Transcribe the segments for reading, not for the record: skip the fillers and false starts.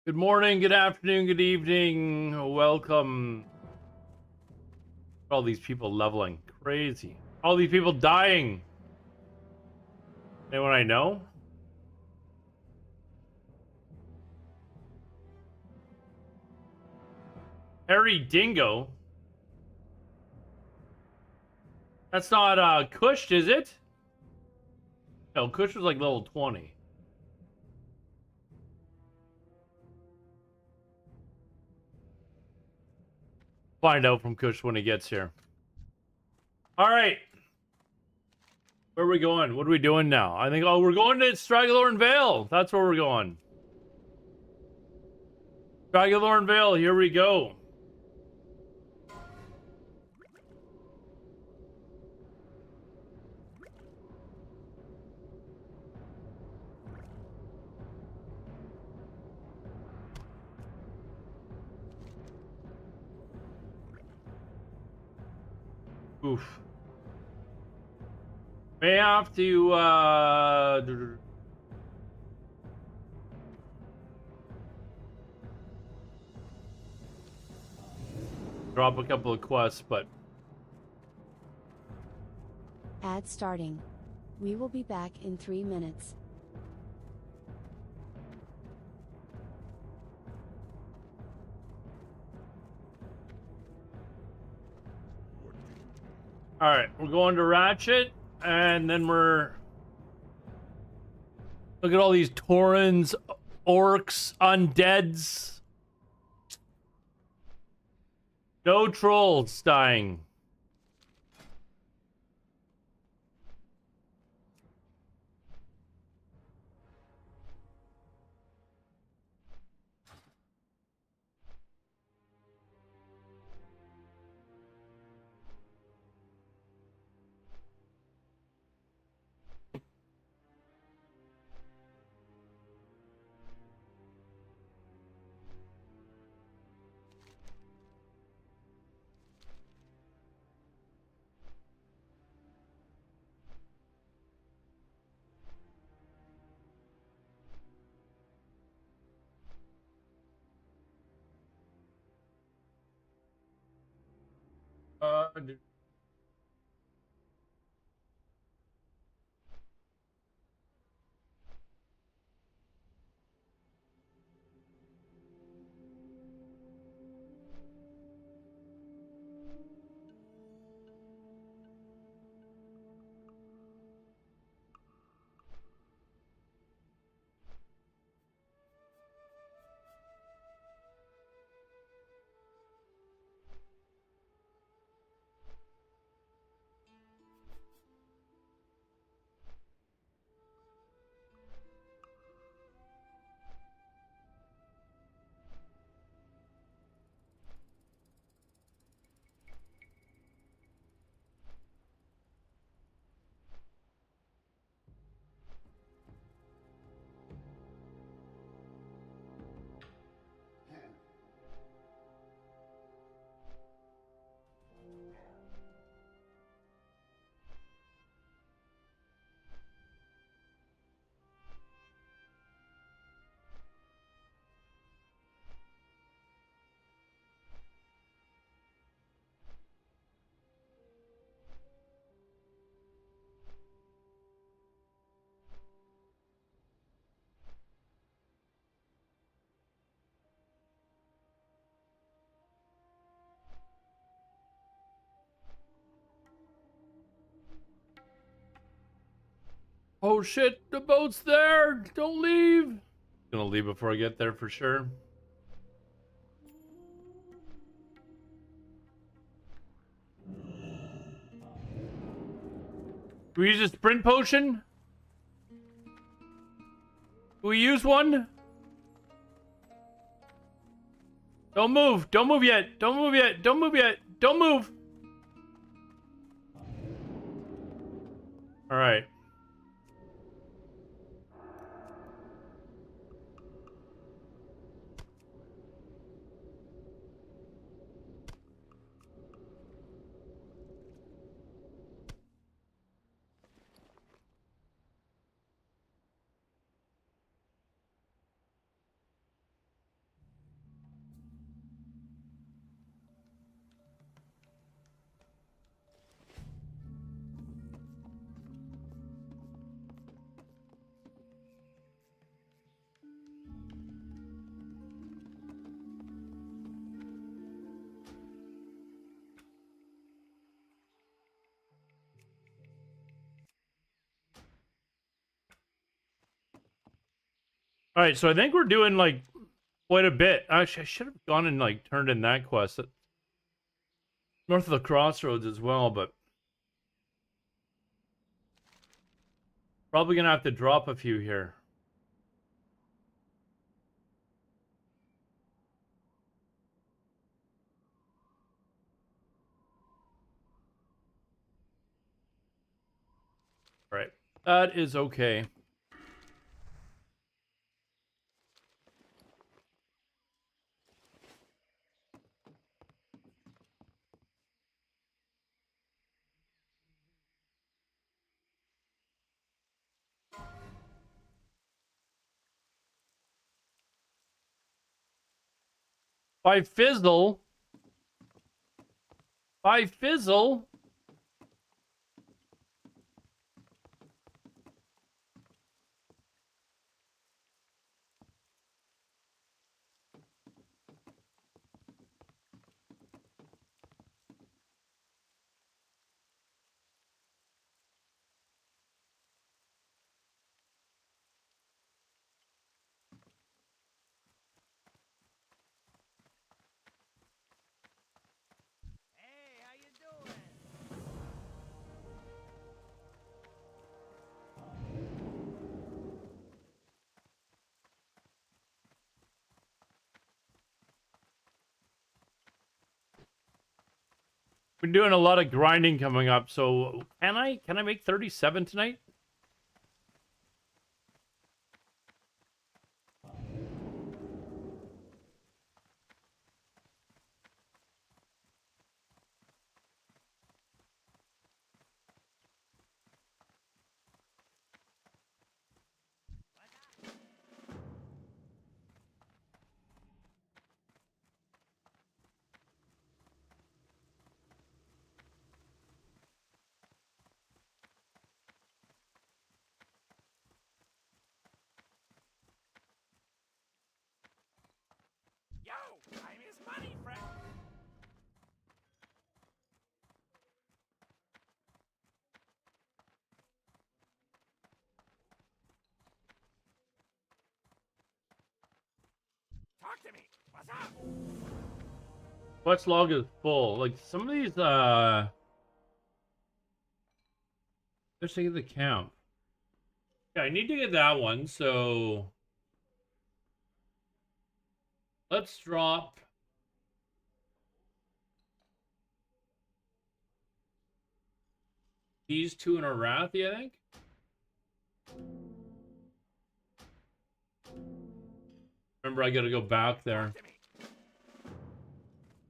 Good morning, good afternoon, good evening. Welcome. All these people leveling. Crazy. All these people dying. Anyone I know? Hardingo? That's not Kush, is it? No, Kush was like level 20. Find out from Kush when he gets here. Alright. Where are we going? What are we doing now? I think, we're going to Stragglorn Vale. That's where we're going. Stragglorn Vale, here we go. Oof. May have to, drop a couple of quests, but... Ad starting. We will be back in 3 minutes. Alright, we're going to Ratchet, and then we're... Look at all these Taurens, Orcs, Undeads. No trolls dying. Uh, oh shit, the boat's there! Don't leave! Gonna leave before I get there for sure. Do we use a sprint potion? Do we use one? Don't move! Don't move yet! Don't move yet! Don't move yet! Don't move! Alright. All right, so I think we're doing like quite a bit. Actually, I should have gone and like turned in that quest north of the crossroads as well, but probably gonna have to drop a few here. All right, that is okay. By fizzle. By fizzle. Hey, how you doing? Been doing a lot of grinding coming up, so can I make 37 tonight? Yo, time is money, friend. Talk to me. What's up? Quest log is full. Like some of these let's take the camp. Yeah, I need to get that one, so let's drop these two in a Arathi, I think. Remember, I gotta go back there. Talk to me.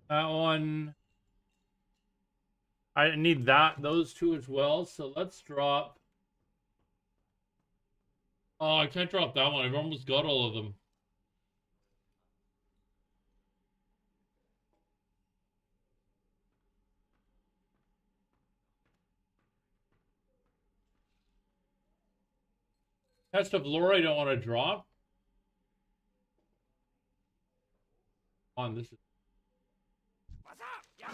That one. I need those two as well, so let's drop. Oh, I can't drop that one. I've almost got all of them. Test of lore I don't want to drop. On this is What's up? Yo,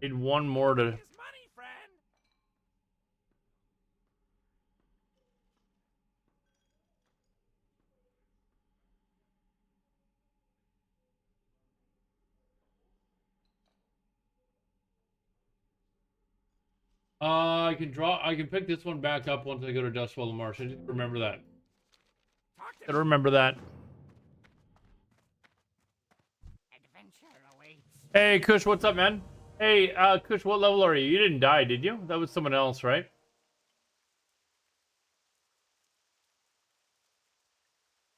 need one more to. is money, friend. I can draw. I can pick this one back up once I go to Dustfall of Marsh. I just remember that. Talk to Gotta me. remember that. Adventure awaits. Hey, Kush, what's up, man? Hey, Kush, what level are you? You didn't die, did you? That was someone else, right?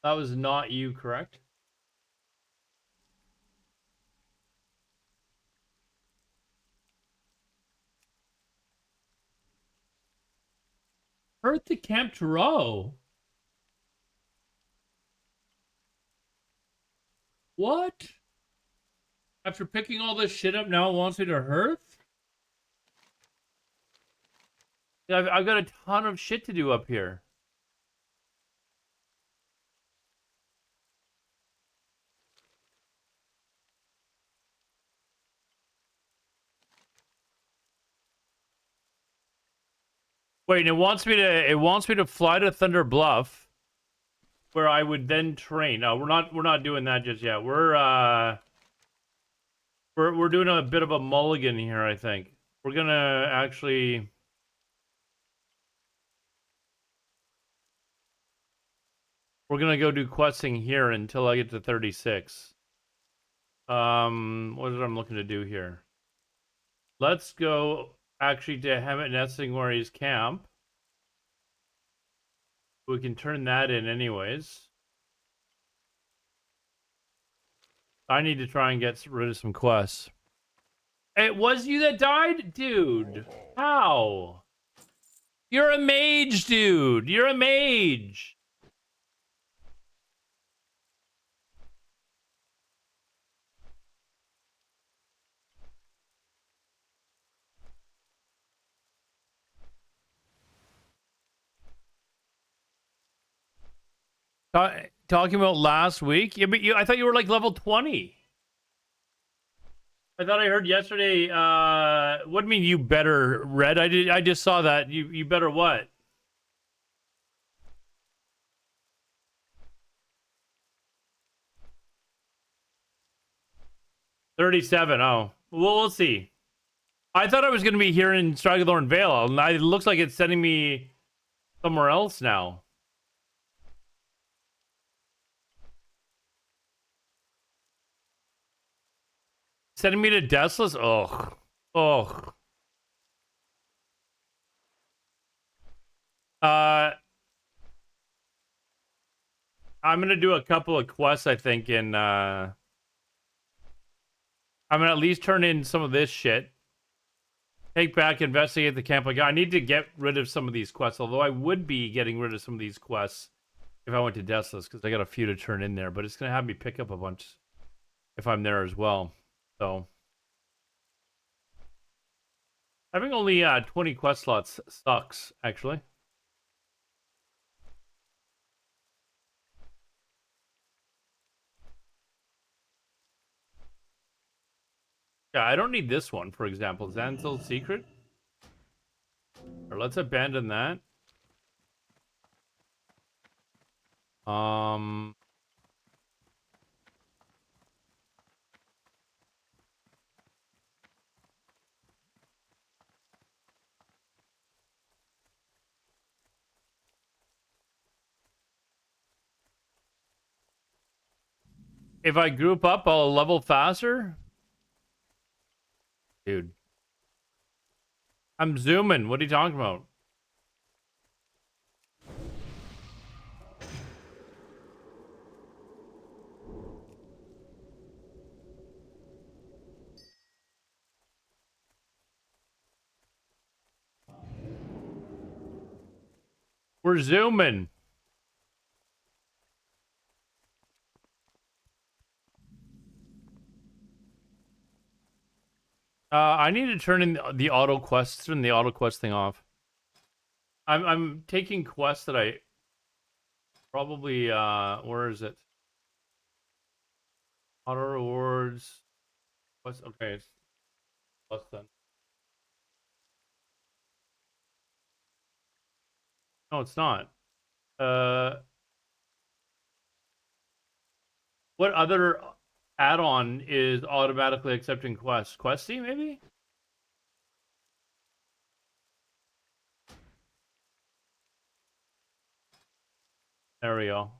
That was not you, correct? Hurt the Camp Tarot. What? After picking all this shit up, now it wants me to Hearth? Yeah, I've got a ton of shit to do up here. Wait, it wants me to fly to Thunder Bluff. where I would then train. No, we're not doing that just yet. We're doing a bit of a mulligan here, I think. We're gonna actually go do questing here until I get to 36. What is it I'm looking to do here? Let's go actually to Hemet Nessingwary's camp. We can turn that in anyways. I need to try and get rid of some quests. It was you that died? Dude, how? You're a mage, dude. You're a mage. Talking about last week? Yeah, but I thought you were like level 20. I thought I heard yesterday. What do you mean you better, Red? I just saw that. You better what? $37. Oh, well, we'll see. I thought I was going to be here in Stragalorn Vale, and it looks like it's sending me somewhere else now. Sending me to Deathless? Ugh. Ugh. I'm going to do a couple of quests, I think, in... I'm going to at least turn in some of this shit. Take back, investigate the camp. Like, I need to get rid of some of these quests, although I would be getting rid of some of these quests if I went to Deathless, because I got a few to turn in there, but it's going to have me pick up a bunch if I'm there as well. So... having only 20 quest slots sucks, actually. Yeah, I don't need this one, for example. Zanzil's Secret. Or let's abandon that. If I group up, I'll level faster? Dude. I'm zooming. What are you talking about? We're zooming. I need to turn in the auto quests, turn the auto quest thing off. I'm taking quests that I probably where is it? Auto rewards. What's okay? It's plus then. No, it's not. What other add-on is automatically accepting quests? Questy, maybe? There we go.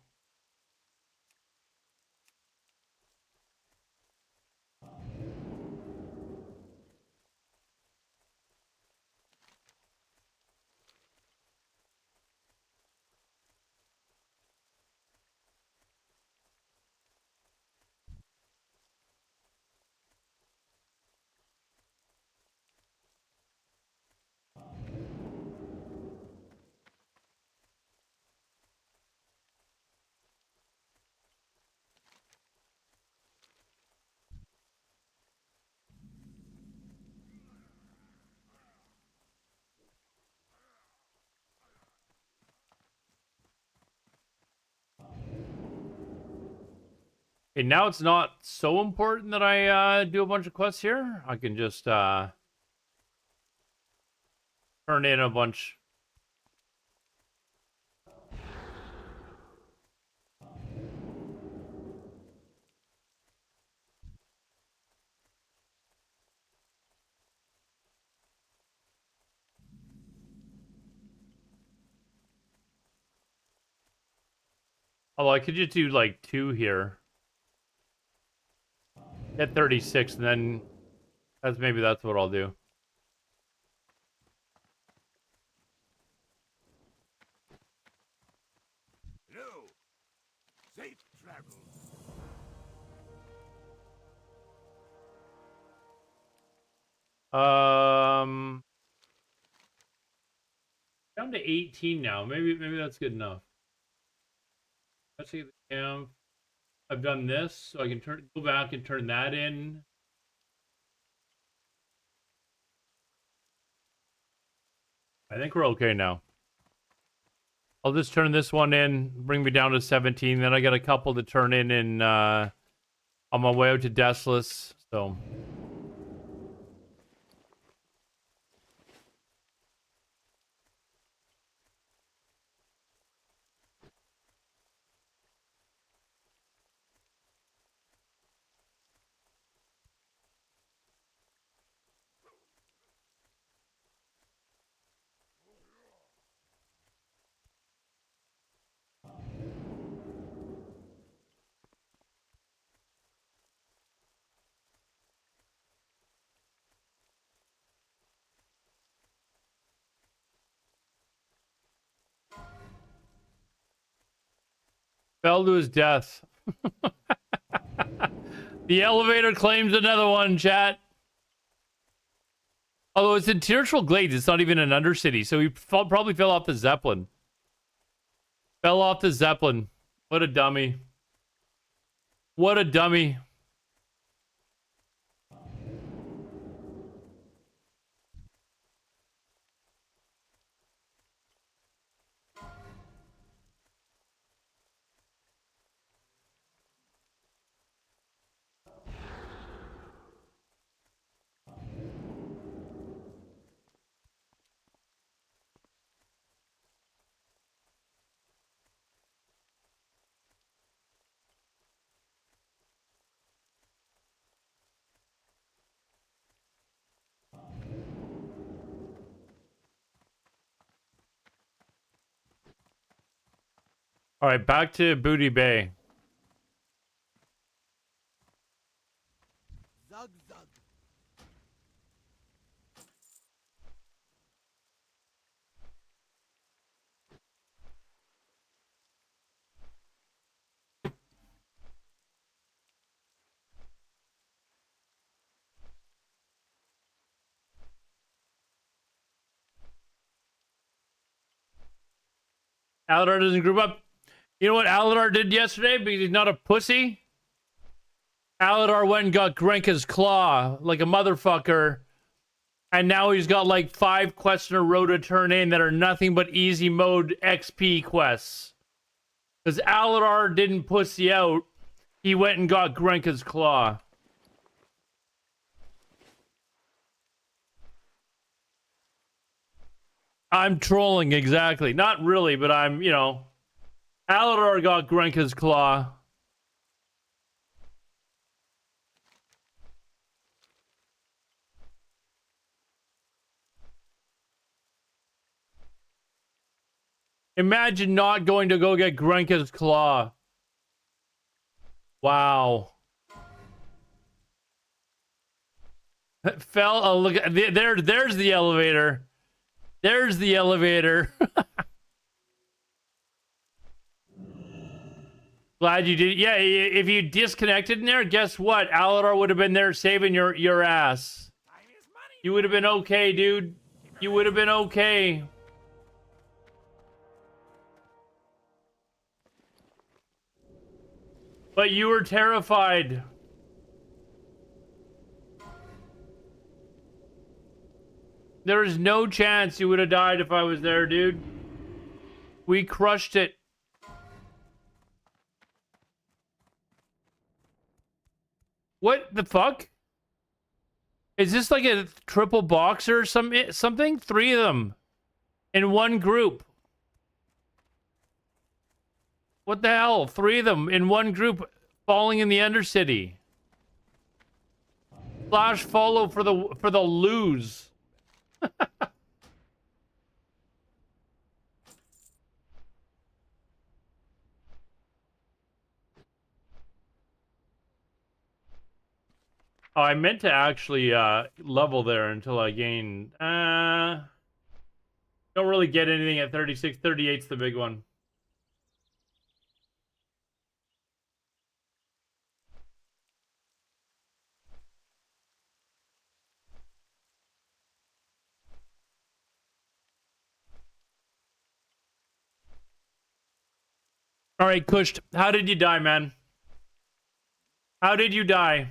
Okay, now it's not so important that I do a bunch of quests here. I can just turn in a bunch. Although I could just do like 2 here. Get 36, and then that's what I'll do. No. Safe travels. Down to 18 now. Maybe that's good enough. Let's see the camp. I've done this, so I can go back and turn that in. I think we're okay now. I'll just turn this one in, bring me down to 17. Then I got a couple to turn in on my way out to Deathless. So. Fell to his death. The elevator claims another one, chat. Although it's in Tearful Glades, it's not even an undercity, so he probably fell off the Zeppelin. Fell off the Zeppelin. What a dummy. What a dummy. All right, back to Booty Bay. Zug zug. Aladar doesn't group up. You know what Aladar did yesterday because he's not a pussy? Aladar went and got Grenka's claw like a motherfucker. And now he's got like 5 quests in a row to turn in that are nothing but easy mode XP quests. Because Aladar didn't pussy out. He went and got Grenka's claw. I'm trolling, exactly. Not really, but I'm, you know. Aladar got Grenka's claw. Imagine not going to go get Grenka's claw. Wow. Fell. Oh, look. There's the elevator. There's the elevator. Glad you did. Yeah, if you disconnected in there, guess what? Aladar would have been there saving your ass. Time is money. You would have been okay, dude. You would have been okay. But you were terrified. There is no chance you would have died if I was there, dude. We crushed it. What the fuck? Is this like a triple boxer or something? 3 of them in one group. What the hell? 3 of them in one group falling in the Undercity. Flash follow for the lose. Oh, I meant to actually level there until I gain. Don't really get anything at 36. 38's the big one. All right, Kush, how did you die, man? How did you die?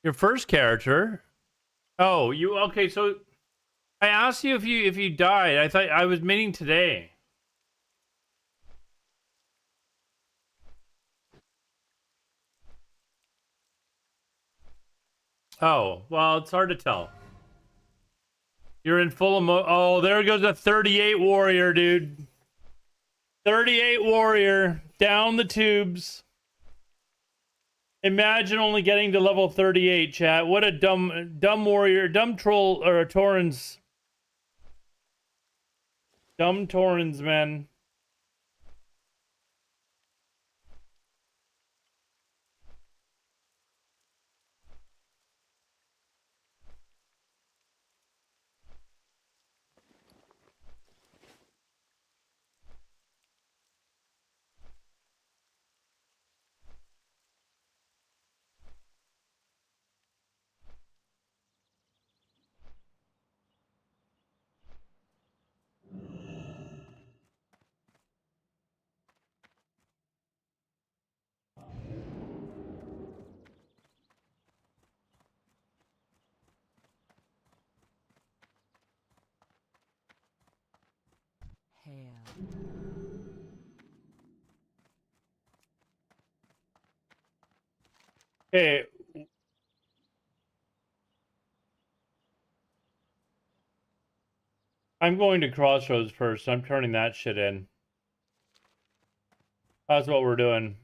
Your first character? Oh, you okay? So I asked you if you died. I thought I was meeting today. Oh, well, it's hard to tell. You're in full emo. Oh, there goes a 38 warrior, dude. 38 warrior down the tubes. Imagine only getting to level 38, chat. What a dumb warrior, dumb troll, or a Torrens. Dumb Torrens, man. Hey, I'm going to Crossroads first. I'm turning that shit in. That's what we're doing.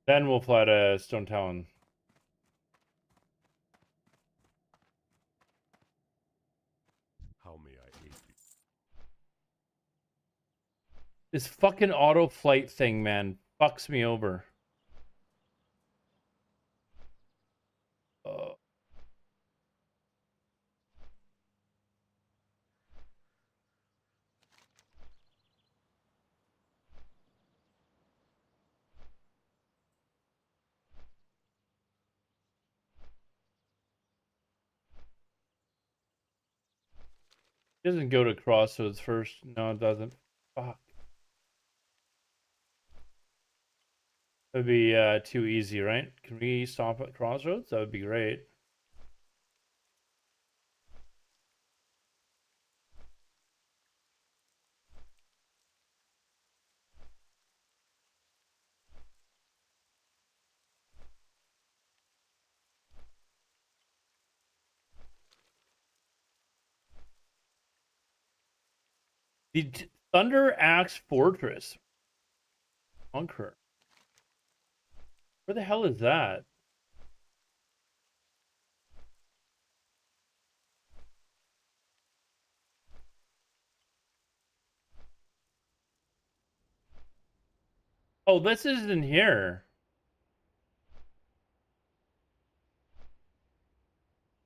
Then we'll fly to Stone Talon. How may I aid you? This fucking auto flight thing, man, fucks me over. It doesn't go to Crossroads first. No, it doesn't. Fuck. That'd be too easy, right? Can we stop at Crossroads? That would be great. The Thunder Axe Fortress. Bunker. Where the hell is that? Oh, this isn't here.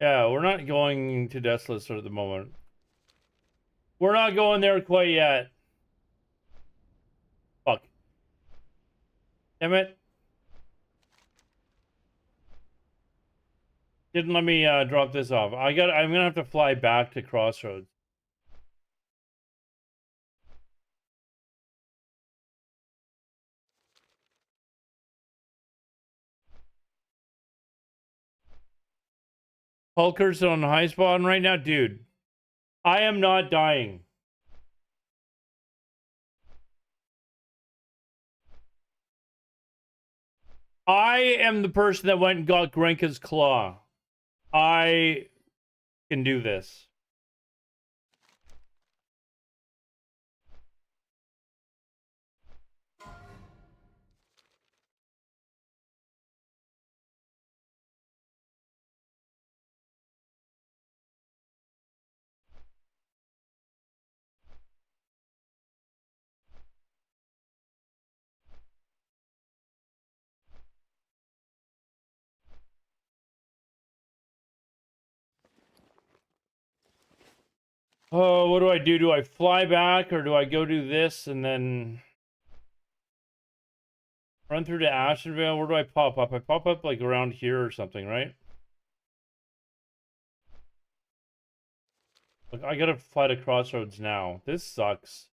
Yeah, we're not going to Desolate at the moment. We're not going there quite yet. Fuck. Damn it. Didn't let me drop this off. I'm gonna have to fly back to Crossroads. Hulker's on high spawn right now, dude. I am not dying. I am the person that went and got Grenka's claw. I can do this. Oh, what do I do? Do I fly back or do I go do this and then run through to Ashenvale? Where do I pop up? I pop up like around here or something, right? Look, I gotta fly to Crossroads now. This sucks.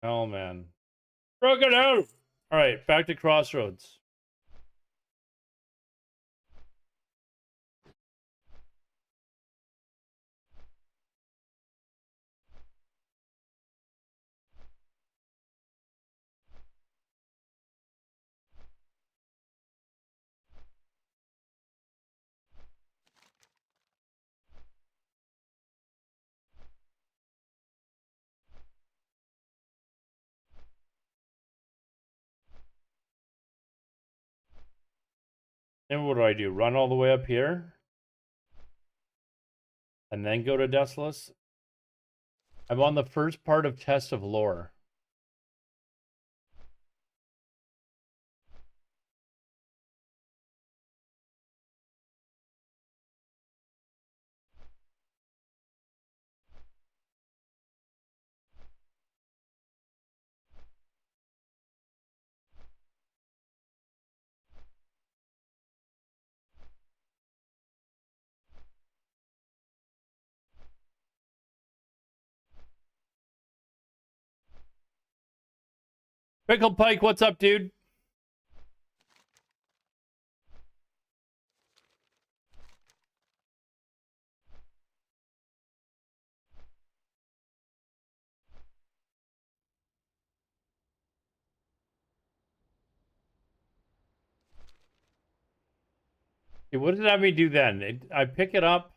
Oh man. Broke it out! Alright, back to Crossroads. And what do? Run all the way up here? And then go to Desolus? I'm on the first part of Test of Lore. Pickle Pike, what's up, dude? Okay, what did it have me do then? I pick it up.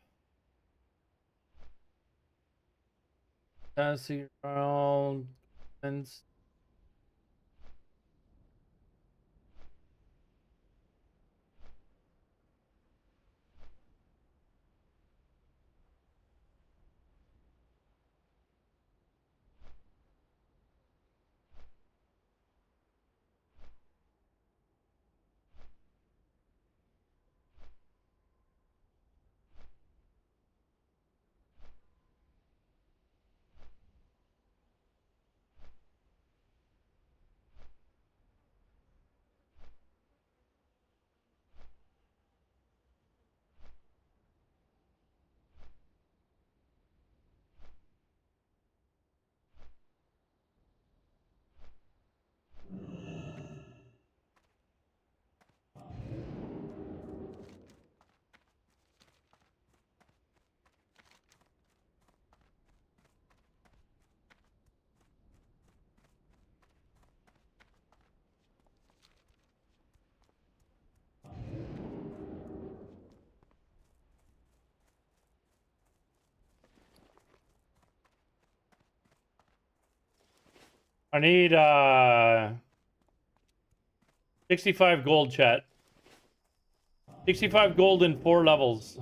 See around. I need 65 gold, chat. 65 gold in 4 levels.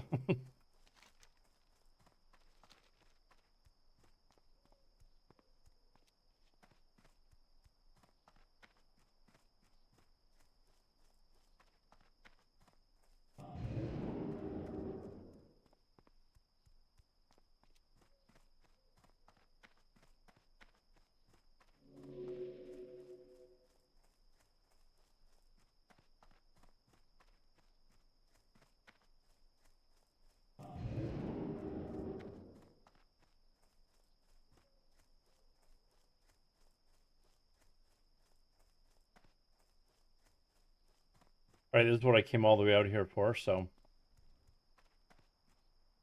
Alright, this is what I came all the way out here for, so.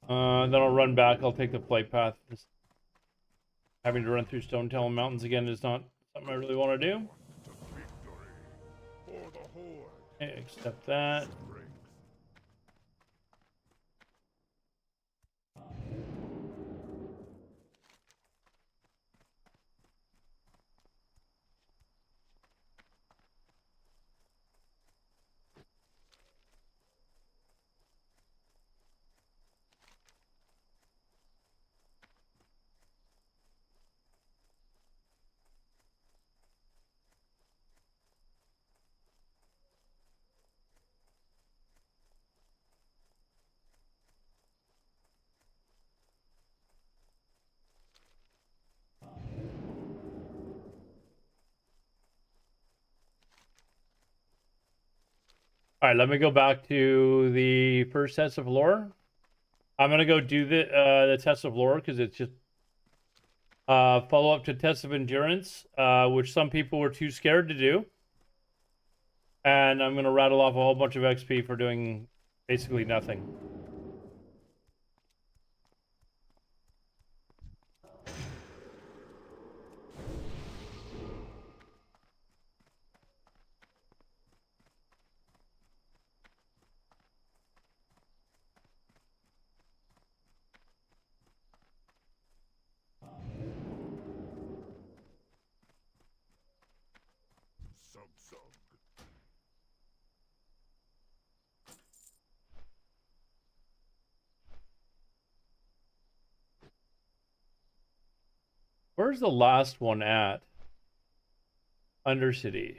Then I'll run back. I'll take the flight path. Just having to run through Stone Talon Mountains again is not something I really want to do. Okay, accept that. All right, let me go back to the first test of lore. I'm gonna go do the test of lore because it's just follow up to test of endurance, which some people were too scared to do. And I'm gonna rattle off a whole bunch of XP for doing basically nothing. Sub. Where's the last one at? Undercity.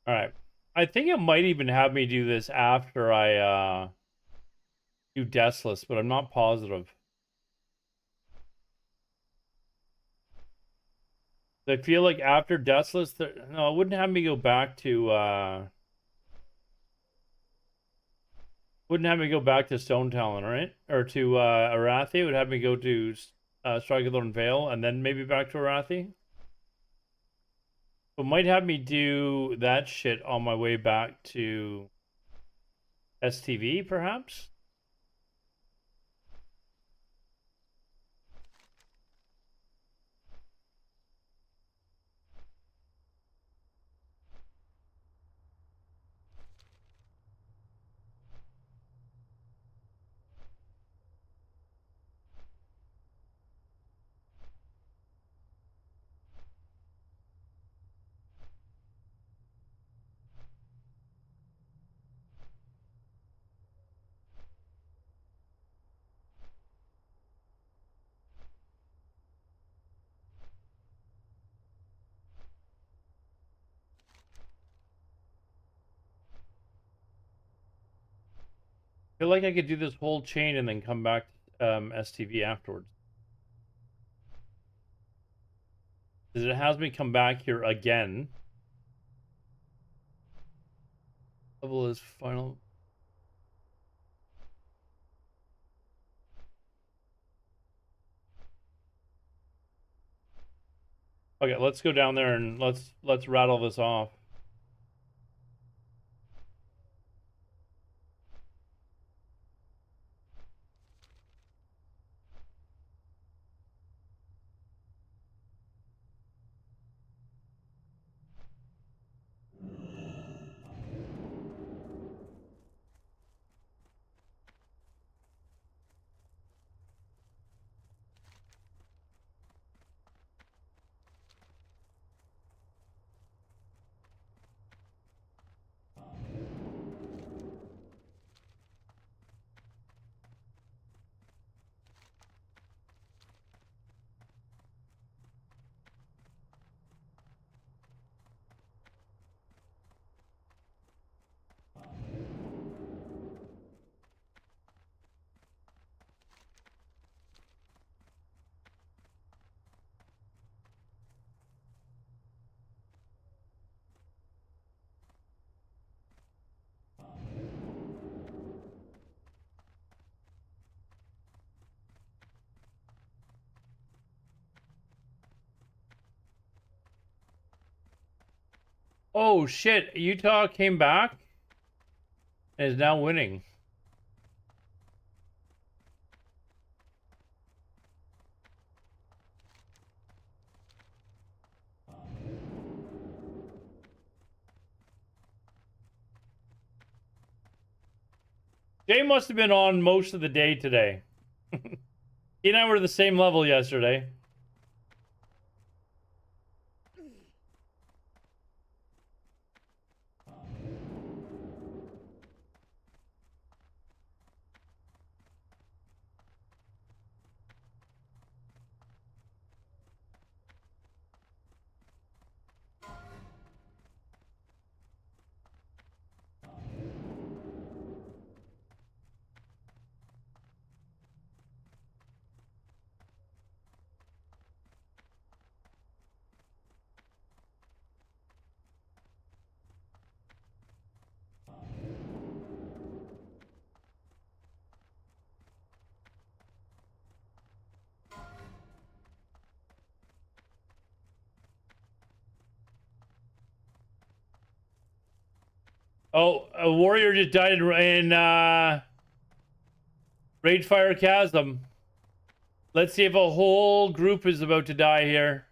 All right. I think it might even have me do this after I do Deathless, but I'm not positive. I feel like after Deathless, no, it wouldn't have me go back to wouldn't have me go back to Stone Talon, right? Or to Arathi. It would have me go to Strygethorn Vale and then maybe back to Arathi. But might have me do that shit on my way back to STV, perhaps? I feel like I could do this whole chain and then come back to STV afterwards. Because it has me come back here again. Level is final. Okay, let's go down there and let's rattle this off. Oh shit, Utah came back and is now winning. Jay must have been on most of the day today. He and I were the same level yesterday. Oh, a warrior just died in Ragefire Chasm. Let's see if a whole group is about to die here.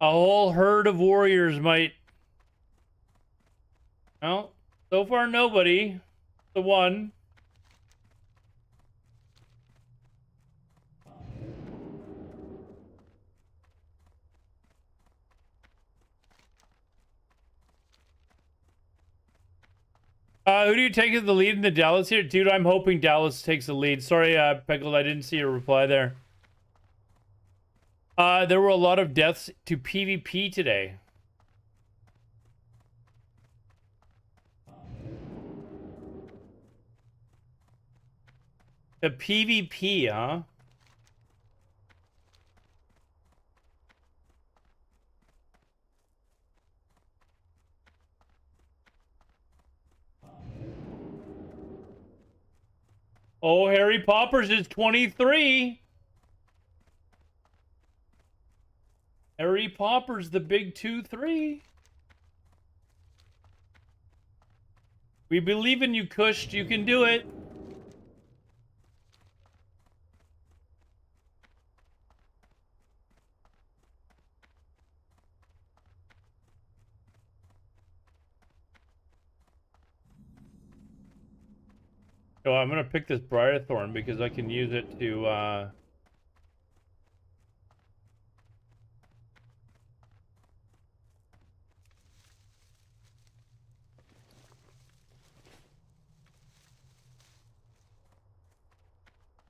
A whole herd of warriors might. Well, so far nobody. The one. Who do you take as the lead in the Dallas here? Dude, I'm hoping Dallas takes the lead. Sorry, Pickle, I didn't see your reply there. There were a lot of deaths to PvP today. The PvP, huh? Oh, Harry Poppers is 23. Harry Poppers, the big 2-3. We believe in you, Kush. You can do it. So I'm gonna pick this Briarthorn because I can use it to Of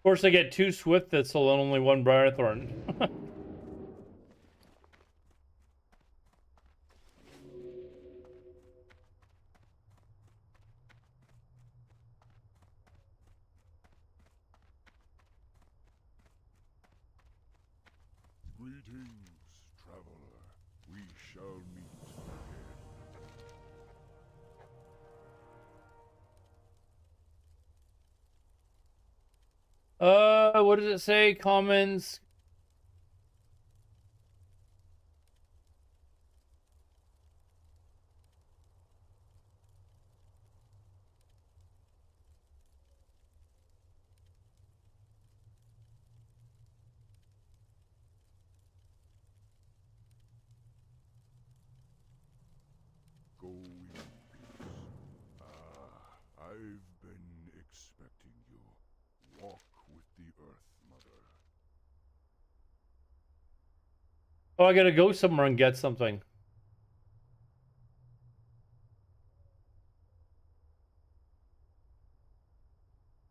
course I get 2 Swift Thistle and only 1 Briarthorn. Greetings, traveler. We shall meet again. What does it say? Commons. Go in peace. I've been expecting you. Walk with the Earth Mother. Oh, I gotta go somewhere and get something.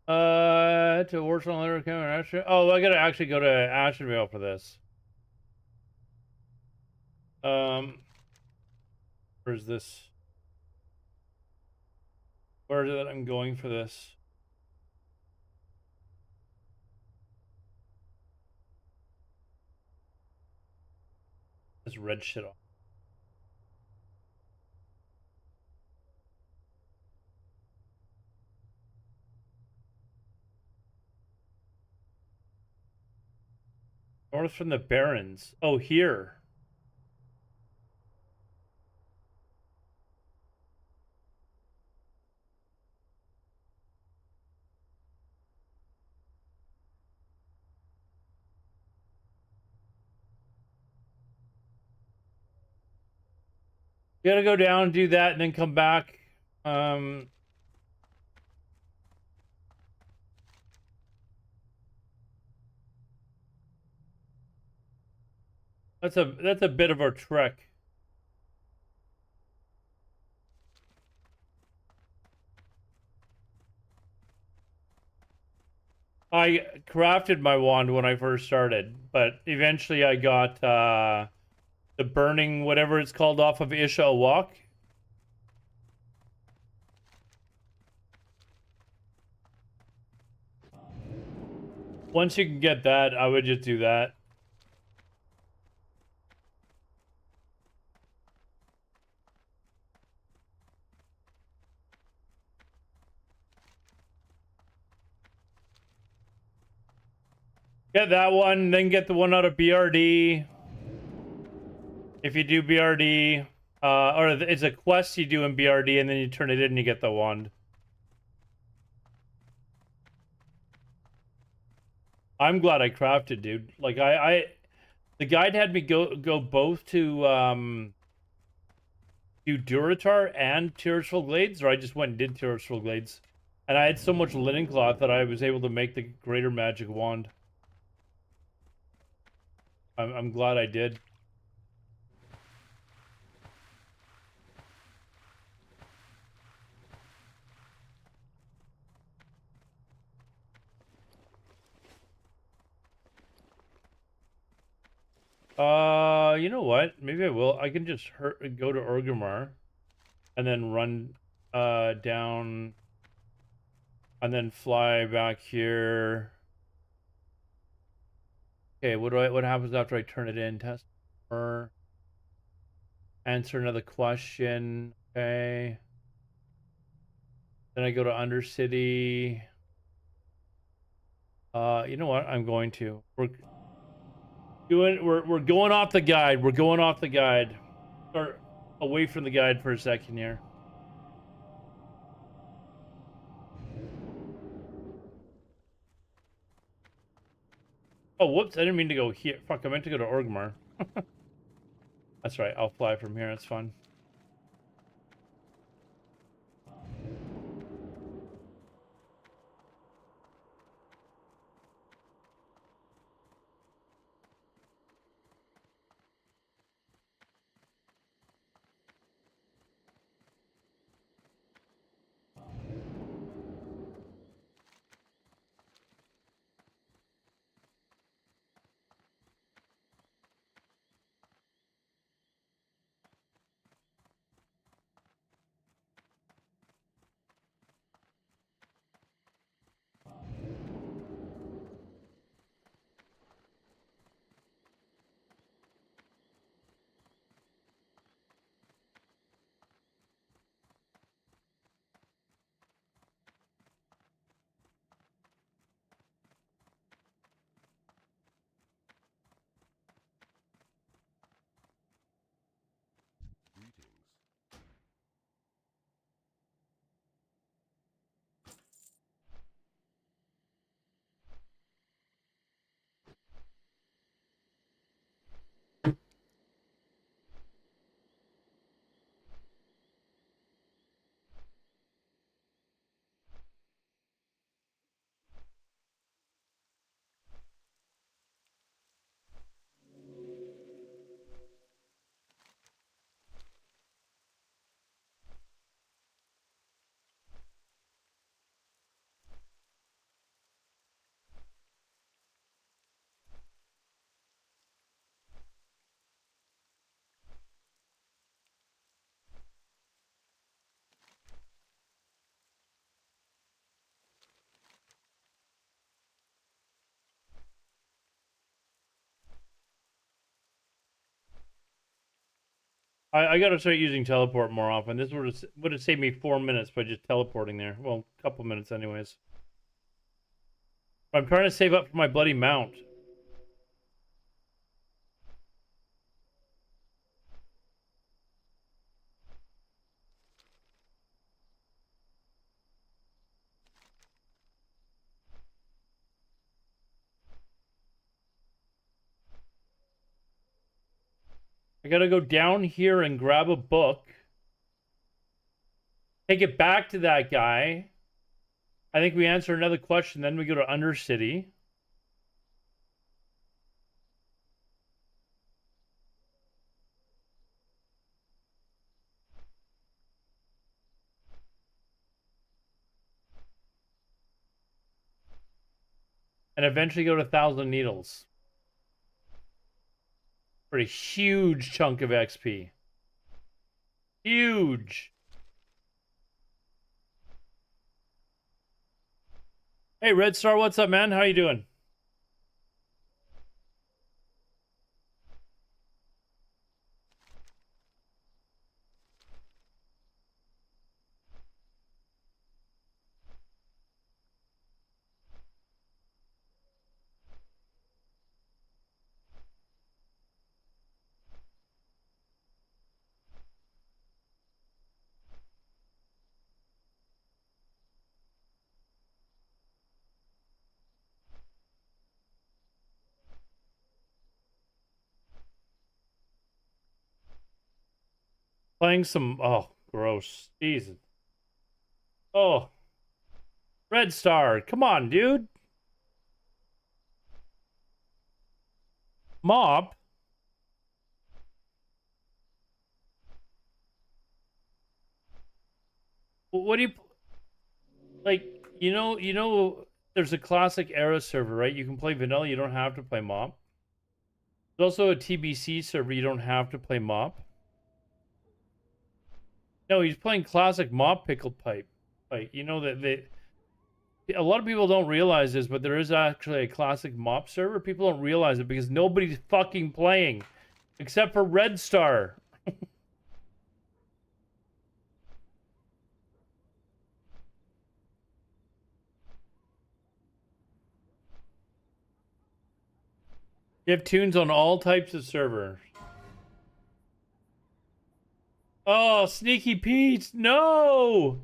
To Warsaw Letter Camera. Oh, I gotta actually go to Ashenvale for this. Where's this? Where is it that I'm going for this? This red shit off. North from the Barrens. Oh, here. You gotta go down, do that, and then come back. That's a bit of a trek. I crafted my wand when I first started, but eventually I got the burning whatever it's called off of Isha Walk. Once you can get that, I would just do that. Get that one, then get the one out of BRD. If you do BRD, or it's a quest you do in BRD, and then you turn it in and you get the wand. I'm glad I crafted, dude. Like the guide had me go both to do Duratar and Terrestrial Glades, or I just went and did Terrestrial Glades. And I had so much linen cloth that I was able to make the Greater Magic Wand. I'm glad I did. You know what? Maybe I will. I can just go to Orgrimmar and then run down and then fly back here. Okay, what happens after I turn it in? Test or answer another question. Okay. Then I go to Undercity. You know what? I'm going to. We're going off the guide. We're going off the guide. Or away from the guide for a second here. Oh, whoops. I didn't mean to go here. Fuck, I meant to go to Orgrimmar. That's right. I'll fly from here. That's fun. Greetings. I gotta start using teleport more often. This would have saved me 4 minutes by just teleporting there. Well, a couple minutes anyways. I'm trying to save up for my bloody mount. I gotta go down here and grab a book. Take it back to that guy. I think we answer another question, then we go to Undercity. And eventually go to Thousand Needles. For a huge chunk of XP. Huge. Hey, Red Star, what's up, man? How you doing? Playing some... Oh, gross. Jesus. Oh. Red Star. Come on, dude. Mop. What do you... Like, there's a classic era server, right? You can play vanilla, you don't have to play mop. There's also a TBC server, you don't have to play mop. No, he's playing classic mop pickled pipe. Like, you know that a lot of people don't realize this, but there is actually a classic mop server. People don't realize it because nobody's fucking playing. Except for Red Star. You have tunes on all types of servers. Oh, Sneaky Pete, no!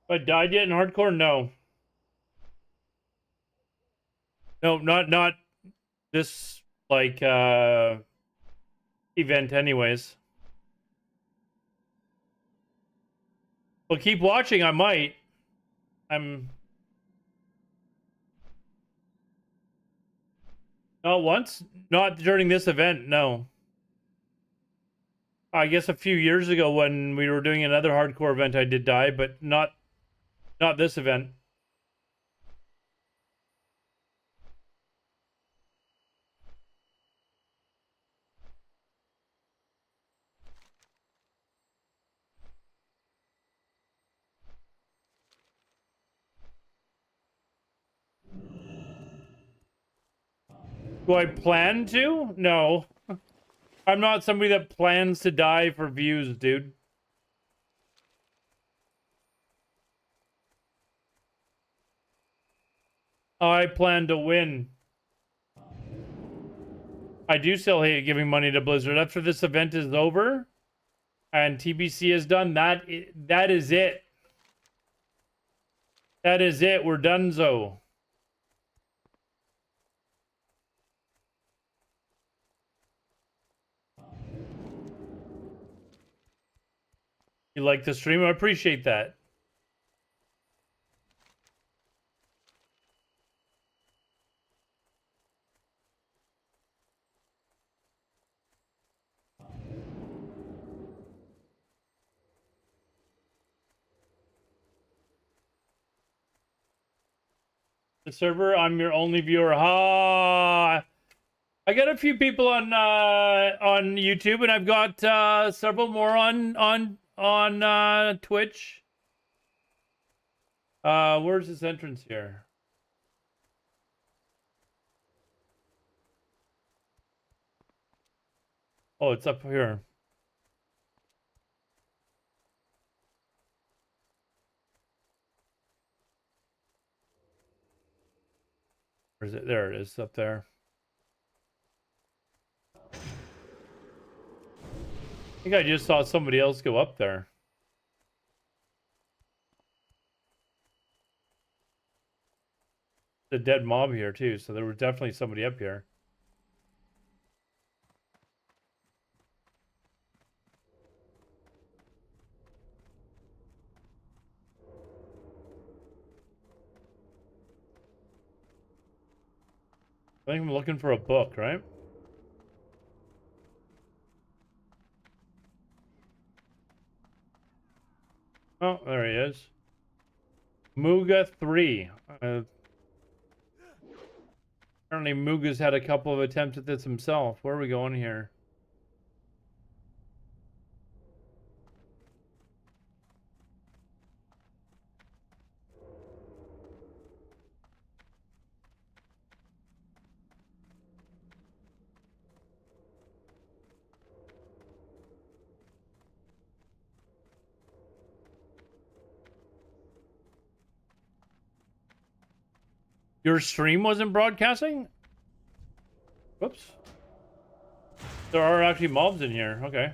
I died yet in hardcore? No. No, not this, like, event anyways. Well, keep watching, I might. Not once? Not during this event, no. I guess a few years ago when we were doing another hardcore event I did die, but not this event. Do I plan to? No. I'm not somebody that plans to die for views, dude. I plan to win. I do still hate giving money to Blizzard. After this event is over and TBC is done, that is it. That is it. We're donezo. You like the stream? I appreciate that. The server, I'm your only viewer. Ha! I got a few people on YouTube, and I've got several more on Twitch. Where's this entrance here? Oh, it's up here. Where is it? There it is, up there. I think I just saw somebody else go up there. The dead mob here too, so there was definitely somebody up here. I think I'm looking for a book, right? Oh, there he is. Muga 3. Apparently Muga's had a couple of attempts at this himself. Where are we going here? Your stream wasn't broadcasting? Whoops. There are actually mobs in here. Okay.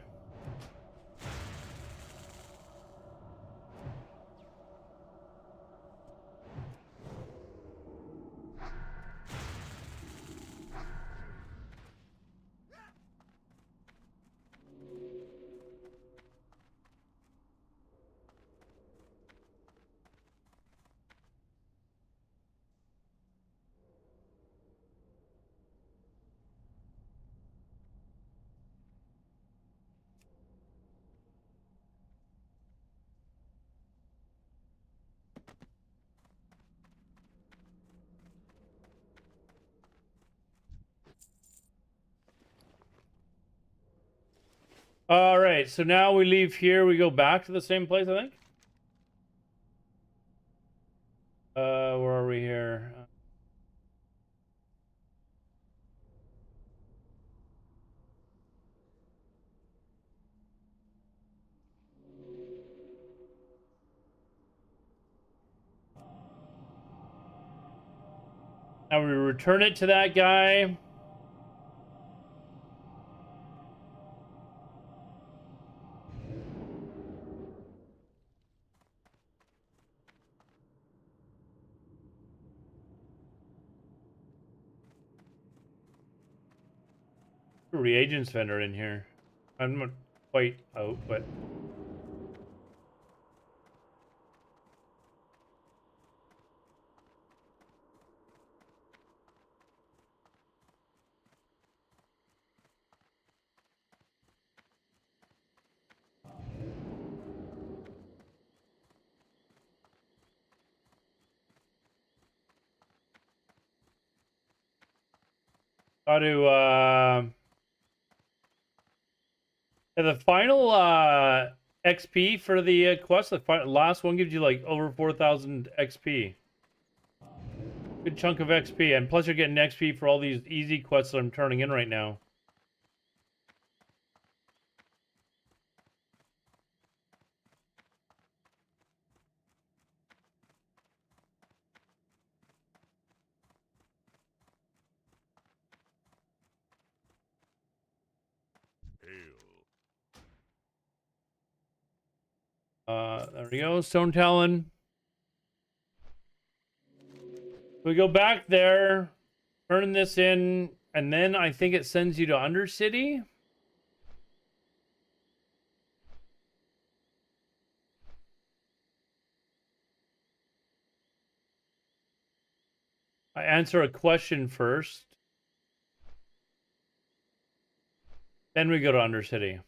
All right, so now we leave here. We go back to the same place, I think. Where are we here? Now we return it to that guy. Reagents vendor in here. I'm not quite out, but got to the final XP for the quest. The last one gives you like over 4,000 XP. Good chunk of XP, and plus you're getting XP for all these easy quests that I'm turning in right now. There we go, Stone Talon. We go back there, turn this in, and then I think it sends you to Undercity. I answer a question first. Then we go to Undercity.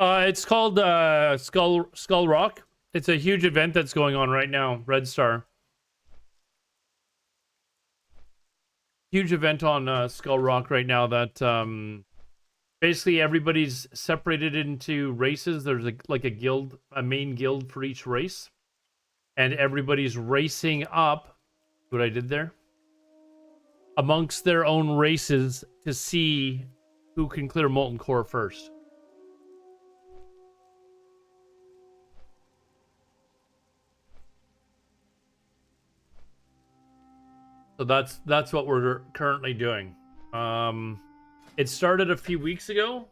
It's called Skull Rock. It's a huge event that's going on right now. Red Star. Huge event on Skull Rock right now that basically everybody's separated into races. There's like a guild, a main guild for each race. And everybody's racing up. What I did there? Amongst their own races to see who can clear Molten Core first. So that's what we're currently doing. It started a few weeks ago.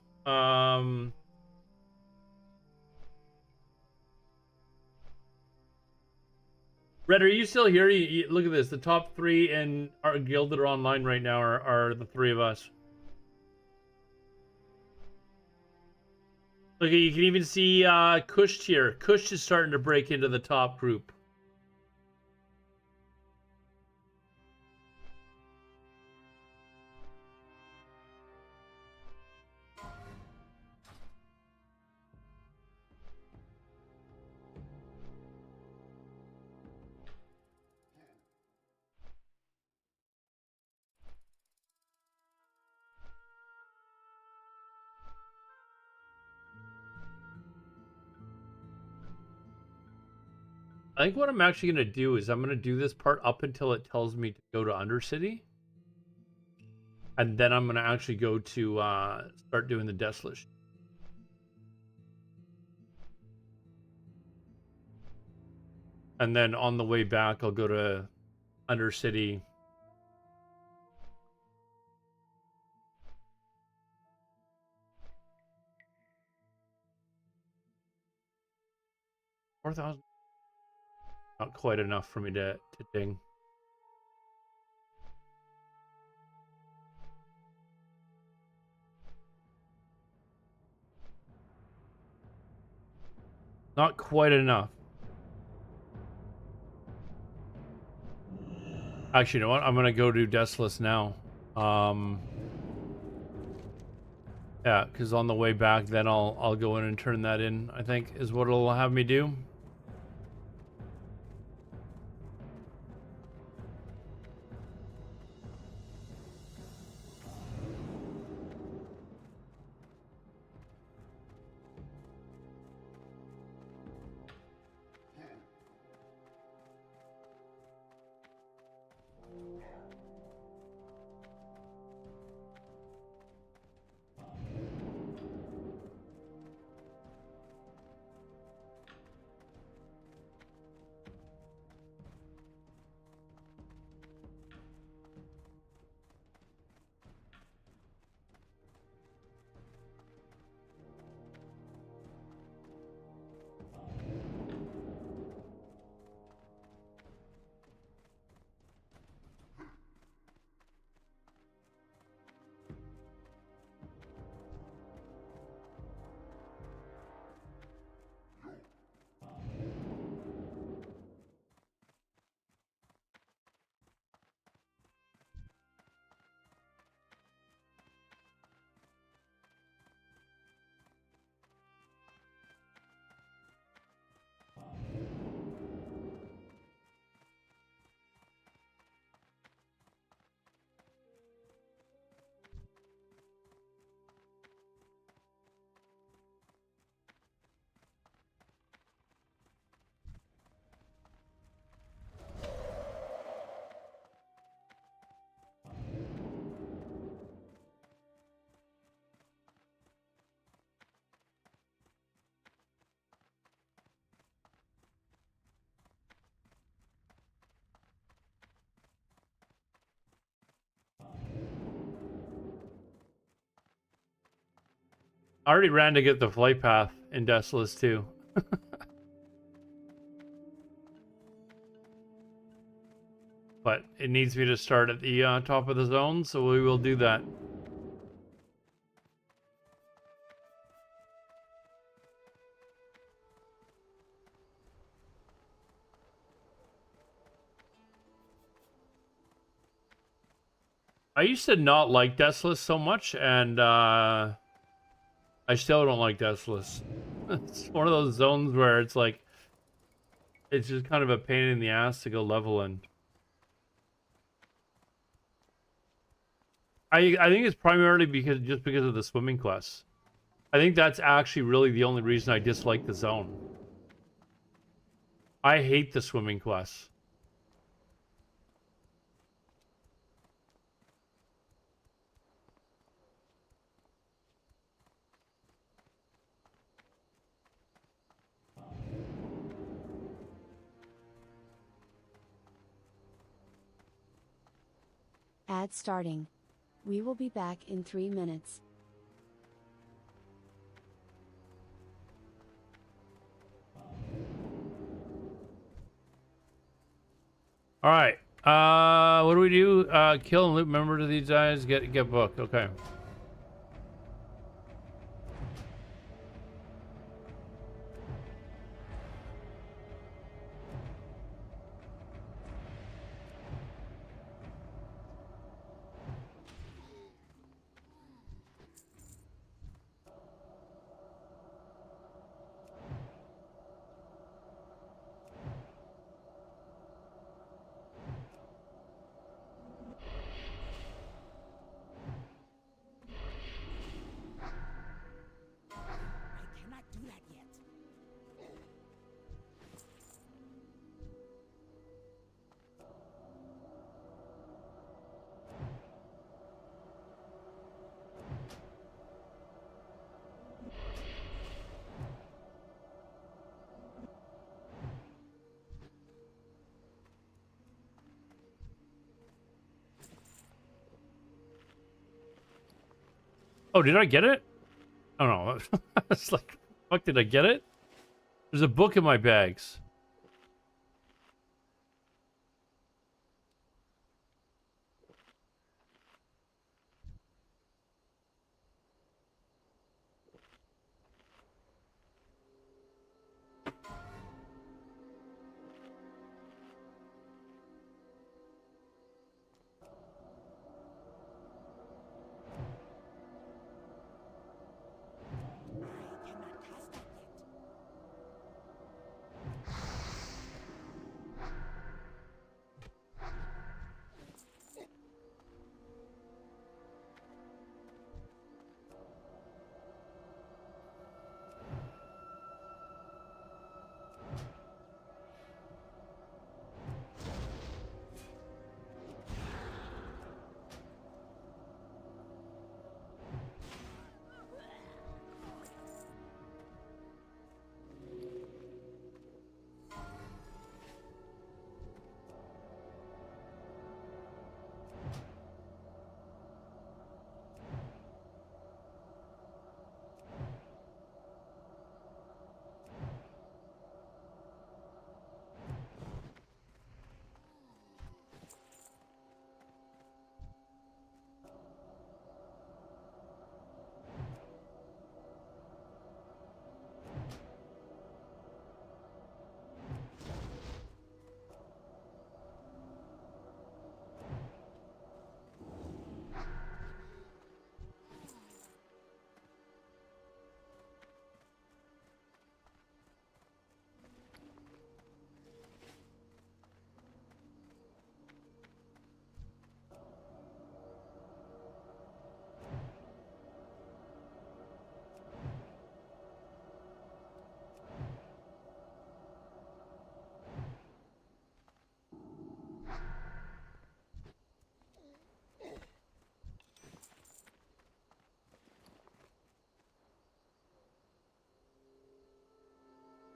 Red, are you still here? Look at this. The top 3 in our guild that are online right now are the 3 of us. Look, you can even see Kush here. Kush is starting to break into the top group. I think what I'm actually going to do is I'm going to do this part up until it tells me to go to Undercity. And then I'm gonna actually go to start doing the desolate. And then on the way back, I'll go to Undercity. $4,000. Not quite enough for me to ding. Not quite enough. Actually, you know what? I'm gonna go do Desolus now. Yeah, because on the way back, then I'll go in and turn that in. I think is what it'll have me do. I already ran to get the flight path in Desolus too. But it needs me to start at the top of the zone, so we will do that. I used to not like Desolus so much, and I still don't like Desolus. It's one of those zones where it's like, it's just kind of a pain in the ass to go level in. I think it's primarily because of the swimming quests. I think that's actually really the only reason I dislike the zone. I hate the swimming quests. Ad starting. We will be back in 3 minutes. All right. What do we do? Kill and loot members of these guys. Get booked. Okay. Oh, did I get it? Oh no. It's like, fuck, did I get it? There's a book in my bags.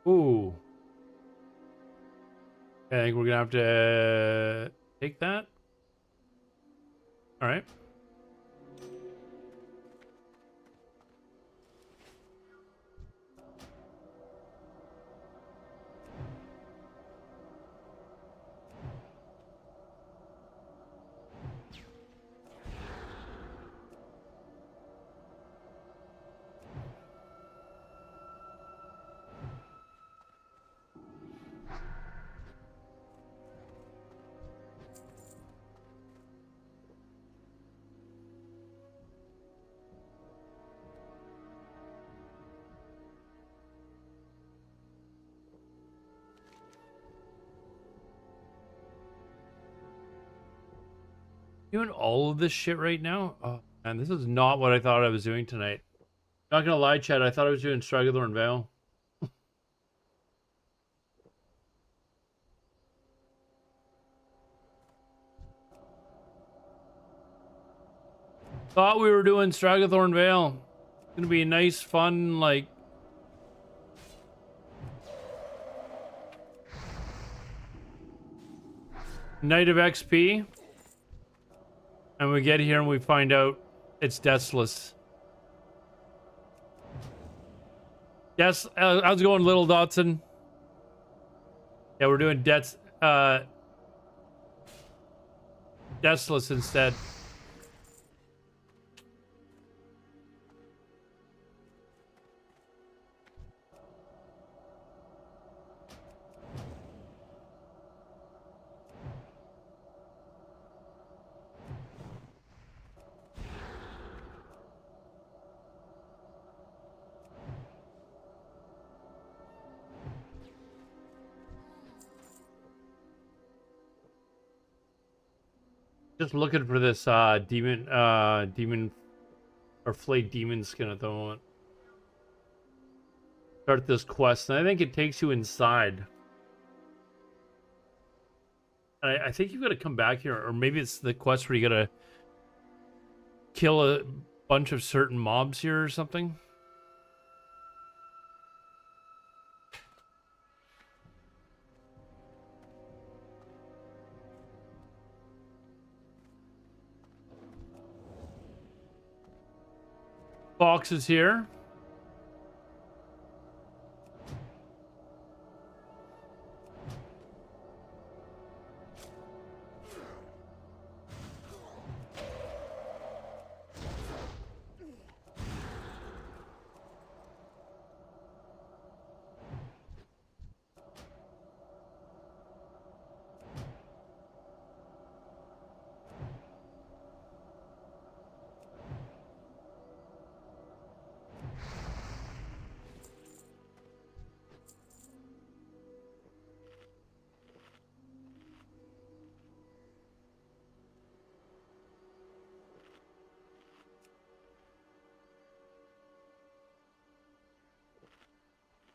Ooh. I think we're gonna have to take that. All right. Doing all of this shit right now? Oh, man, this is not what I thought I was doing tonight. Not gonna lie, Chad. I thought I was doing Struggle and Veil. Thought we were doing Stragathorn Vale. It's gonna be a nice, fun, like... night of XP. And we get here and we find out it's Deathless. Yes, how's it going, Little Dotson? Yeah, we're doing Deathless instead. Just looking for this demon or flayed demon skin at the moment. Start this quest, and I think it takes you inside. And I think you got to come back here, or maybe it's the quest where you got to kill a bunch of certain mobs here or something. boxes here.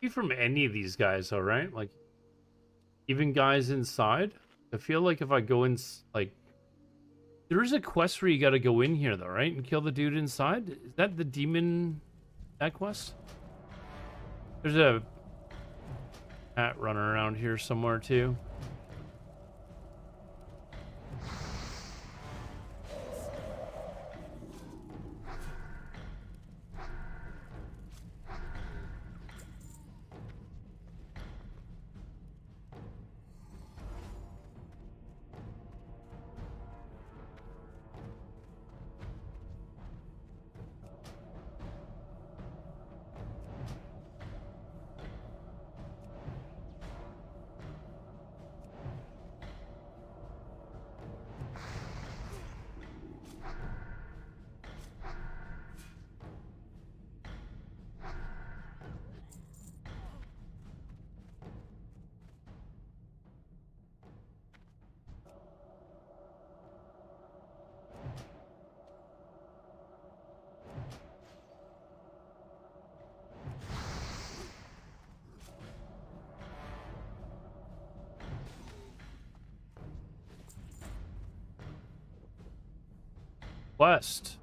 Be from any of these guys, all right? Like, even guys inside. I feel like if I go in, like, there is a quest where you got to go in here, though, right, and kill the dude inside. Is that the demon? That quest? There's a hat running around here somewhere too. West.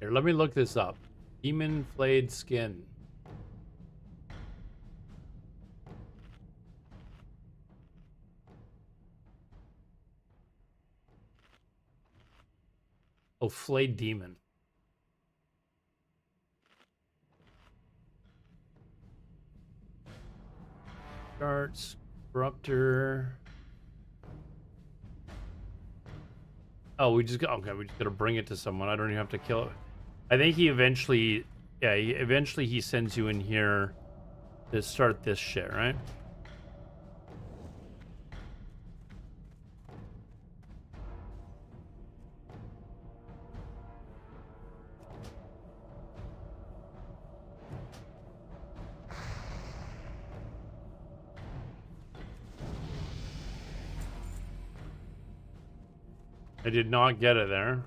Here, let me look this up. Demon flayed skin. Oh, flayed demon. Starts, corruptor. Oh, we just got okay. We just gotta bring it to someone. I don't even have to kill it. I think he eventually, yeah, eventually he sends you in here to start this shit, right? I did not get it there.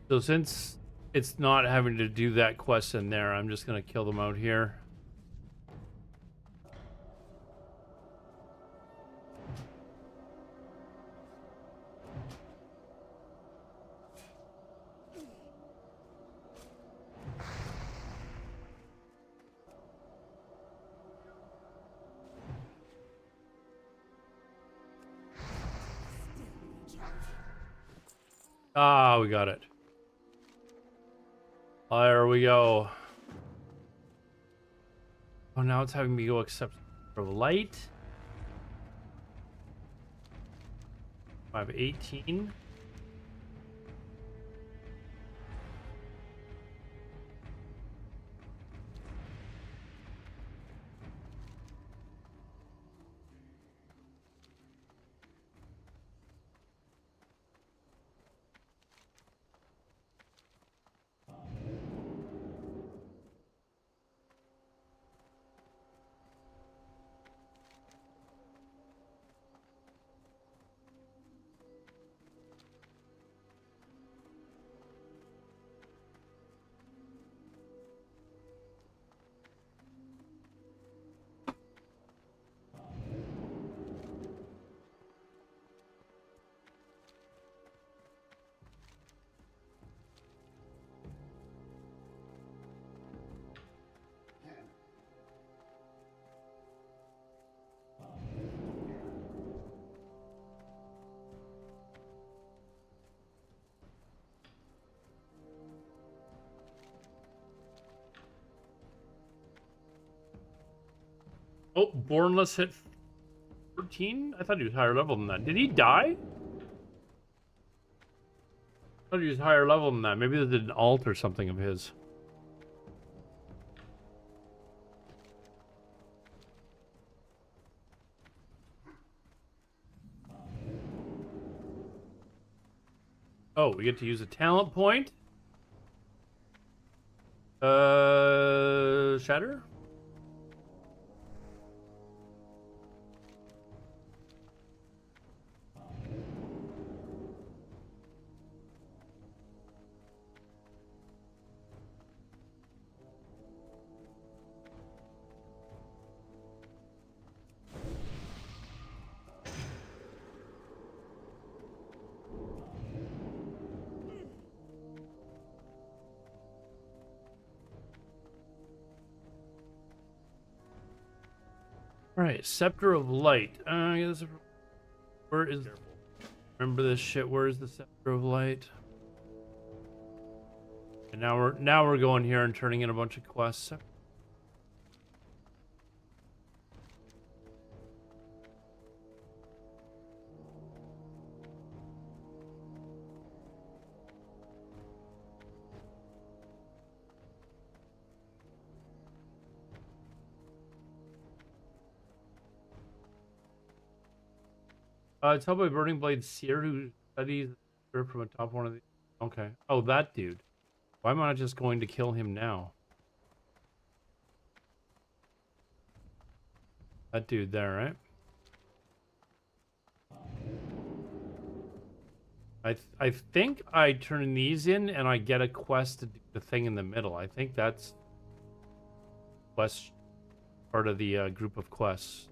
So since it's not having to do that quest in there, I'm just gonna kill them out here. Ah, we got it. There we go. Oh, now it's having me go accept for light. I have 18. Oh, Bornless hit 14? I thought he was higher level than that. Did he die? I thought he was higher level than that. Maybe they did an alt or something of his. Oh, we get to use a talent point. Shatter? All right, Scepter of Light. Where is? Remember this shit. Where is the Scepter of Light? And now we're going here and turning in a bunch of quests. It's helped by Burning Blade Seer, who studies from atop one of the. Okay. Oh, that dude. Why am I not just going to kill him now? That dude there, right? I think I turn these in and I get a quest to do the thing in the middle. I think that's quest part of the group of quests.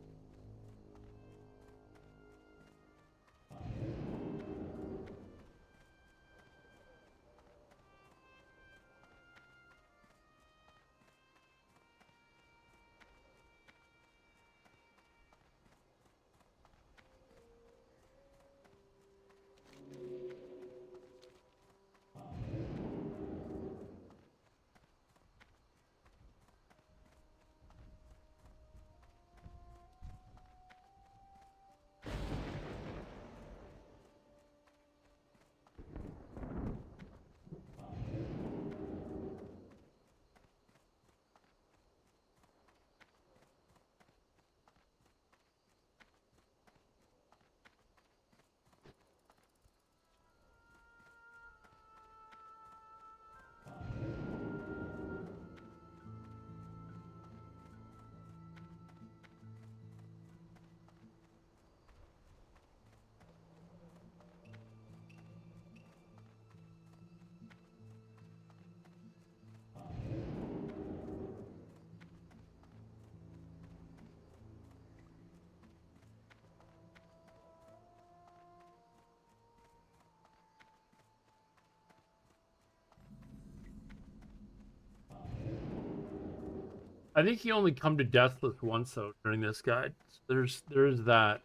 I think you only come to Deathless once though during this guide. There's that.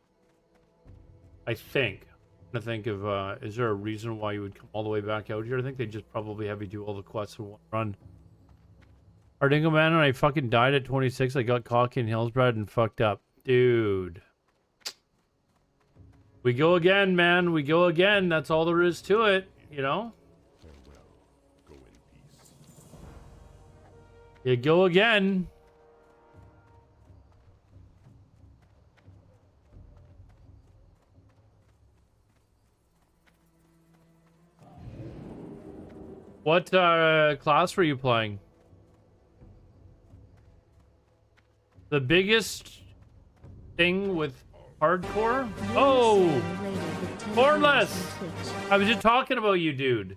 I think. I'm trying to think of is there a reason why you would come all the way back out here? I think they just probably have you do all the quests in one run. Hardingo man, and I fucking died at 26. I got cocky in Hillsbrad and fucked up. Dude. We go again, man. We go again. That's all there is to it, you know? Farewell. Go in peace. You go again. What class were you playing? The biggest thing with hardcore? Oh! Bornless! I was just talking about you, dude.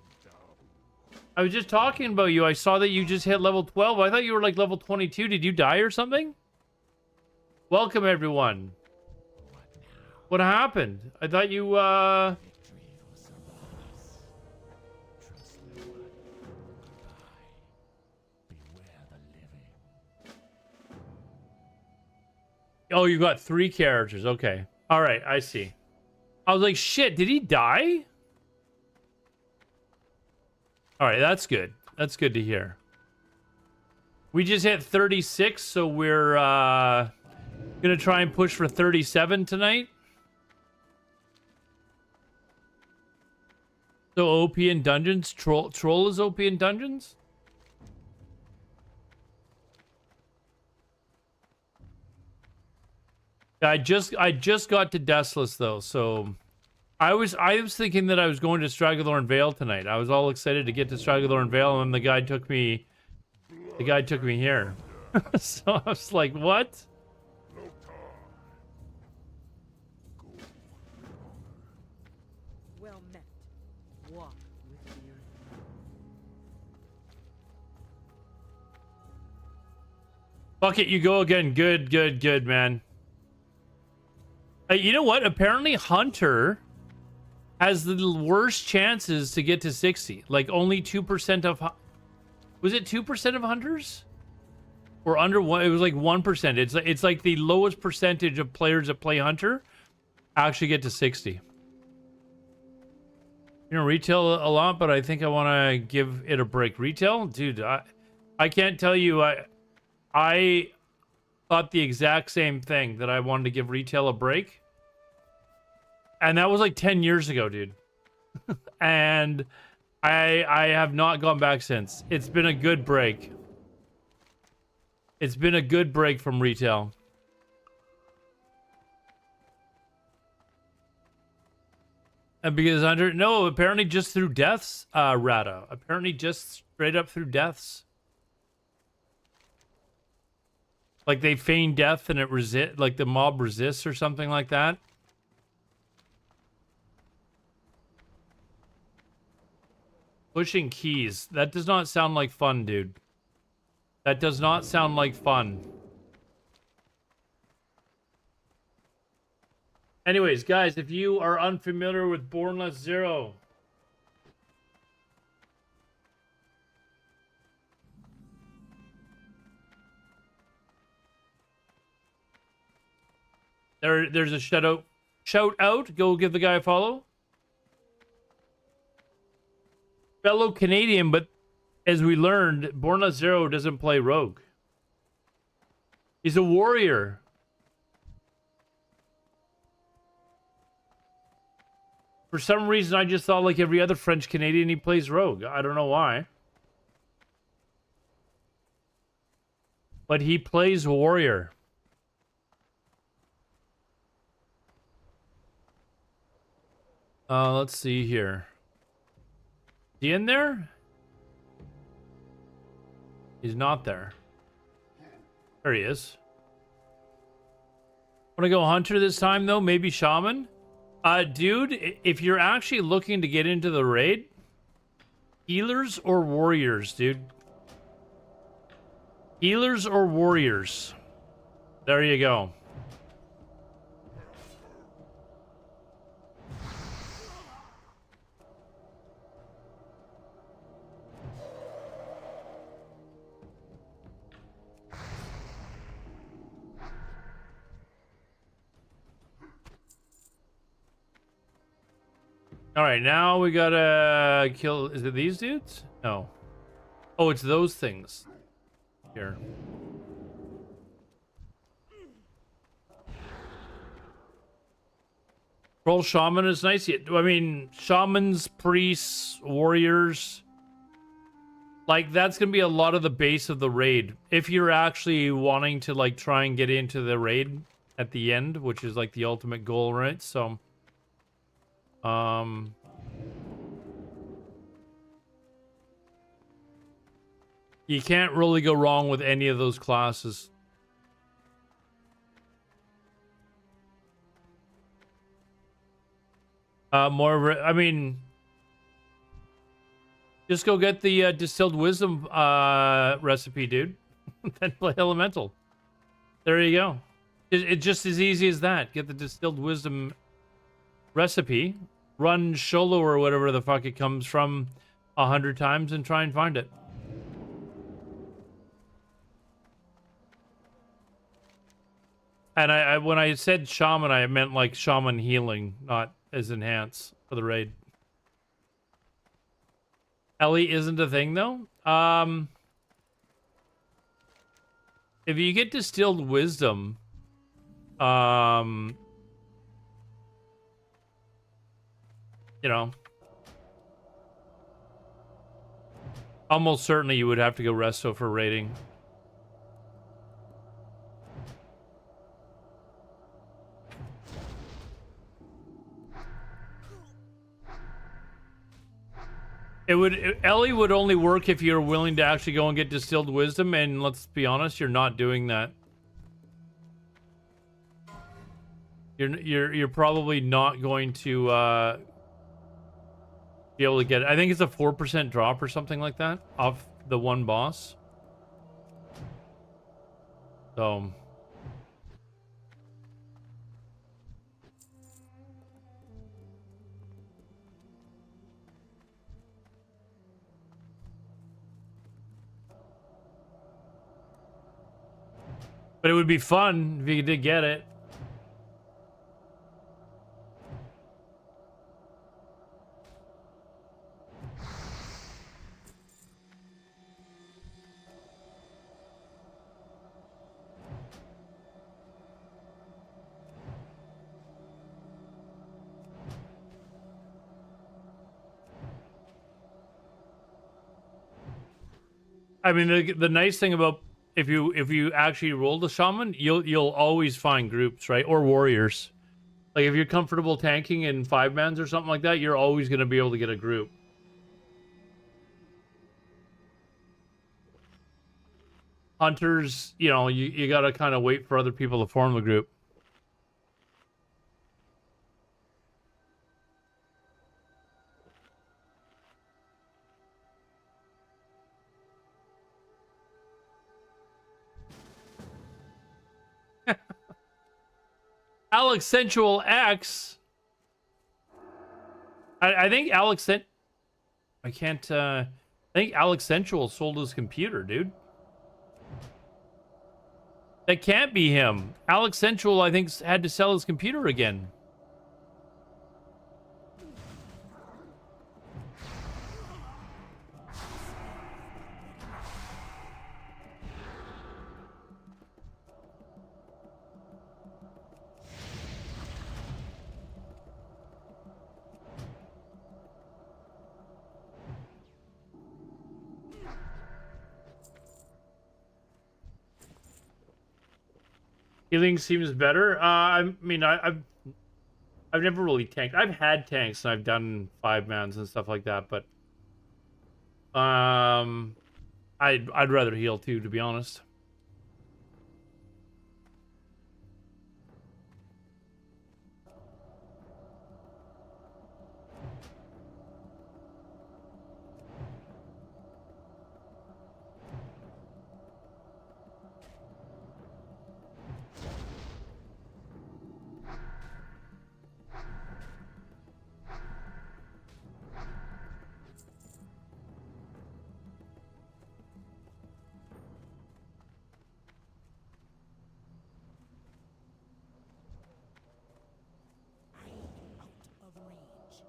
I was just talking about you. I saw that you just hit level 12. I thought you were like level 22. Did you die or something? Welcome, everyone. What happened? I thought you, Oh, you got 3 characters. Okay. All right, I see. I was like, shit, did he die? All right, that's good. That's good to hear. We just hit 36, so we're Gonna try and push for 37 tonight. So OP in dungeons? Troll is OP in dungeons? I just got to Deathless though, so I was thinking that I was going to Stragglethorn Vale tonight. I was all excited to get to Stragglethorn Vale, and then the guy took me here. So I was like, what? Well met. Walk with the earth. Fuck it, you go again. Good, man. You know what? Apparently Hunter has the worst chances to get to 60. Like only 2% of... Was it 2% of Hunters? Or under one? It was like 1%. It's like the lowest percentage of players that play Hunter actually get to 60. You know, retail a lot, but I think I want to give it a break. Retail? Dude, I can't tell you. I thought the exact same thing, that I wanted to give retail a break. And that was like 10 years ago, dude. And I have not gone back since. It's been a good break. It's been a good break from retail. And because no, apparently just through deaths, Rada. Apparently just straight up through deaths. Like they feign death and it like the mob resists or something like that. Pushing keys. That does not sound like fun, dude. That does not sound like fun. Anyways, guys, if you are unfamiliar with Bornless Zero, there's a shout out. Go give the guy a follow. Fellow Canadian, but as we learned, Bornless Zero doesn't play rogue. He's a warrior. For some reason, I just thought like every other French Canadian, he plays rogue. I don't know why. But he plays warrior. Let's see here. Is he in there? He's not there. There he is. Want to go hunter this time though? Maybe shaman? Dude, if you're actually looking to get into the raid, healers or warriors, dude? Healers or warriors? There you go. All right, now we gotta kill. Is it these dudes? No. Oh, it's those things. Here. Troll shaman is nice. I mean, shamans, priests, warriors. Like, that's gonna be a lot of the base of the raid. If you're actually wanting to, like, try and get into the raid at the end, which is, like, the ultimate goal, right? So... you can't really go wrong with any of those classes. I mean, just go get the distilled wisdom recipe, dude. Then play elemental. There you go. It's just as easy as that. Get the distilled wisdom recipe, run Sholo or whatever the fuck it comes from 100 times and try and find it. And I when I said shaman, I meant like shaman healing, not as enhance for the raid. Ellie isn't a thing though. If you get distilled wisdom, You know, almost certainly you would have to go resto for rating. Ellie would only work if you're willing to actually go and get distilled wisdom, and let's be honest, you're not doing that. You're probably not going to be able to get it. I think it's a 4% drop or something like that off the one boss. So but it would be fun if you did get it. I mean, the nice thing about if you actually roll the shaman, you'll always find groups, right? Or warriors. Like if you're comfortable tanking in 5-mans or something like that, you're always going to be able to get a group. Hunters, you know, you got to kind of wait for other people to form the group. Alex Sensual X. I think Alex sent. I can't. I think Alex Sensual sold his computer, dude. That can't be him. Alex Sensual, I think, had to sell his computer again. Healing seems better. I mean, I've never really tanked. I've had tanks and I've done 5-mans and stuff like that, but I'd rather heal too, to be honest. Of range.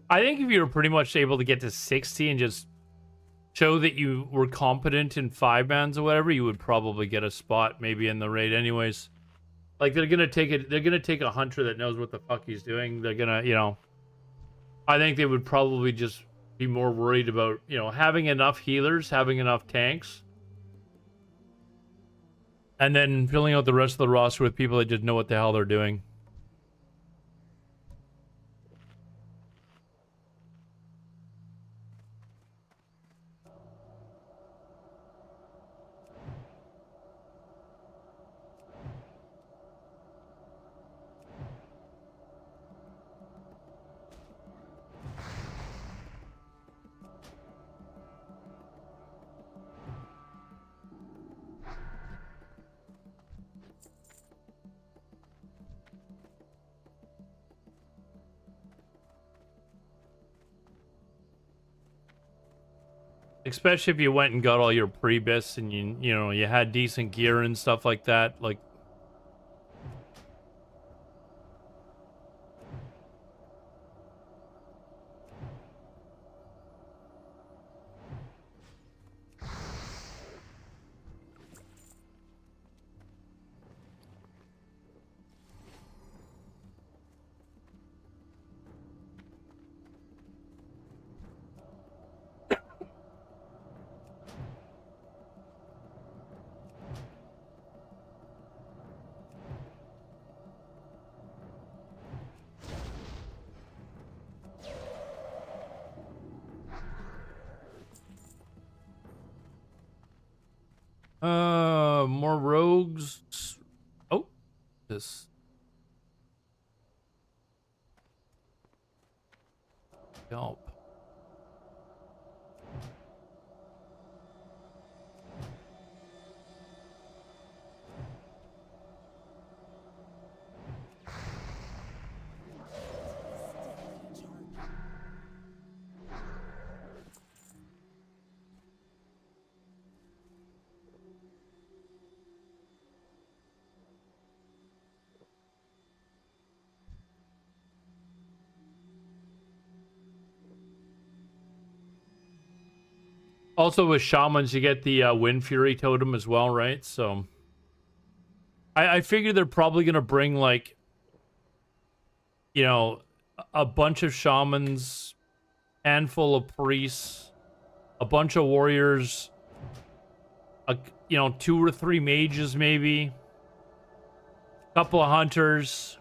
I think if you were pretty much able to get to 60 and just show that you were competent in 5-mans or whatever, you would probably get a spot maybe in the raid anyways. Like they're gonna take it. They're gonna take a hunter that knows what the fuck he's doing. They're gonna, you know. I think they would probably just be more worried about, you know, having enough healers, having enough tanks, and then filling out the rest of the roster with people that just know what the hell they're doing. Especially if you went and got all your prebis and you know you had decent gear and stuff like that. Like, more rogues. Oh, this. Help. Also, with shamans, you get the Wind Fury totem as well, right? So, I figure they're probably gonna bring like, you know, a bunch of shamans, handful of priests, a bunch of warriors, you know, 2 or 3 mages maybe, a couple of hunters.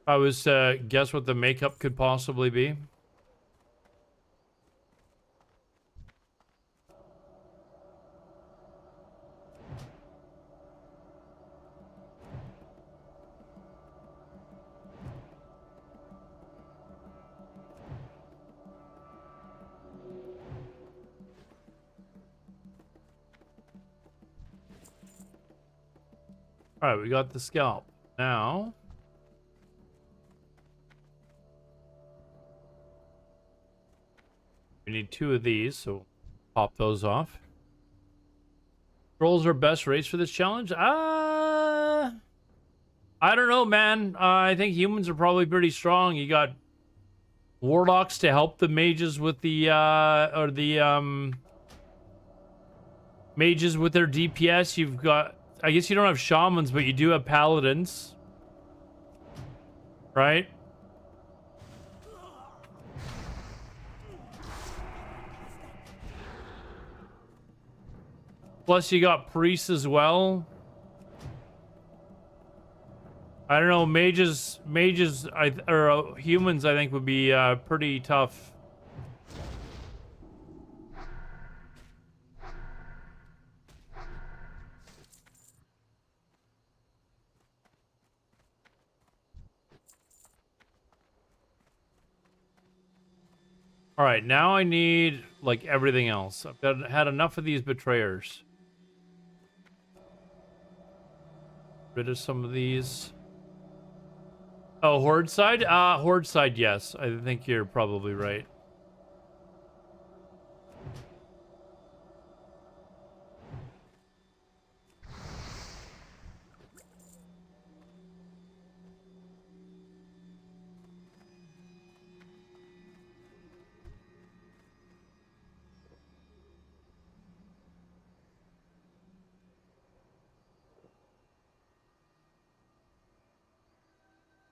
I was guess what the makeup could possibly be. All right, we got the scalp. Now, we need 2 of these, so pop those off. Trolls are best race for this challenge? I don't know, man. I think humans are probably pretty strong. You got warlocks to help the mages with the mages with their DPS. You've got, I guess you don't have shamans, but you do have paladins, right? Plus you got priests as well. I don't know, mages, or humans, I think would be pretty tough. All right, now I need like everything else. Had enough of these betrayers. Rid of some of these. Oh, horde side? Horde side, yes. I think you're probably right.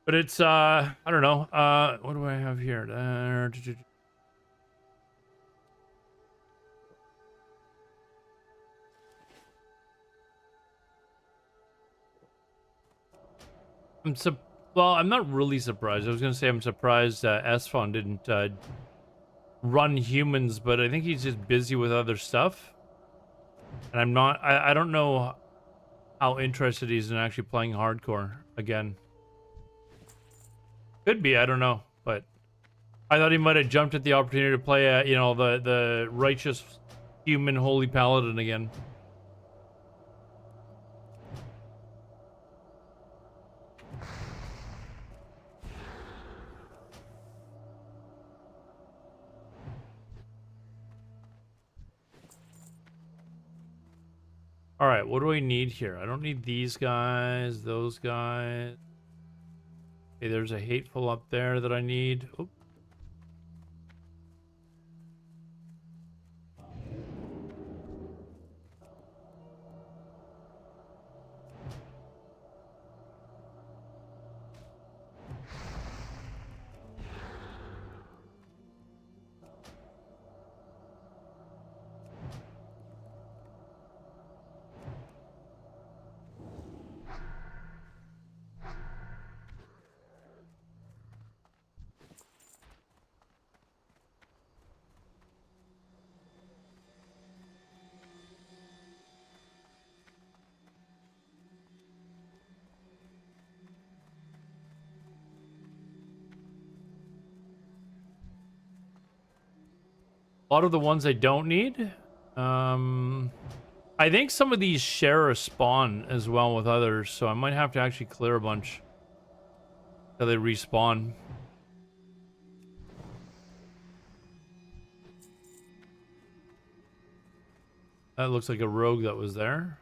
But it's, I don't know. What do I have here? Well, I'm not really surprised. I was going to say I'm surprised Esfon didn't run humans, but I think he's just busy with other stuff. And I'm not, I don't know how interested he is in actually playing hardcore again. Could be, I don't know, but I thought he might have jumped at the opportunity to play, you know, the righteous human holy paladin again. All right, what do I need here? I don't need these guys, those guys. Okay, there's a hateful up there that I need. Oop. A lot of the ones I don't need. I think some of these share a spawn as well with others, so I might have to actually clear a bunch till they respawn. That looks like a rogue that was there.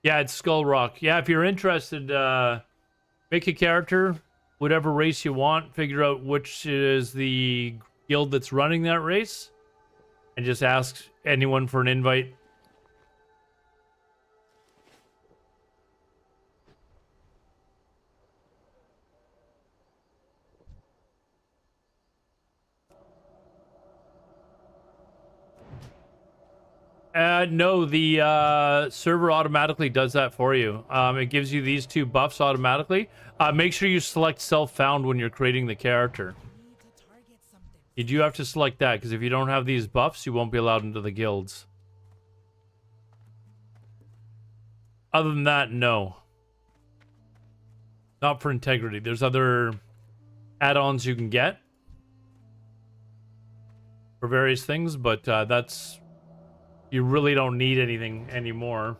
Yeah, it's Skull Rock. Yeah, if you're interested, make a character, whatever race you want, figure out which is the guild that's running that race, and just ask anyone for an invite. No, the server automatically does that for you. It gives you these two buffs automatically. Make sure you select self-found when you're creating the character. Need to target something. You do have to select that, because if you don't have these buffs, you won't be allowed into the guilds. Other than that, no. Not for integrity. There's other add-ons you can get for various things, but that's... You really don't need anything anymore.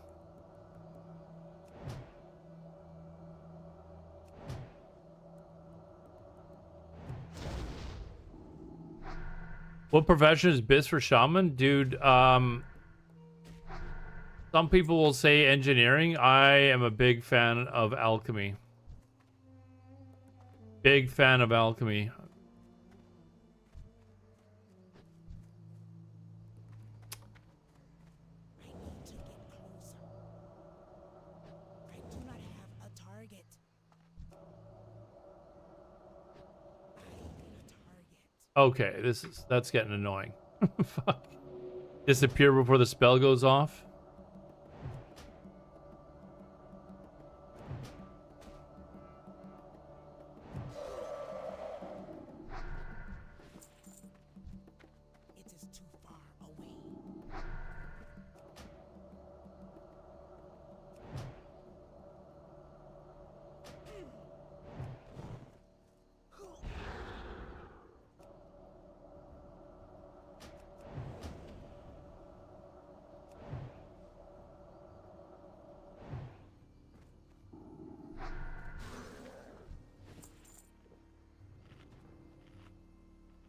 What profession is best for shaman? Dude, some people will say engineering. I am a big fan of alchemy. Big fan of alchemy. I need to get closer. I do not have a target. I need a target. Okay, that's getting annoying. Fuck. Disappear before the spell goes off. It is too far away.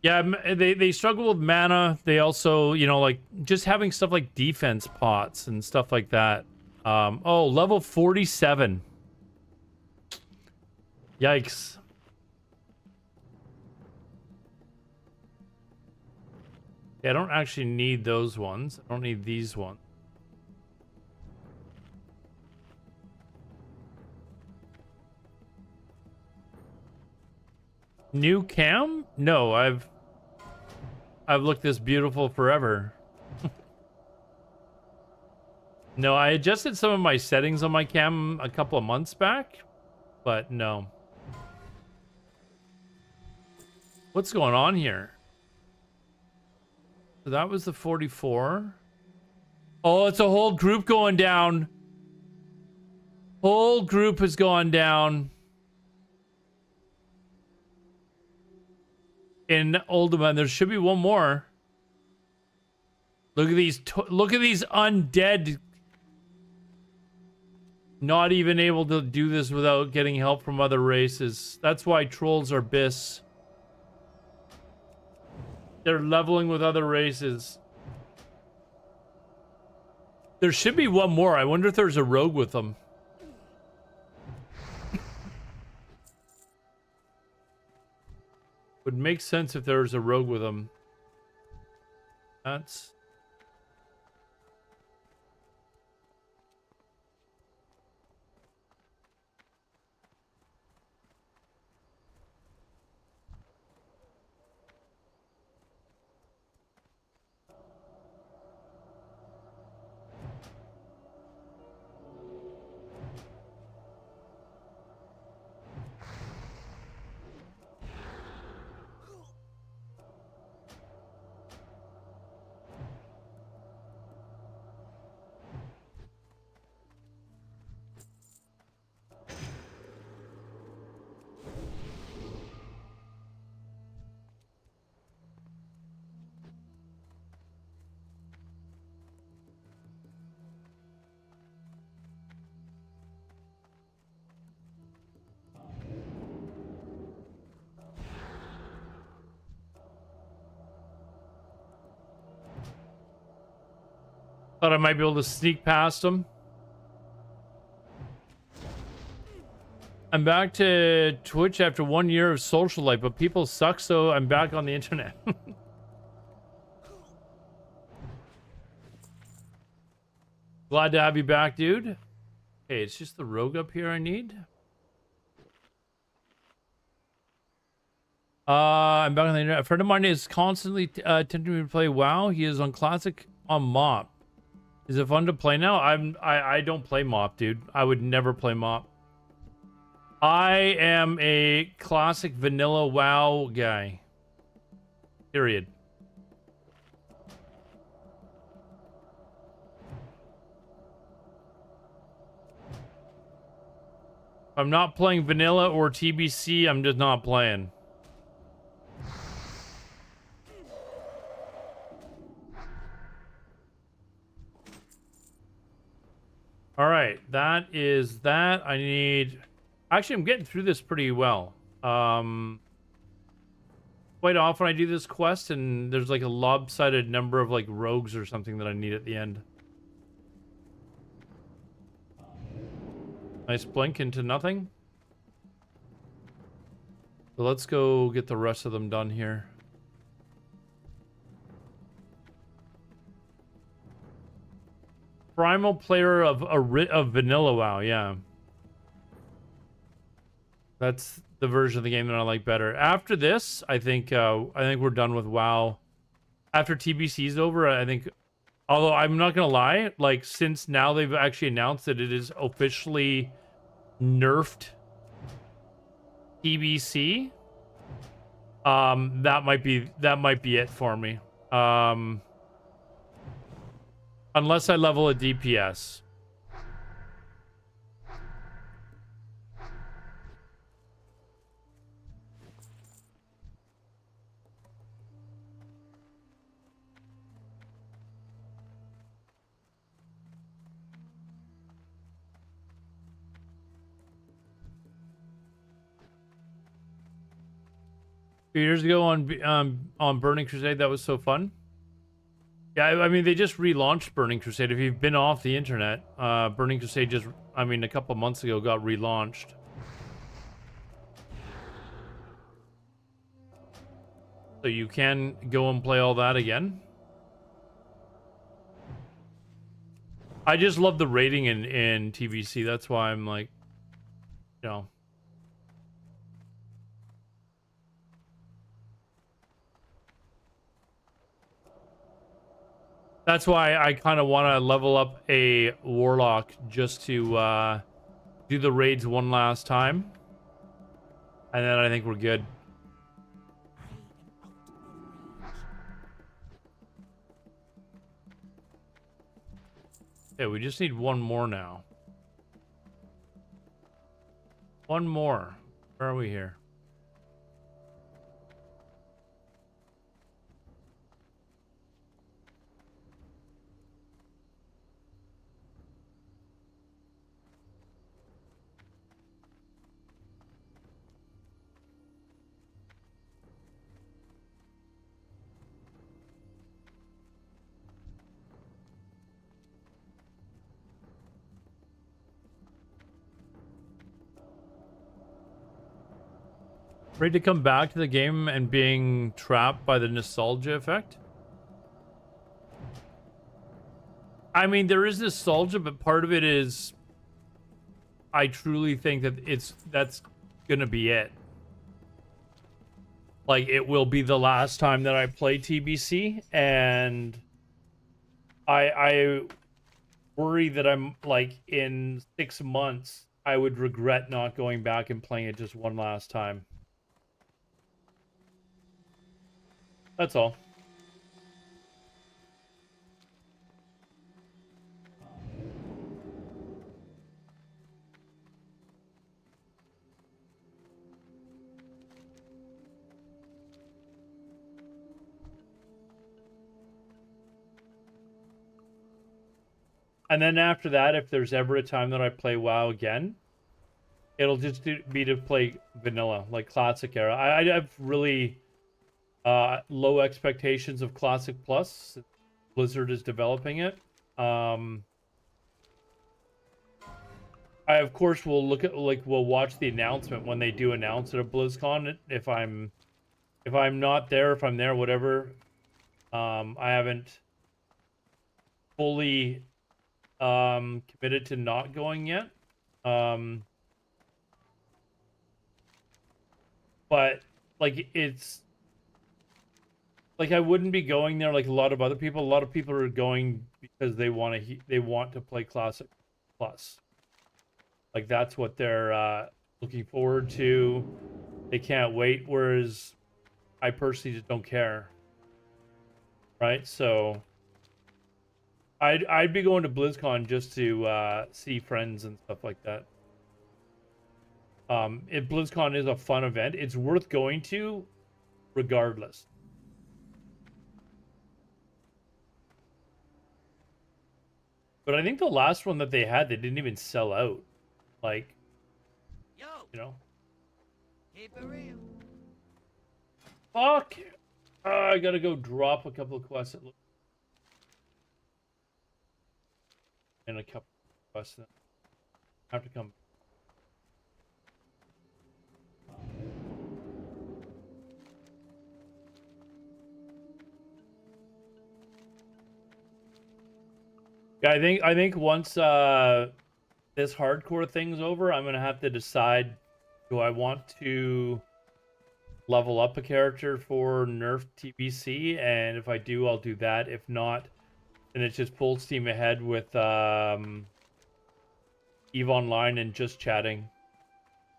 Yeah, they struggle with mana. They also, you know, like just having stuff like defense pots and stuff like that. Oh, level 47. Yikes. Yeah, I don't actually need those ones. I don't need these ones. New cam? No, I've looked this beautiful forever. No, I adjusted some of my settings on my cam a couple of months back, but no. What's going on here? So that was the 44. Oh, it's a whole group going down. Whole group has gone down. In Oldham, there should be one more. Look at these. Look at these undead. Not even able to do this without getting help from other races. That's why trolls are bis. They're leveling with other races. There should be one more. I wonder if there's a rogue with them. Would make sense if there was a rogue with them. That's... Thought I might be able to sneak past them. I'm back to Twitch after 1 year of social life, but people suck, so I'm back on the internet. Glad to have you back, dude. Okay, it's just the rogue up here I need. I'm back on the internet. A friend of mine is constantly tempting me to play WoW. He is on Classic on Mop. Is it fun to play now? I don't play Mop, dude. I would never play Mop. I am a classic vanilla WoW guy. Period. If I'm not playing vanilla or TBC, I'm just not playing. All right, that is that. I need... Actually, I'm getting through this pretty well. Quite often I do this quest and there's like a lopsided number of like rogues or something that I need at the end. Nice blink into nothing. So let's go get the rest of them done here. Primal player of vanilla WoW, yeah. That's the version of the game that I like better. After this, I think we're done with WoW. After TBC's over, I think, although I'm not gonna lie, like since now they've actually announced that it is officially nerfed TBC, that might be it for me. Unless I level a DPS. A few years ago on Burning Crusade, that was so fun. Yeah, I mean, they just relaunched Burning Crusade. If you've been off the internet, Burning Crusade just, I mean, a couple months ago got relaunched. So you can go and play all that again. I just love the rating in TBC. That's why I'm like, you know. That's why I kind of want to level up a Warlock just to do the raids one last time. And then I think we're good. Okay, we just need one more now. One more. Where are we here? Ready to come back to the game and being trapped by the nostalgia effect? I mean, there is nostalgia, but part of it is I truly think that that's gonna be it. Like, it will be the last time that I play TBC, and I worry that I'm like in 6 months I would regret not going back and playing it just one last time. That's all. And then after that, if there's ever a time that I play WoW again, it'll just be to play vanilla, like classic era. I have really low expectations of Classic Plus. Blizzard is developing it. I of course will look at we'll watch the announcement when they do announce it at BlizzCon. If I'm not there, if I'm there, whatever. I haven't fully committed to not going yet. But like it's like I wouldn't be going there like a lot of other people. A lot of people are going because they want to play Classic Plus. Like that's what they're looking forward to. They can't wait. Whereas I personally just don't care. Right? So I'd be going to BlizzCon just to see friends and stuff like that. If BlizzCon is a fun event, it's worth going to regardless. But I think the last one that they had, they didn't even sell out. Like, Yo, you know. keep it real. Fuck! I gotta go drop a couple of quests. And a couple of quests. Then. I have to come. Yeah, I think once this hardcore thing's over, I'm gonna have to decide: do I want to level up a character for Nerf TBC? And if I do, I'll do that. If not, then it's just full steam ahead with EVE Online and just chatting.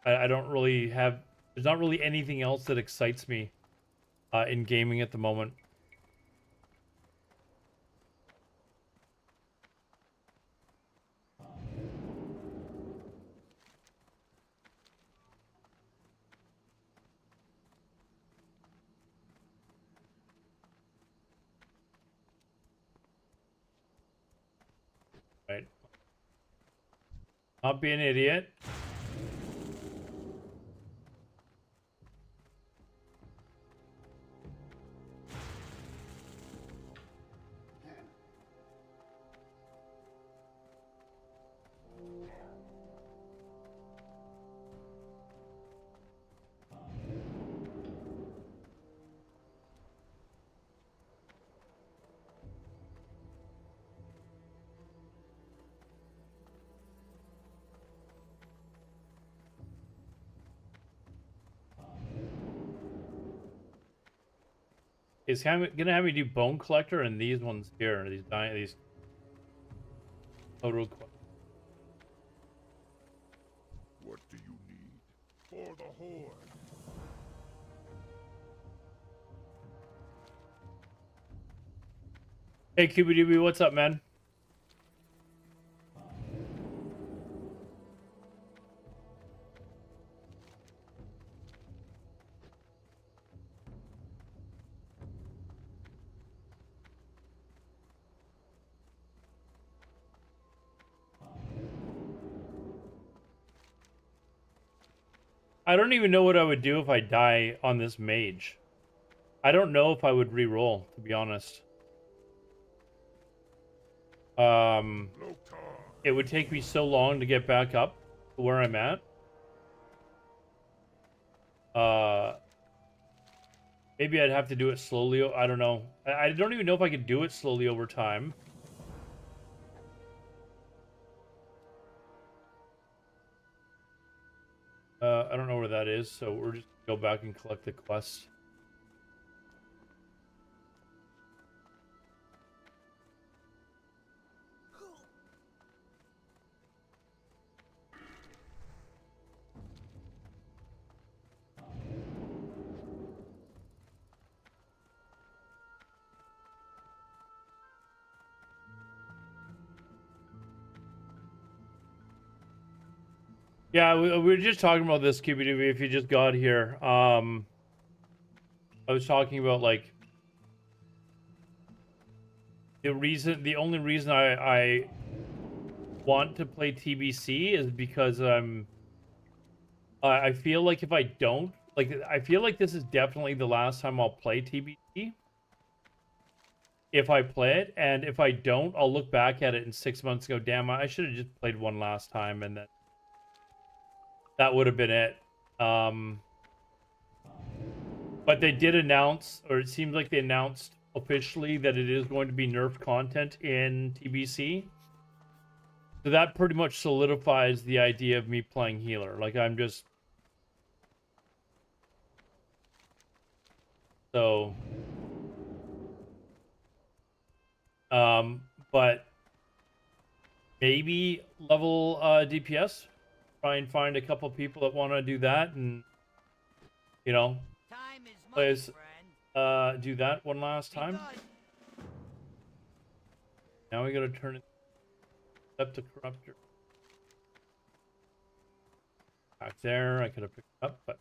I don't really have. There's not really anything else that excites me in gaming at the moment. Right. Not be an idiot. It's gonna have me do Bone Collector and these ones here, these total. What do you need? For the Horde. Hey QBDB, what's up, man? I don't even know what I would do if I die on this mage. I don't know if I would re-roll, to be honest. It would take me so long to get back up to where I'm at. Uh, maybe I'd have to do it slowly. I don't know. I don't even know if I could do it slowly over time. I don't know where that is, so we're just gonna go back and collect the quest. Yeah, we were just talking about this, QBDB, if you just got here. I was talking about, like, the only reason I want to play TBC is because I feel like if I don't, like, I feel like this is definitely the last time I'll play TBC. If I play it, and if I don't, I'll look back at it in 6 months and go, damn, I should have just played one last time, and then that would have been it. But they did announce, or it seems like they announced officially that it is going to be nerf content in TBC. So that pretty much solidifies the idea of me playing healer. Like, I'm just... So... but... maybe level DPS. Try and find a couple people that want to do that, and... you know... Time is money, Please, friend. do that one last Be time. good. Now we gotta turn it up to corruptor. Back there, I could have picked it up, but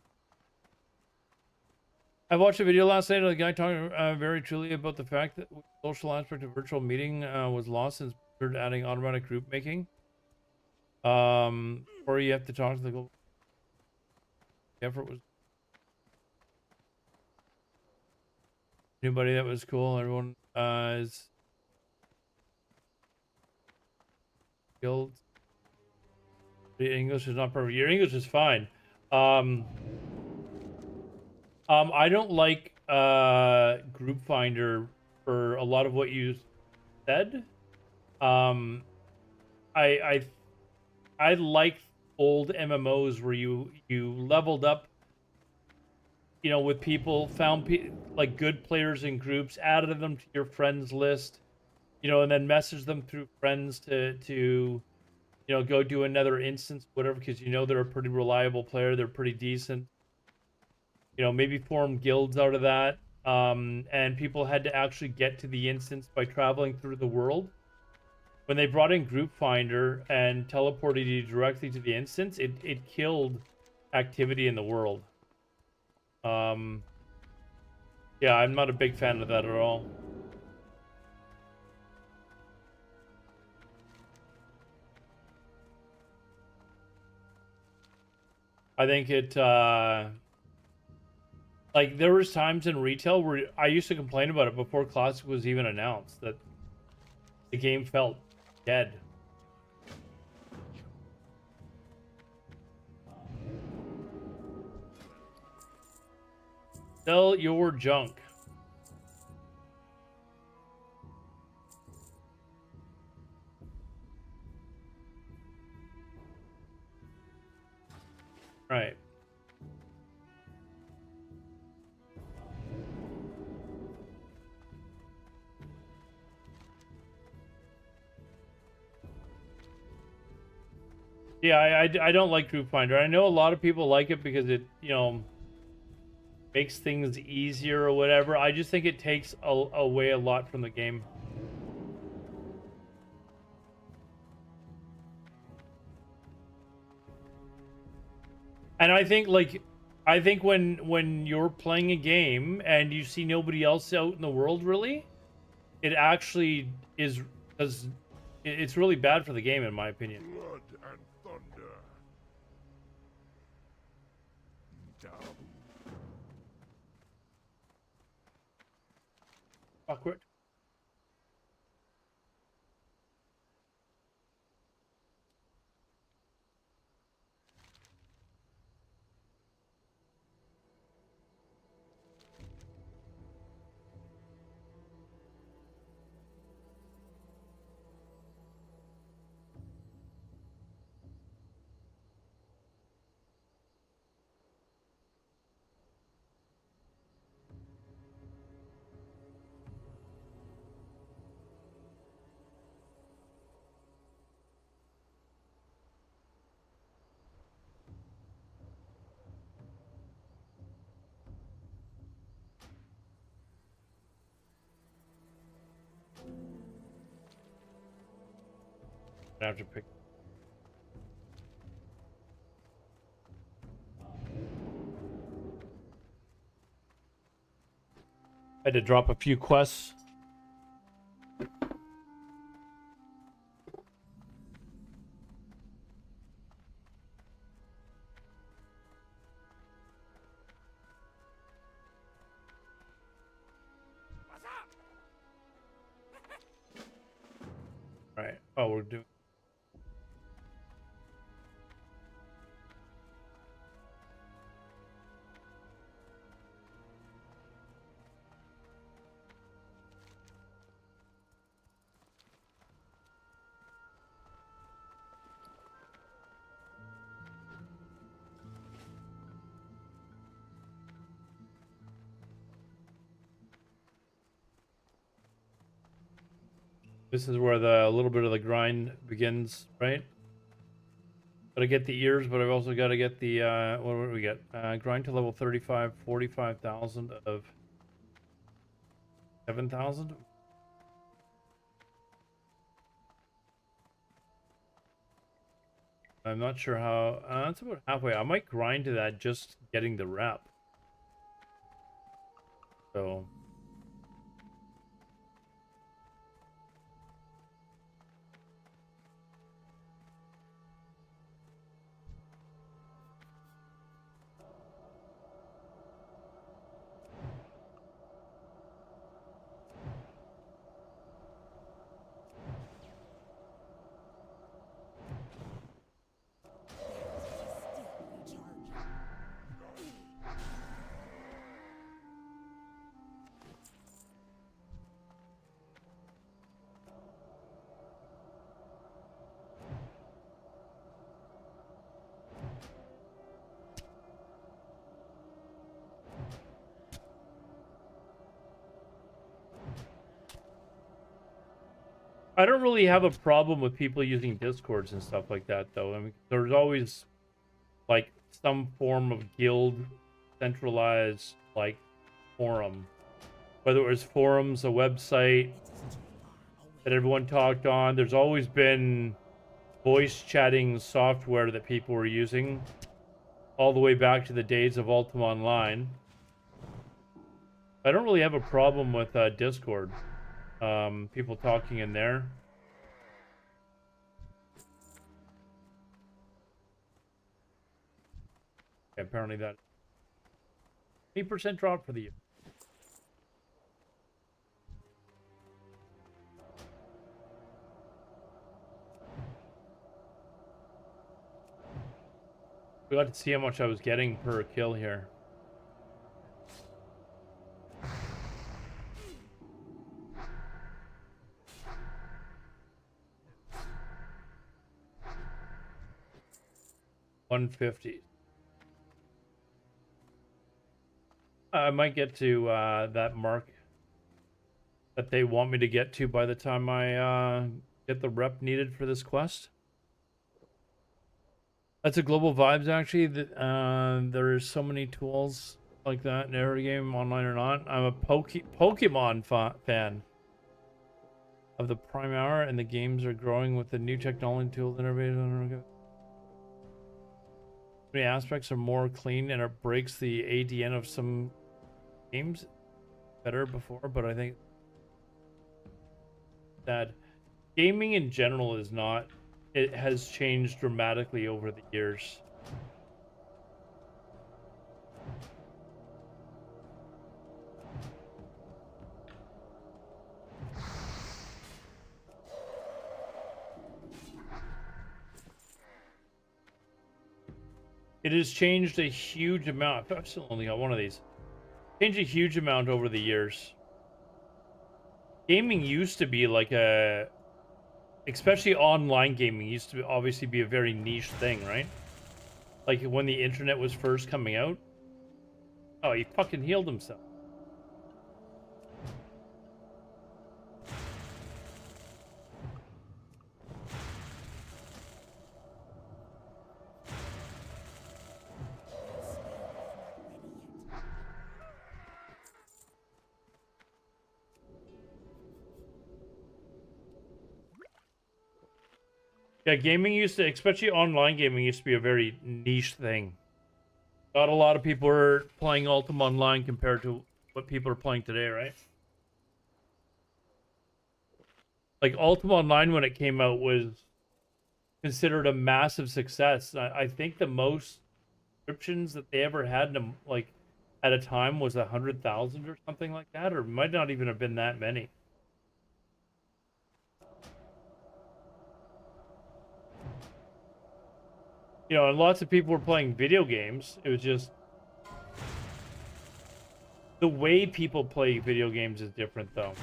I watched a video last night of the guy talking very truly about the fact that the social aspect of virtual meeting was lost since Blizzard adding automatic group making. Or you have to talk to the global effort was anybody that was cool. Everyone is guild. The English is not perfect. Your English is fine. I don't like Group Finder for a lot of what you said. I like old MMOs where you leveled up, you know, with people, found like good players in groups, added them to your friends list, you know, and then message them through friends to you know, go do another instance, whatever, because you know they're a pretty reliable player, they're pretty decent. You know, maybe form guilds out of that. And people had to actually get to the instance by traveling through the world. When they brought in Group Finder and teleported you directly to the instance, it killed activity in the world. Yeah, I'm not a big fan of that at all. I think it, like, there was times in retail where I used to complain about it before Classic was even announced, that the game felt dead. Sell your junk. Right. Yeah, I don't like Group Finder. I know a lot of people like it because it, you know, makes things easier or whatever. I just think it takes away a lot from the game. And I think, like, I think when you're playing a game and you see nobody else out in the world, really, it actually is, because it's really bad for the game, in my opinion. Blood and thunder. Down. Awkward. I have to pick. I had to drop a few quests. What's up? Right. Oh, we're doing. This is where the a little bit of the grind begins, right? Gotta get the ears, but I've also got to get the what do we get? Grind to level 35, 45,000 of 7,000. I'm not sure how. That's about halfway. I might grind to that just getting the rep. So. Still recharging. I don't really have a problem with people using Discords and stuff like that, though. I mean, there's always like some form of guild centralized like forum, whether it was forums, a website It isn't too far away. that everyone talked on. There's always been voice chatting software that people were using all the way back to the days of Ultima Online. I don't really have a problem with Discord. People talking in there. Okay, apparently that 8% drop for the year. We got to see how much I was getting per kill here. $150. I might get to that mark that they want me to get to by the time I get the rep needed for this quest. That's a global vibes actually. There's so many tools like that in every game, online or not. I'm a Pokemon fan of the Prime Hour, and the games are growing with the new technology tools and everything. Many aspects are more clean, and it breaks the ADN of some games better before, but I think that gaming in general is not, it has changed dramatically over the years. It has changed a huge amount. I've still only got one of these. Changed a huge amount over the years. Gaming used to be like a, especially online gaming used to obviously be a very niche thing, right? Like when the internet was first coming out. Oh, he fucking healed himself. Yeah, gaming used to, especially online gaming, used to be a very niche thing. Not a lot of people are playing Ultima Online compared to what people are playing today, right? Like Ultima Online when it came out was considered a massive success. I think the most subscriptions that they ever had in like at a time was 100,000 or something like that, or it might not even have been that many. You know, and lots of people were playing video games. It was just the way people play video games is different, though.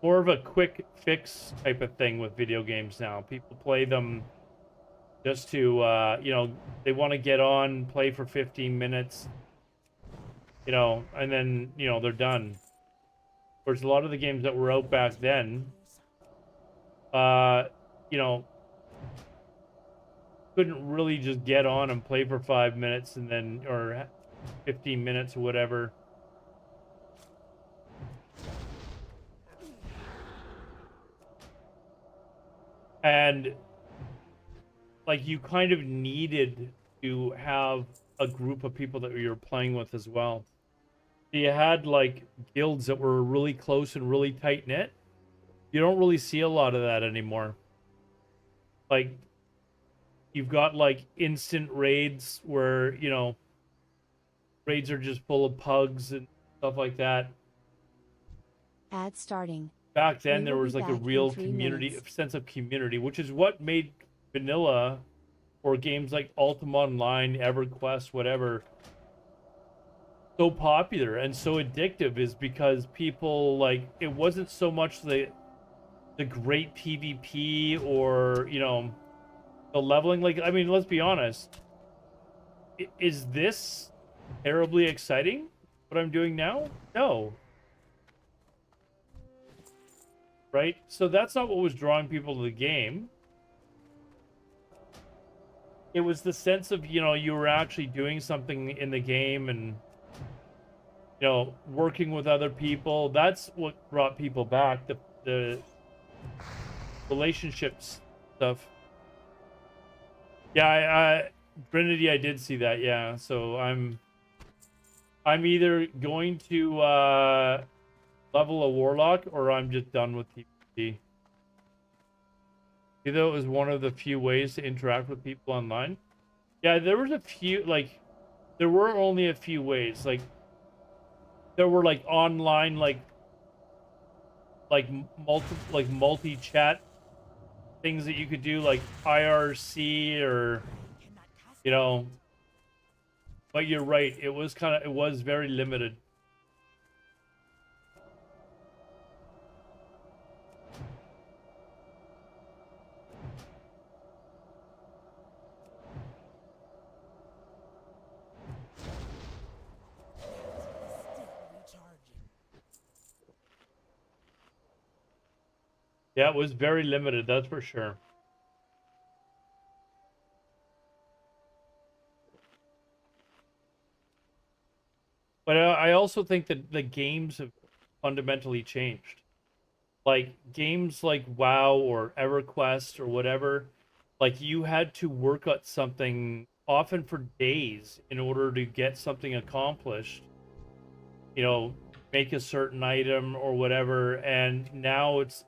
More of a quick fix type of thing with video games now. People play them just to, you know, they want to get on, play for 15 minutes, you know, and then, you know, they're done. Whereas a lot of the games that were out back then, you know, couldn't really just get on and play for 5 minutes and then, or 15 minutes or whatever. And like you kind of needed to have a group of people that you were playing with as well. You had like guilds that were really close and really tight knit. You don't really see a lot of that anymore. Like you've got like instant raids where, you know, raids are just full of pugs and stuff like that. Ad starting. Back then We there will was be like a back in real 3 community, minutes. sense of community, which is what made vanilla or games like Ultima Online, EverQuest, whatever, so popular and so addictive, is because people like it wasn't so much the great PvP or, you know, the leveling. Like, I mean, let's be honest, is this terribly exciting what I'm doing now? No. Right? So that's not what was drawing people to the game. It was the sense of, you know, you were actually doing something in the game and, you know, working with other people. That's what brought people back. The relationships stuff. Yeah, I Trinity, I did see that. Yeah, so I'm either going to level a warlock or I'm just done with PvP. Either it was one of the few ways to interact with people online. Yeah, there was a few, like, there were only a few ways. Like, there were like online, multi chat things that you could do, like IRC or, Cannot cast you know. But you're right. It was very limited. still recharging. Yeah, it was very limited. That's for sure. But I also think that the games have fundamentally changed. Like games like WoW or EverQuest or whatever, like you had to work at something often for days in order to get something accomplished. You know, make a certain item or whatever, and now it's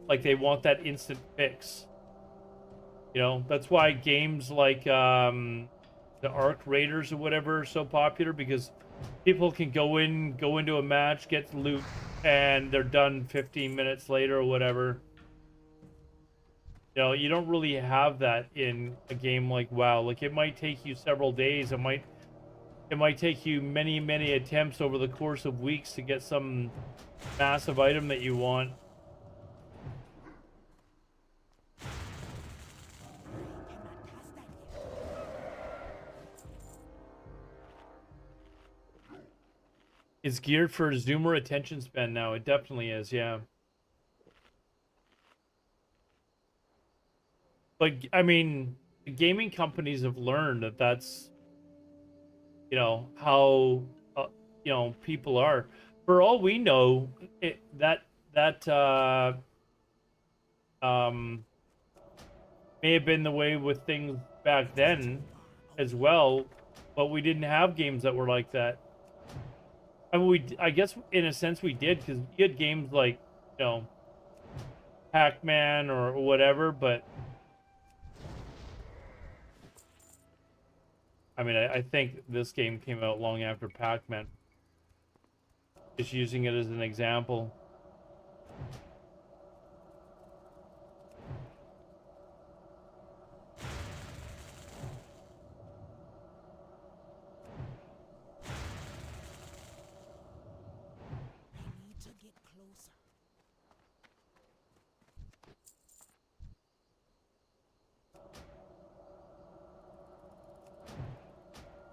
like they want that instant fix. You know, that's why games like the Arc Raiders or whatever are so popular, because people can go into a match, get loot, and they're done 15 minutes later or whatever. You know, you don't really have that in a game like WoW. Like it might take you several days. It might take you many attempts over the course of weeks to get some massive item that you want. Cannot cast that yet. It's geared for Zoomer attention span now. It definitely is, yeah. But I mean, the gaming companies have learned that how people are. For all we know, that um may have been the way with things back then as well, but we didn't have games that were like that. I mean, I guess in a sense we did, because you had games like, you know, Pac-Man or whatever, but I mean, I think this game came out long after Pac-Man. Just using it as an example. I need to get closer.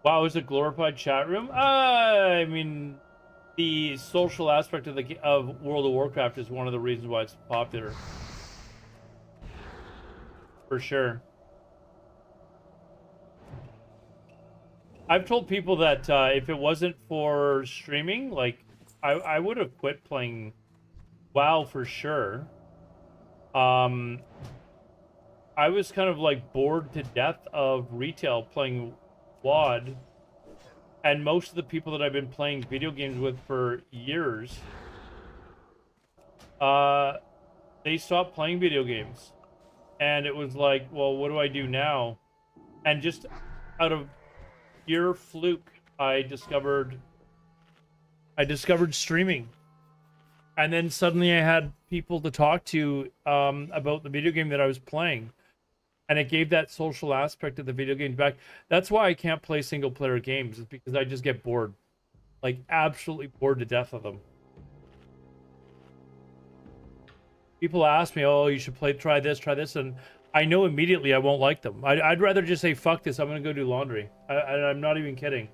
Wow, it's a glorified chat room? I mean, the social aspect of of World of Warcraft is one of the reasons why it's popular. For sure. I've told people that if it wasn't for streaming, like, I would have quit playing WoW for sure. I was kind of like bored to death of retail playing WoD, and most of the people that I've been playing video games with for years, they stopped playing video games, and it was like, well, what do I do now? And just out of pure fluke, I discovered streaming, and then suddenly I had people to talk to about the video game that I was playing. And it gave that social aspect of the video games back. That's why I can't play single player games, is because I just get bored. Like, absolutely bored to death of them. People ask me, oh, you should try this, and I know immediately I won't like them. I'd rather just say, fuck this, I'm gonna go do laundry. I'm not even kidding.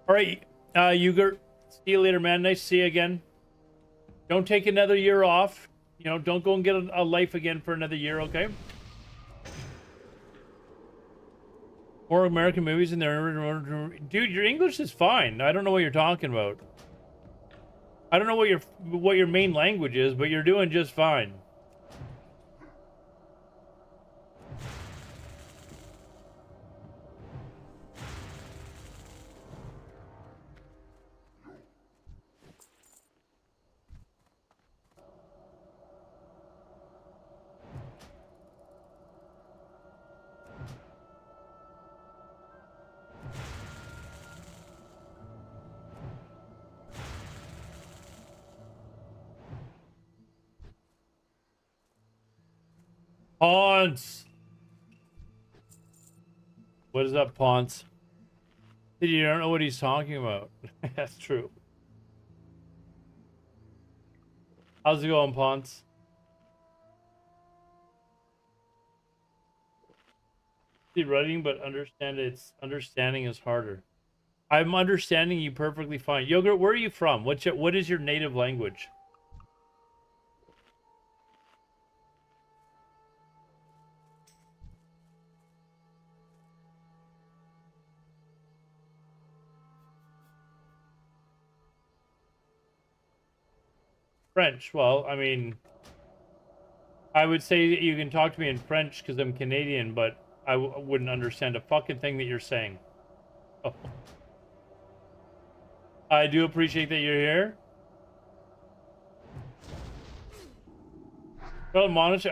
Alright, Ugert, see you later, man. Nice to see you again. Don't take another year off. You know, don't go and get a life again for another year, okay? More American movies in there. Dude, your English is fine. I don't know what you're talking about. I don't know what your main language is, but you're doing just fine. Ponce! What is up, Ponce? You don't know what he's talking about. That's true. How's it going, Ponce? Writing, but understanding is harder. I'm understanding you perfectly fine. Yogurt, where are you from? What is your native language? French. Well, I mean, I would say that you can talk to me in French because I'm Canadian, but I wouldn't understand a fucking thing that you're saying. Oh. I do appreciate that you're here. Well, monitor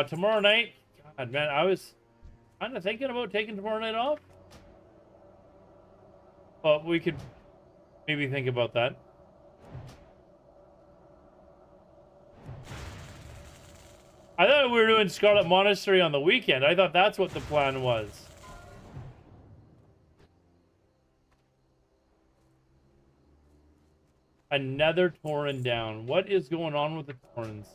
tomorrow night. God, man, I was kind of thinking about taking tomorrow night off. But we could maybe think about that. I thought we were doing Scarlet Monastery on the weekend. I thought that's what the plan was. Another Tauren down. What is going on with the Taurens?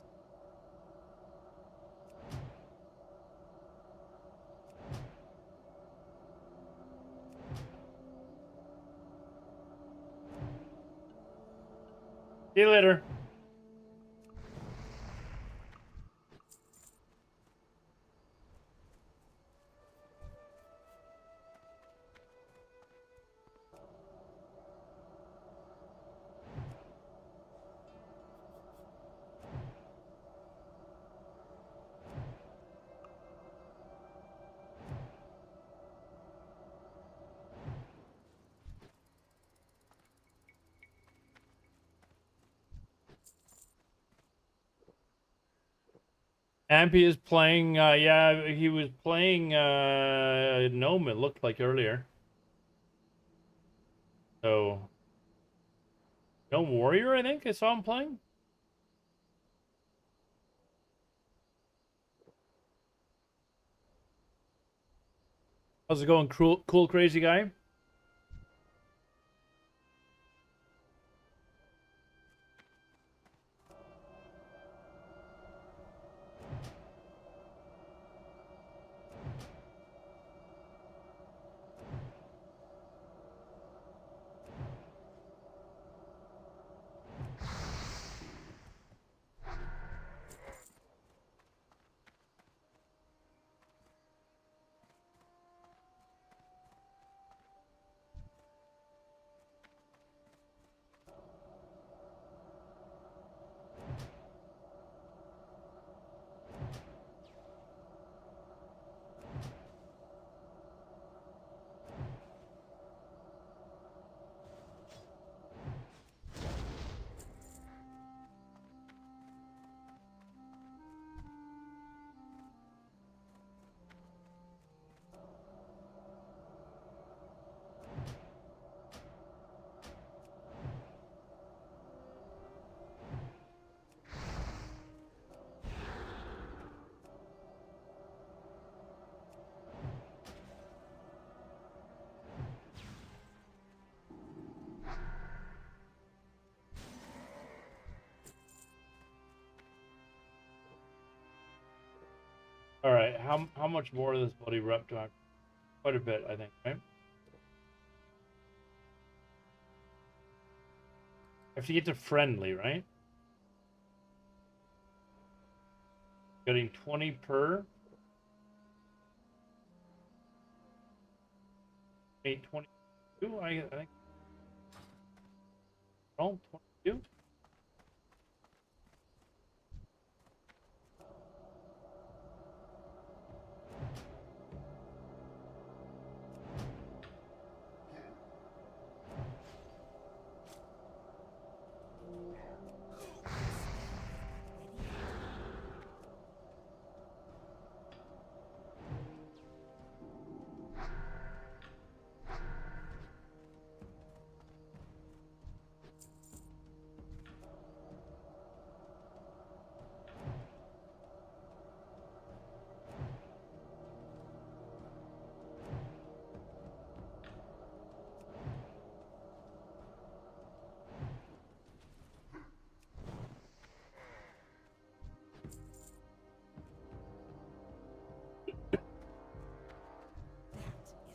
See you later. Ampy is playing. Yeah, he was playing Gnome. It looked like earlier. So Gnome Warrior, I think I saw him playing. How's it going, cool crazy guy? All right, how much more of this bloody rep do I have? Quite a bit, I think, right? I have to get to friendly, right? Getting 20 per. 822, I think. Oh, 22.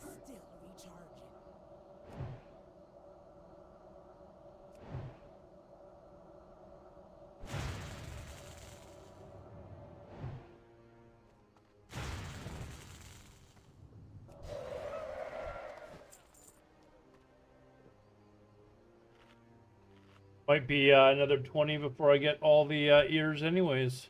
That is still recharging. Might be another 20 before I get all the ears anyways.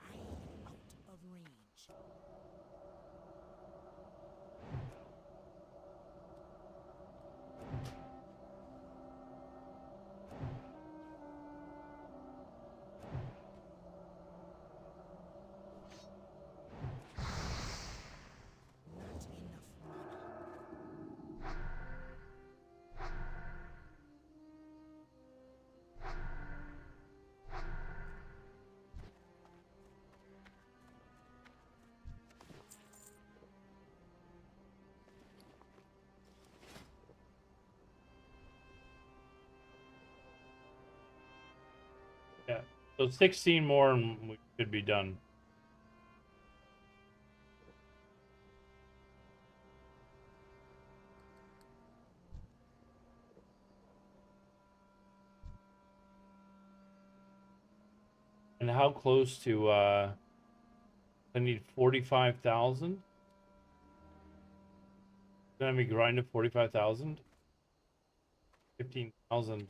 I am out of range. Not enough mana. So 16 more and we should be done. And how close to I need 45,000? Gonna be grinding 45,000? 15,000.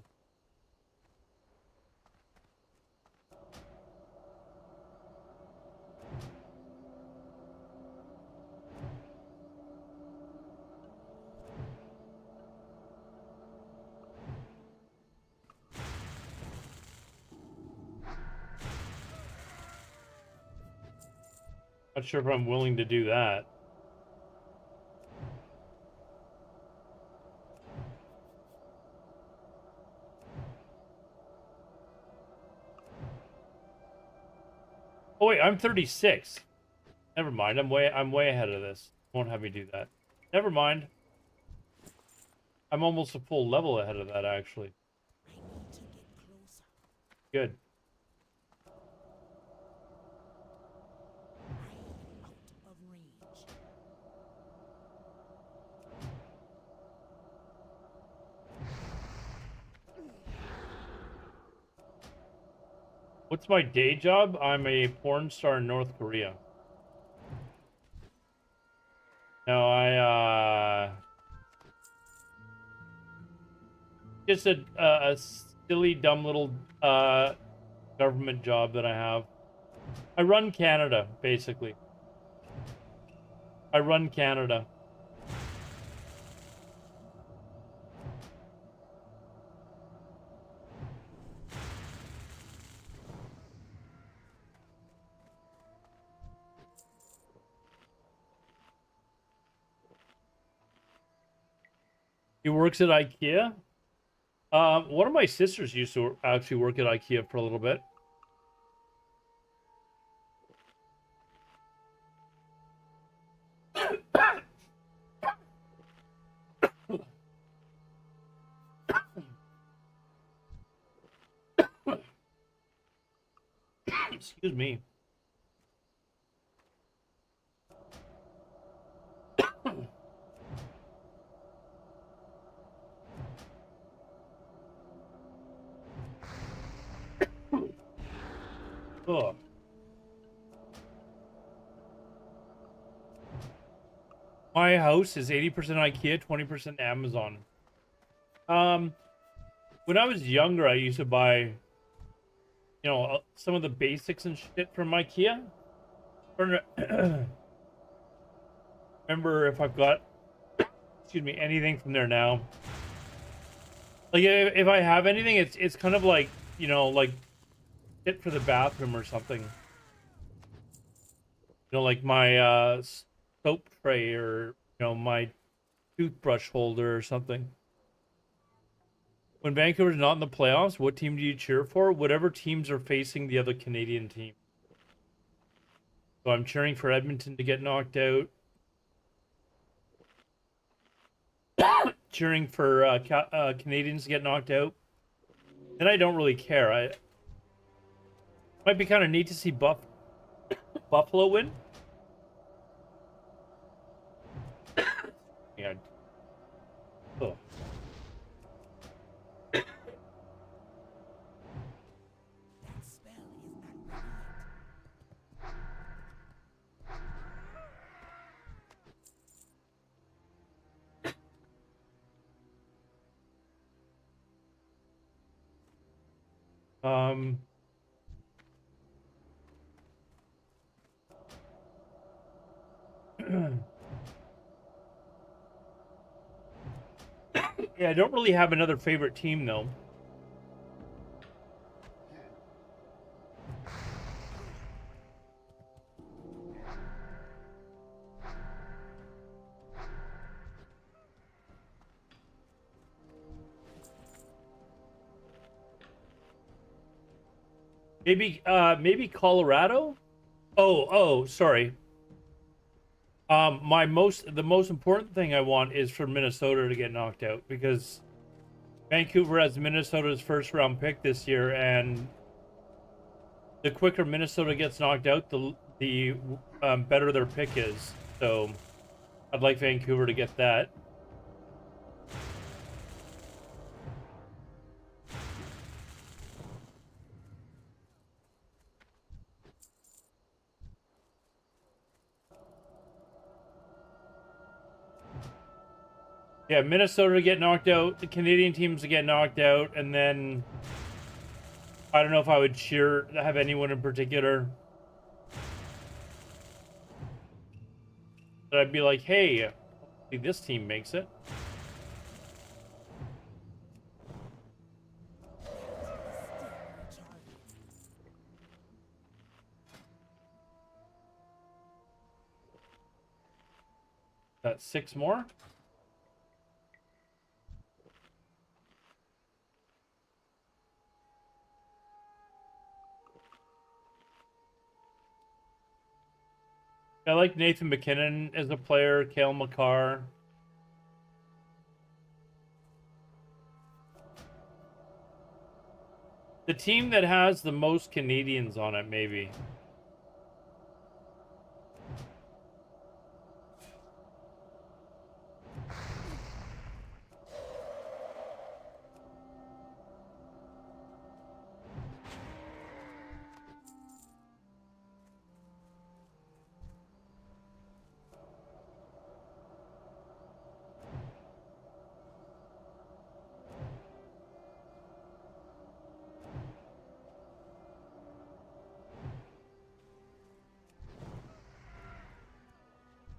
Not sure if I'm willing to do that. Oh wait, I'm 36. Never mind. I'm way ahead of this. Won't have me do that. Never mind. I'm almost a full level ahead of that actually. I need to get closer. Good. I am out of range. What's my day job? I'm a porn star in North Korea. No, just a silly, dumb little government job that I have. I run Canada, basically. I run Canada. He works at IKEA. One of my sisters used to actually work at IKEA for a little bit. Excuse me. Oh. My house is 80% IKEA, 20% Amazon. When I was younger, I used to buy, you know, some of the basics and shit from IKEA. Remember if I've got, excuse me, anything from there now. Like if I have anything, it's kind of like, you know, like shit for the bathroom or something. You know, like my soap tray or, you know, my toothbrush holder or something. When Vancouver's not in the playoffs, what team do you cheer for? Whatever teams are facing the other Canadian team. So I'm cheering for Edmonton to get knocked out. Cheering for Canadians to get knocked out. And I don't really care. I might be kind of neat to see Buffalo win. Yeah. Oh. That spell is not ready yet. Yeah, I don't really have another favorite team though. Maybe Colorado? Oh, sorry. The most important thing I want is for Minnesota to get knocked out because Vancouver has Minnesota's first round pick this year, and The quicker Minnesota gets knocked out, the better their pick is. So I'd like Vancouver to get that. Yeah, Minnesota to get knocked out, the Canadian teams to get knocked out, and then I don't know if I would have anyone in particular. But I'd be like, hey, hopefully this team makes it. That's 6 more. I like Nathan McKinnon as a player, Cale Makar. The team that has the most Canadians on it, maybe.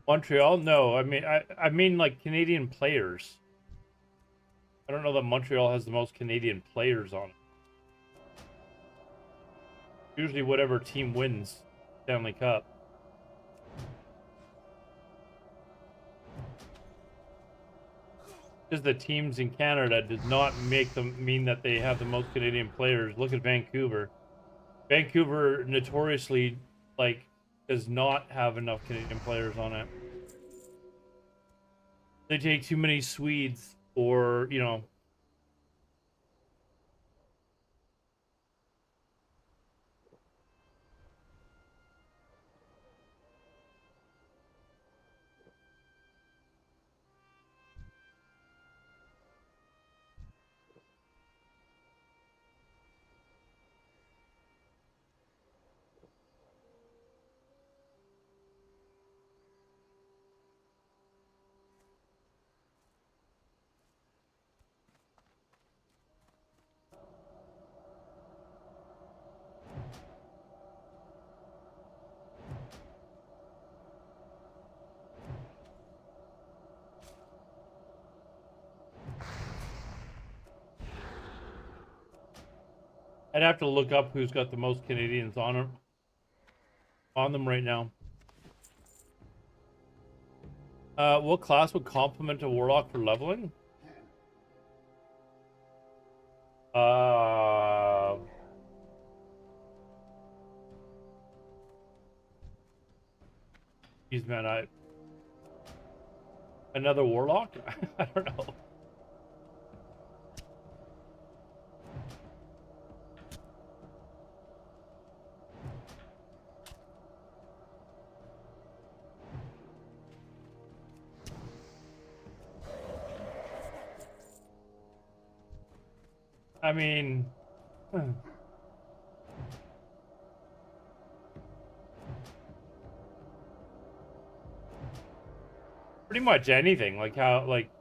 Montreal? No, I mean like Canadian players. I don't know that Montreal has the most Canadian players on it. Usually whatever team wins Stanley Cup. Because the teams in Canada does not make them mean that they have the most Canadian players. Look at Vancouver. Vancouver notoriously like does not have enough Canadian players on it. They take too many Swedes, or you know. I'd have to look up who's got the most Canadians on them right now. What class would complement a warlock for leveling? Geez, man, another warlock? I don't know. I mean, pretty much anything. Like how, like,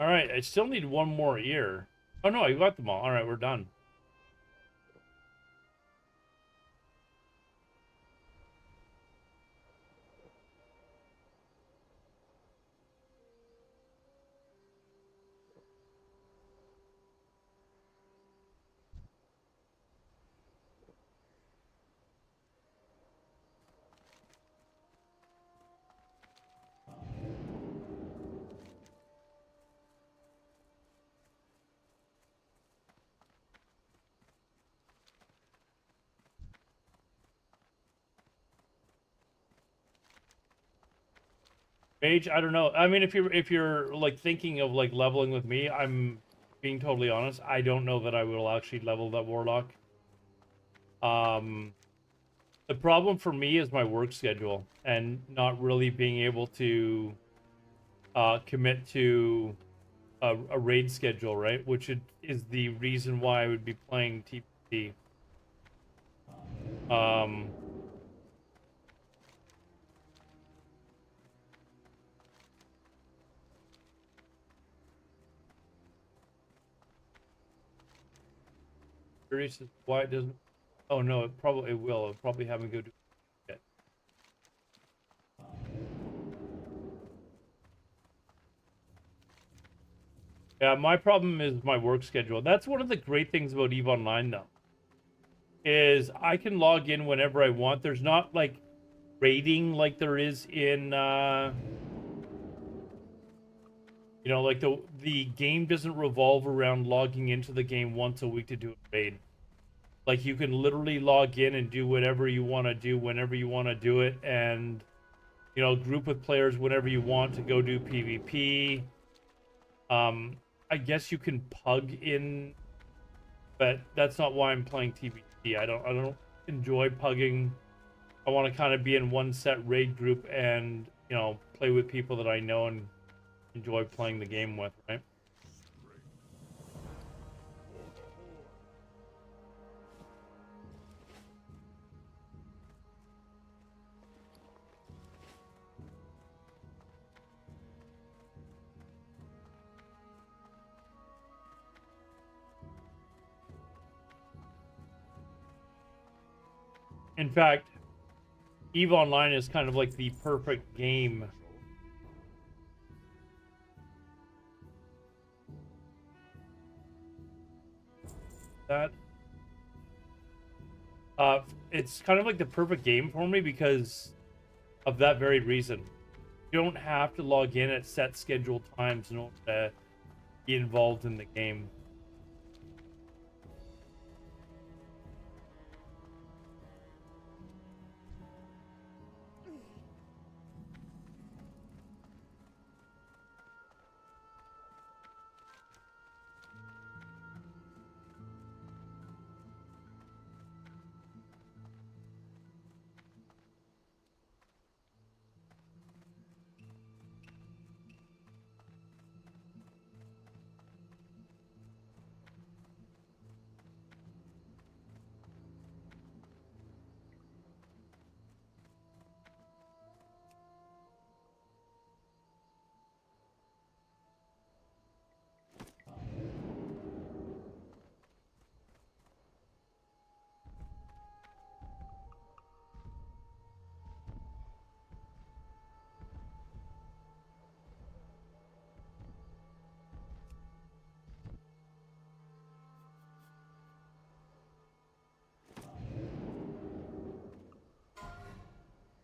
all right, I still need one more ear. Oh no, I got them all. All right, we're done. Mage, I don't know. I mean, if you're like thinking of like leveling with me, I'm being totally honest. I don't know that I will actually level that warlock. Um, the problem for me is my work schedule and not really being able to commit to a raid schedule, right? Which is the reason why I would be playing TPT. Um, curious as to why it doesn't. Oh no, it will. It'll probably have me go do it. Yeah, my problem is my work schedule. That's one of the great things about EVE Online, though, is I can log in whenever I want. There's not like raiding like there is in you know, like the game doesn't revolve around logging into the game once a week to do a raid. Like you can literally log in and do whatever you want to do whenever you want to do it, and you know, group with players whenever you want to go do PvP. I guess you can pug in, but that's not why I'm playing TBT. I don't enjoy pugging. I want to kind of be in one set raid group and, you know, play with people that I know and enjoy playing the game with, right? In fact, EVE Online is kind of like the perfect game. That it's kind of like the perfect game for me because of that very reason. You don't have to log in at set scheduled times in order to be involved in the game.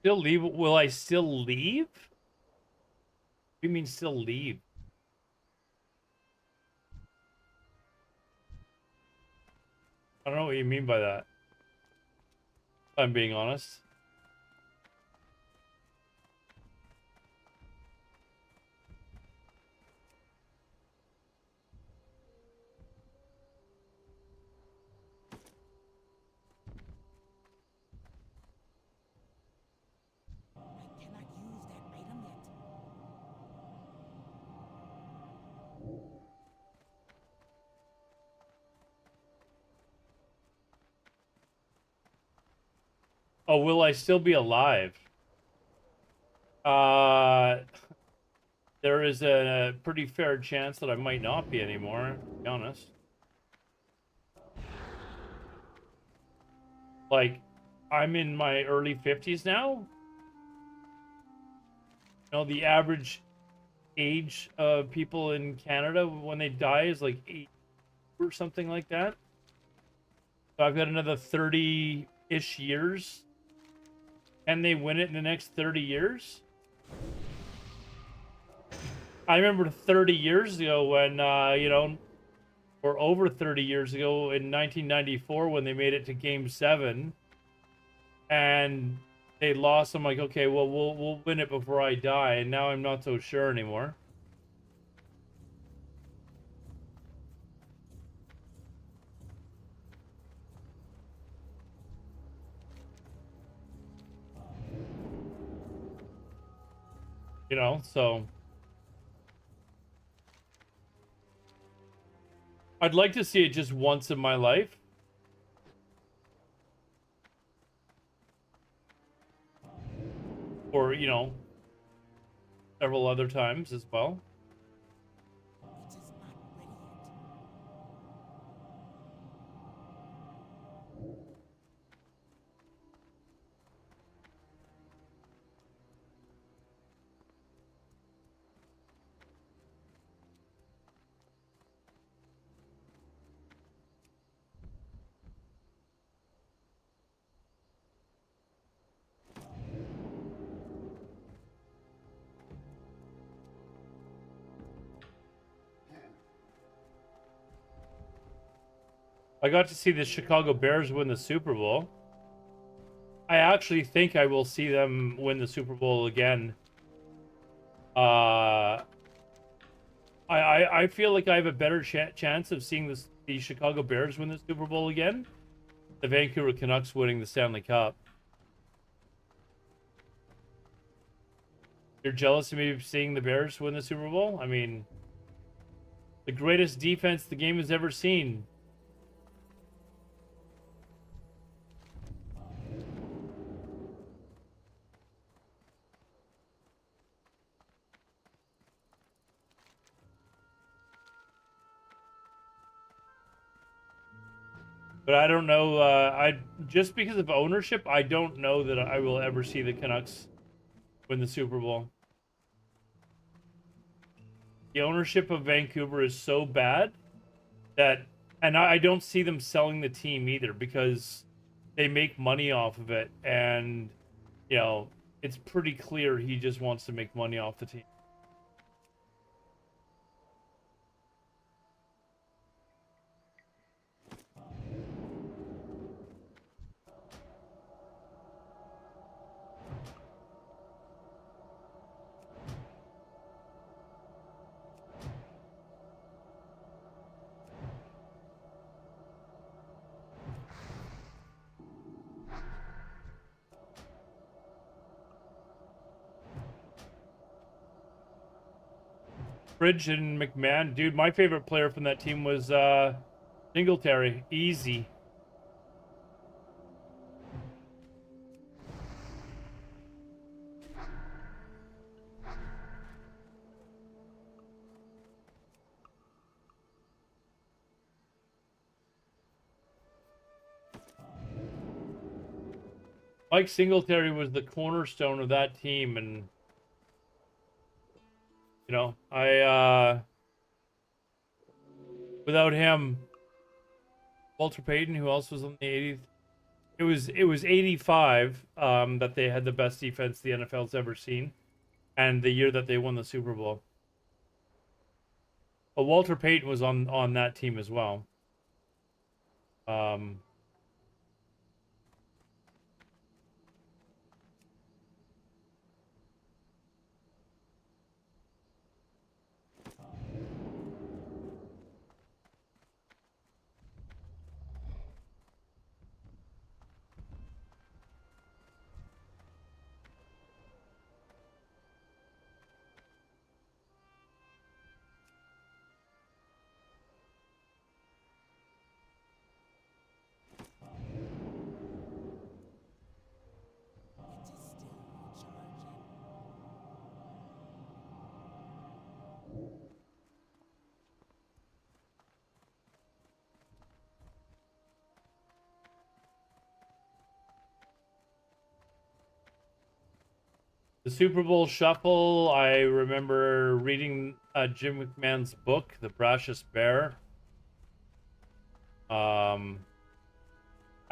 Still leave? Will I still leave? What do you mean still leave? I don't know what you mean by that. If I'm being honest. I cannot use that item yet. Oh, will I still be alive? Uh, there is a pretty fair chance that I might not be anymore, to be honest. Like, I'm in my early 50s now. You know, the average age of people in Canada when they die is like 8 or something like that. So I've got another 30-ish years. Can they win it in the next 30 years? I remember 30 years ago when, you know, or over 30 years ago in 1994 when they made it to Game 7. And they lost. I'm like, okay, well, we'll win it before I die, and now I'm not so sure anymore. You know, so I'd like to see it just once in my life. Or, you know, several other times as well. It is not ready yet. I got to see the Chicago Bears win the Super Bowl. I actually think I will see them win the Super Bowl again. I feel like I have a better chance of seeing the Chicago Bears win the Super Bowl again. The Vancouver Canucks winning the Stanley Cup. You're jealous of me seeing the Bears win the Super Bowl? I mean, the greatest defense the game has ever seen. But I don't know. I just because of ownership, I don't know that I will ever see the Canucks win the Super Bowl. The ownership of Vancouver is so bad that, and I don't see them selling the team either because they make money off of it, and you know it's pretty clear he just wants to make money off the team. Bridge and McMahon, dude, my favorite player from that team was Singletary. Easy. Mike Singletary was the cornerstone of that team, and you know, without him, Walter Payton, who else was on the 80th? It was 85 that they had the best defense the NFL's ever seen, and the year that they won the Super Bowl. But Walter Payton was on that team as well. It is still charging. The Super Bowl Shuffle, I remember reading Jim McMahon's book, The Brashest Bear. I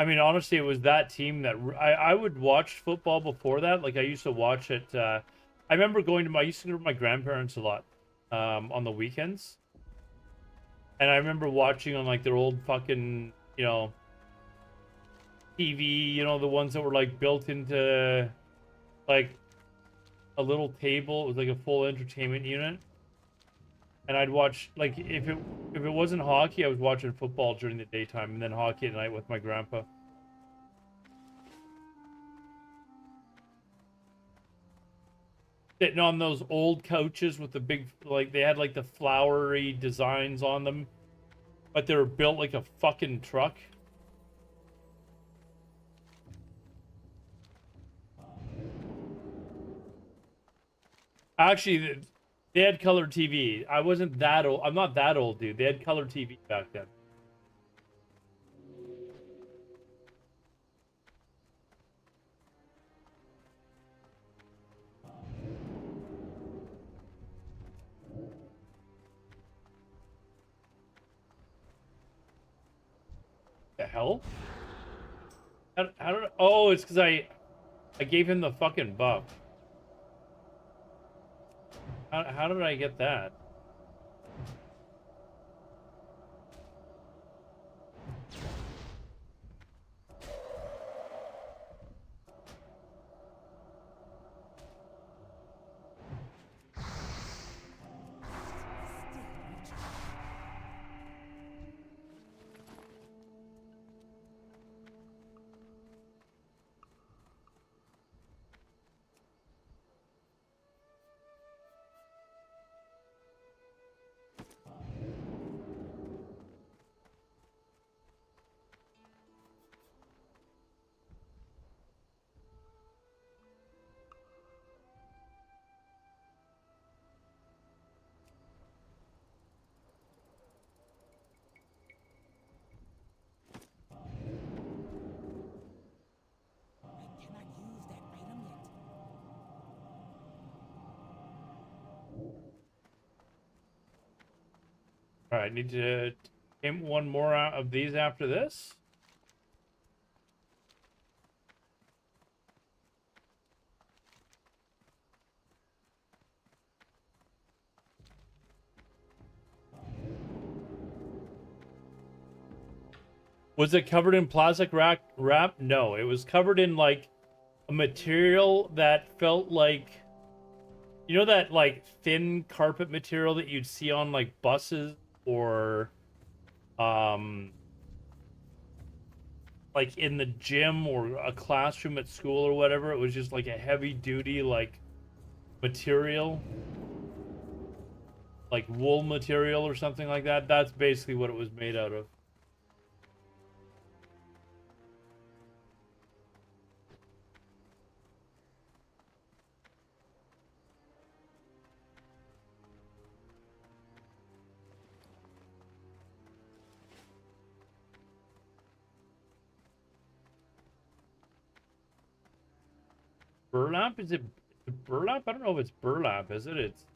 mean, honestly, it was that team that I would watch football before that. Like, I used to watch it. I remember I used to go to my grandparents a lot on the weekends. And I remember watching on, like, their old fucking, you know, TV, you know, the ones that were, like, built into like a little table. It was like a full entertainment unit. And I'd watch, like, if it wasn't hockey, I was watching football during the daytime, and then hockey at night with my grandpa. Sitting on those old couches with the big, like, they had like the flowery designs on them, but they were built like a fucking truck. Actually, they had color TV. I wasn't that old. I'm not that old, dude. They had color TV back then. The hell? How did? Oh, it's because I gave him the fucking buff. How did I get that? I cannot use that item yet. All right, need to take one more out of these after this. Was it covered in plastic wrap? No, it was covered in like a material that felt like, you know, that like thin carpet material that you'd see on like buses or like in the gym or a classroom at school or whatever. It was just like a heavy duty like material, like wool material or something like that. That's basically what it was made out of. Burlap? Is it burlap? I don't know if it's burlap, is it? It's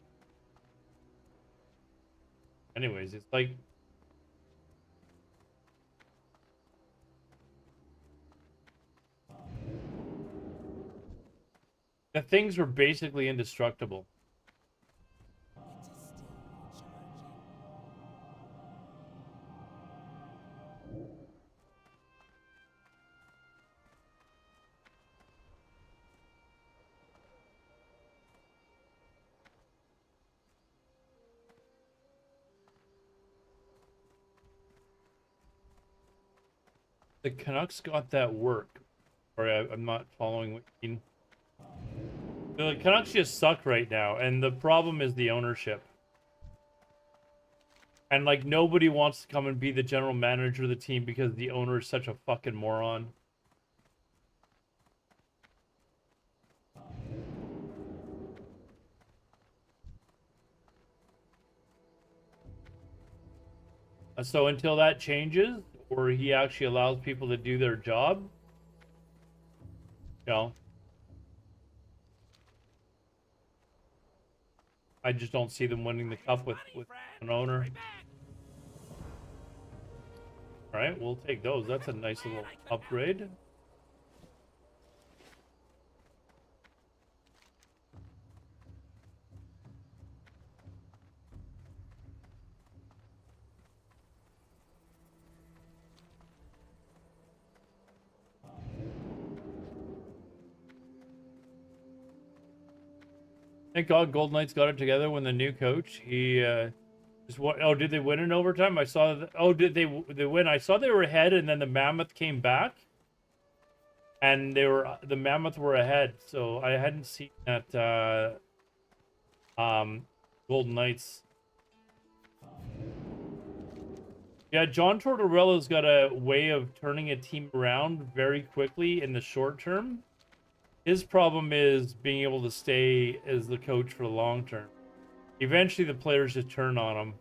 anyways, it's like the things were basically indestructible. It is still recharging. The Canucks got that work. Or I'm not following what you mean. The Canucks just suck right now, and the problem is the ownership. And like nobody wants to come and be the general manager of the team because the owner is such a fucking moron. So until that changes, or he actually allows people to do their job, you know, I just don't see them winning the cup with an owner. All right, we'll take those. That's a nice little upgrade. Thank God Golden Knights got it together when the new coach. He just what? Oh, did they win in overtime? I saw. Oh, did they win? I saw they were ahead, and then the Mammoth came back, and the Mammoth were ahead. So I hadn't seen that. Golden Knights. Yeah, John Tortorella's got a way of turning a team around very quickly in the short term. His problem is being able to stay as the coach for the long term. Eventually, the players just turn on him.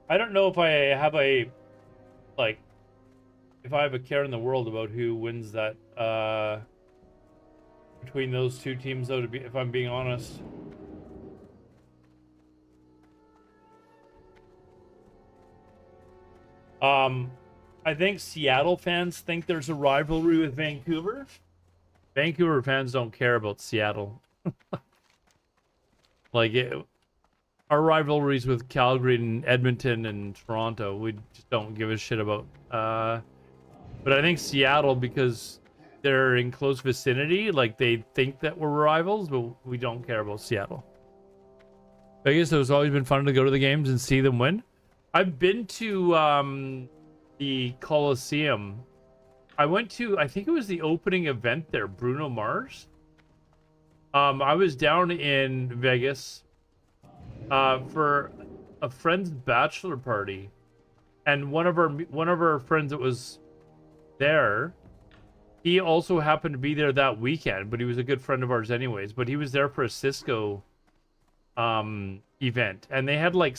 I don't know if I have a, like, if I have a care in the world about who wins that, between those two teams, though, if I'm being honest. I think Seattle fans think there's a rivalry with Vancouver. Vancouver fans don't care about Seattle. Like, our rivalries with Calgary and Edmonton and Toronto, we just don't give a shit about. But I think Seattle, because they're in close vicinity, like they think that we're rivals, but we don't care about Seattle. Vegas, it's always been fun to go to the games and see them win. I've been to the Coliseum. I went to, I think it was the opening event there, Bruno Mars. I was down in Vegas for a friend's bachelor party, and one of our friends that was there, he also happened to be there that weekend, but he was a good friend of ours anyways. But he was there for a Cisco event, and they had like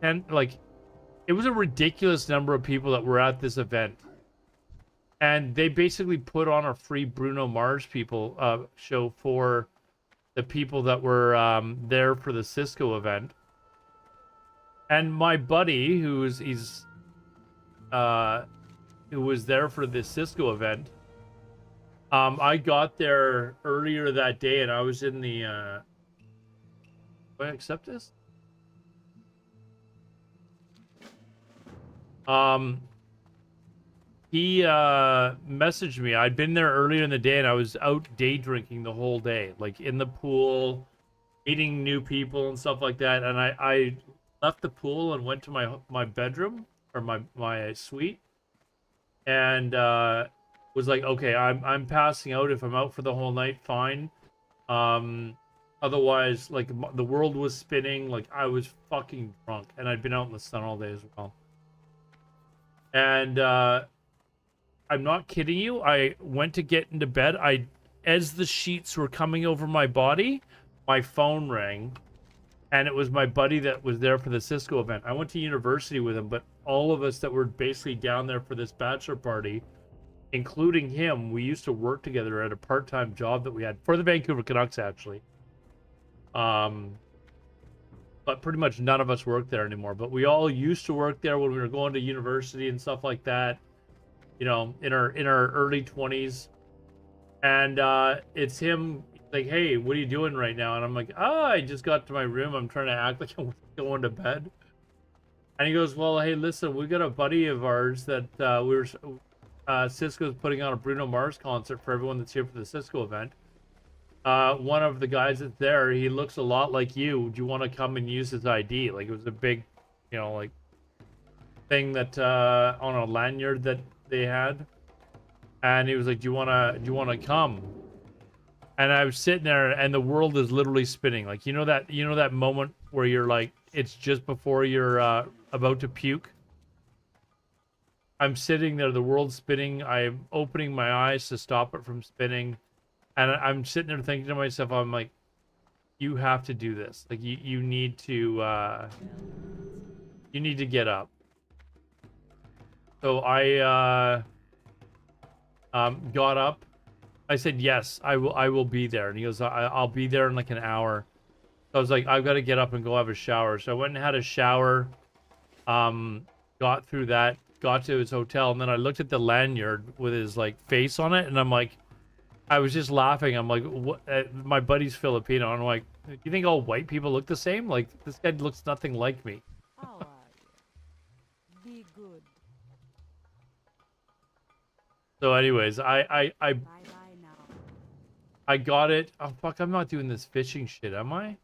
it was a ridiculous number of people that were at this event, and they basically put on a free Bruno Mars show for the people that were there for the Cisco event. And my buddy, who was there for the Cisco event, I got there earlier that day, and I was in the do I accept this? He messaged me. I'd been there earlier in the day, and I was out day drinking the whole day, like in the pool, meeting new people and stuff like that. And I left the pool and went to my bedroom, or my suite, and was like, okay, I'm passing out. If I'm out for the whole night, fine. Otherwise, like, the world was spinning. Like, I was fucking drunk, and I'd been out in the sun all day as well. And I'm not kidding you. I went to get into bed. As the sheets were coming over my body, my phone rang, and it was my buddy that was there for the Cisco event. I went to university with him, but all of us that were basically down there for this bachelor party, including him, we used to work together at a part-time job that we had for the Vancouver Canucks, actually. But pretty much none of us work there anymore. But we all used to work there when we were going to university and stuff like that. You know, in our early 20s. And it's him like, hey, what are you doing right now? And I'm like, I just got to my room. I'm trying to act like I'm going to bed. And he goes, well, hey, listen, we got a buddy of ours that Cisco's putting on a Bruno Mars concert for everyone that's here for the Cisco event. One of the guys that's there, he looks a lot like you. Do you want to come and use his ID? Like, it was a big, you know, like, thing that on a lanyard that they had. And he was like, do you wanna come? And I was sitting there, and the world is literally spinning. Like, you know that moment where you're like, it's just before you're about to puke. I'm sitting there, the world's spinning. I'm opening my eyes to stop it from spinning. And I'm sitting there thinking to myself, I'm like, you have to do this. Like, you need to get up. So I got up. I said, yes, I will be there. And he goes, I'll be there in like an hour. So I was like, I've got to get up and go have a shower. So I went and had a shower. Got through that, got to his hotel, and then I looked at the lanyard with his like face on it, and I'm like, I was just laughing. I'm like, what? My buddy's Filipino, and I'm like, do you think all white people look the same? Like, this guy looks nothing like me. How are you? Be good. So, anyways, Bye bye now. I got it. Oh fuck, I'm not doing this fishing shit, am I?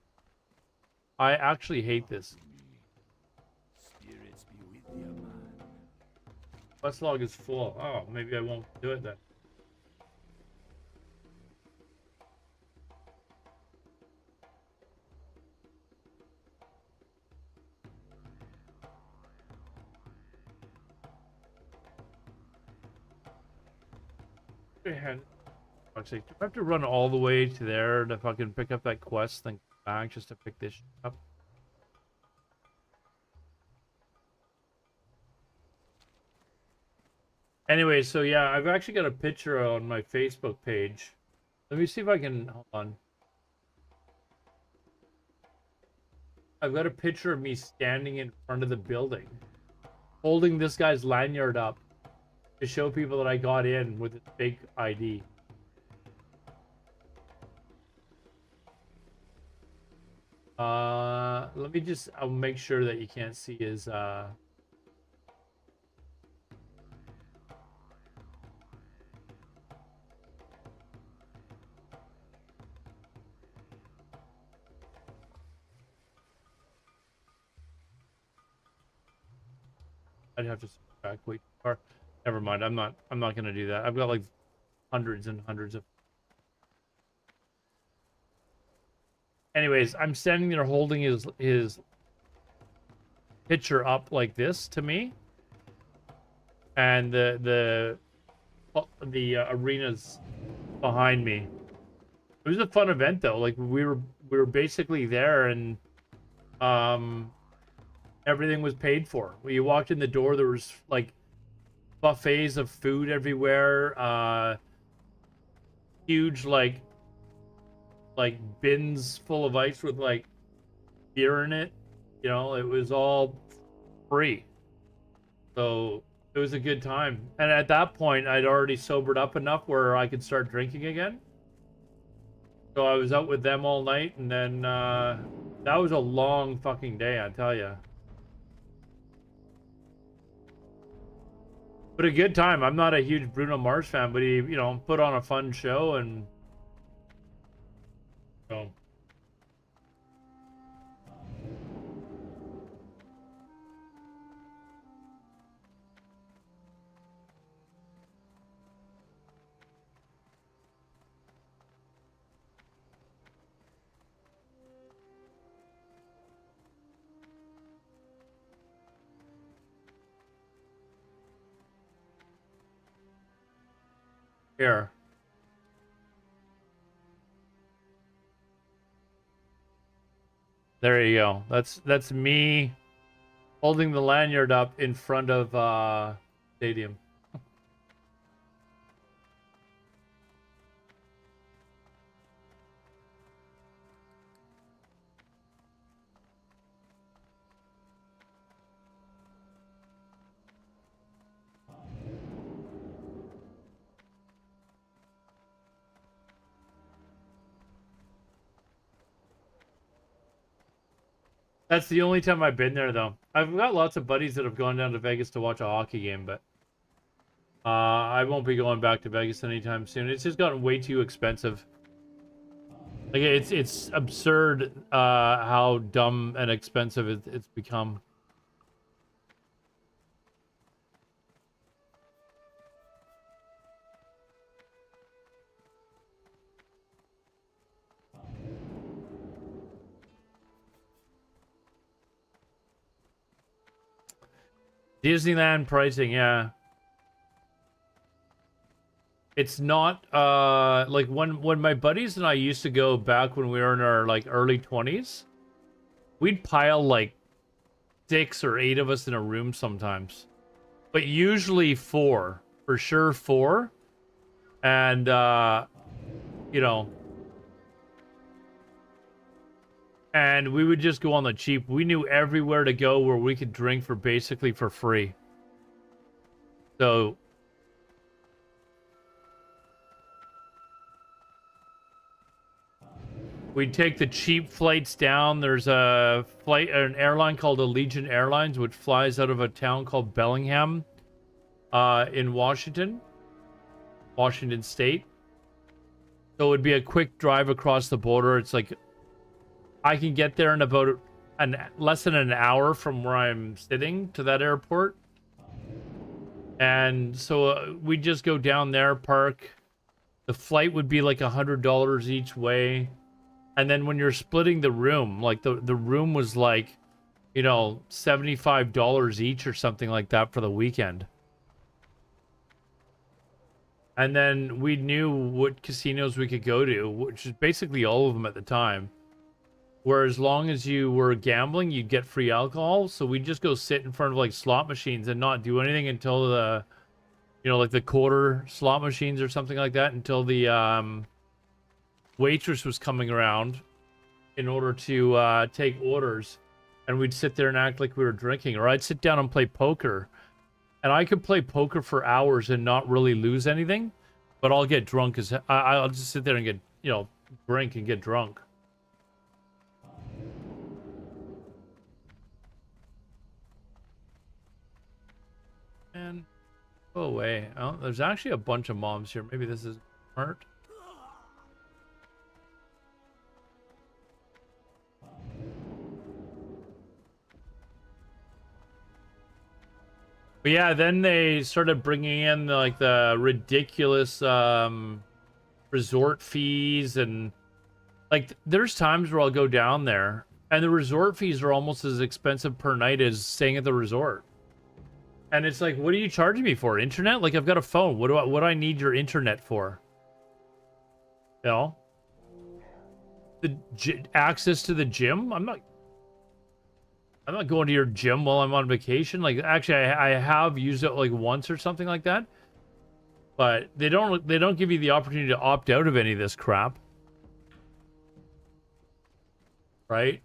I actually hate this. Spirits be with you, man. Quest log is full. Oh, maybe I won't do it then. Fuck's sake, do I have to run all the way to there to fucking pick up that quest, then come back just to pick this shit up? Anyway, so yeah, I've actually got a picture on my Facebook page. Let me see if I can, hold on. I've got a picture of me standing in front of the building, holding this guy's lanyard up to show people that I got in with a fake ID. Let me just, I'll make sure that you can't see his, I'd have to back way too far. Never mind. I'm not gonna do that. I've got like hundreds and hundreds of. Anyways, I'm standing there holding his picture up like this to me, and the arena's behind me. It was a fun event though. Like we were basically there, and everything was paid for. When you walked in the door, there was like buffets of food everywhere. Huge like bins full of ice with like beer in it. You know, it was all free. So it was a good time. And at that point, I'd already sobered up enough where I could start drinking again. So I was out with them all night, and then that was a long fucking day, I tell you. But a good time. I'm not a huge Bruno Mars fan, but he, you know, put on a fun show, and so. Here. There you go. That's me holding the lanyard up in front of stadium. That's the only time I've been there, though. I've got lots of buddies that have gone down to Vegas to watch a hockey game, but I won't be going back to Vegas anytime soon. It's just gotten way too expensive. Like it's absurd how dumb and expensive it's become. Disneyland pricing, yeah. It's not like when my buddies and I used to go back when we were in our like early 20s, we'd pile like 6 or 8 of us in a room sometimes. But usually 4, for sure 4. And you know, And we would just go on the cheap. We knew everywhere to go where we could drink for basically for free. So we'd take the cheap flights down. There's a flight, an airline called Allegiant Airlines, which flies out of a town called Bellingham, in Washington State. So it would be a quick drive across the border. It's like I can get there in about less than an hour from where I'm sitting to that airport. And so we just go down there, park. The flight would be like $100 each way. And then when you're splitting the room, like the room was like, you know, $75 each or something like that for the weekend. And then we knew what casinos we could go to, which is basically all of them at the time. Where as long as you were gambling, you'd get free alcohol. So we'd just go sit in front of like slot machines and not do anything until the, you know, like the quarter slot machines or something like that, until the waitress was coming around in order to take orders. And we'd sit there and act like we were drinking. Or I'd sit down and play poker. And I could play poker for hours and not really lose anything. But I'll get drunk as I'll just sit there and get, you know, drink and get drunk. And go away. Oh, there's actually a bunch of mobs here. Maybe this is smart. But yeah, then they started bringing in like the ridiculous resort fees, and like there's times where I'll go down there and the resort fees are almost as expensive per night as staying at the resort. And it's like, what are you charging me for? Internet? Like, I've got a phone. What do I need your internet for? You know? Access to the gym? I'm not going to your gym while I'm on vacation. Like, actually, I have used it like once or something like that. But they don't give you the opportunity to opt out of any of this crap. Right?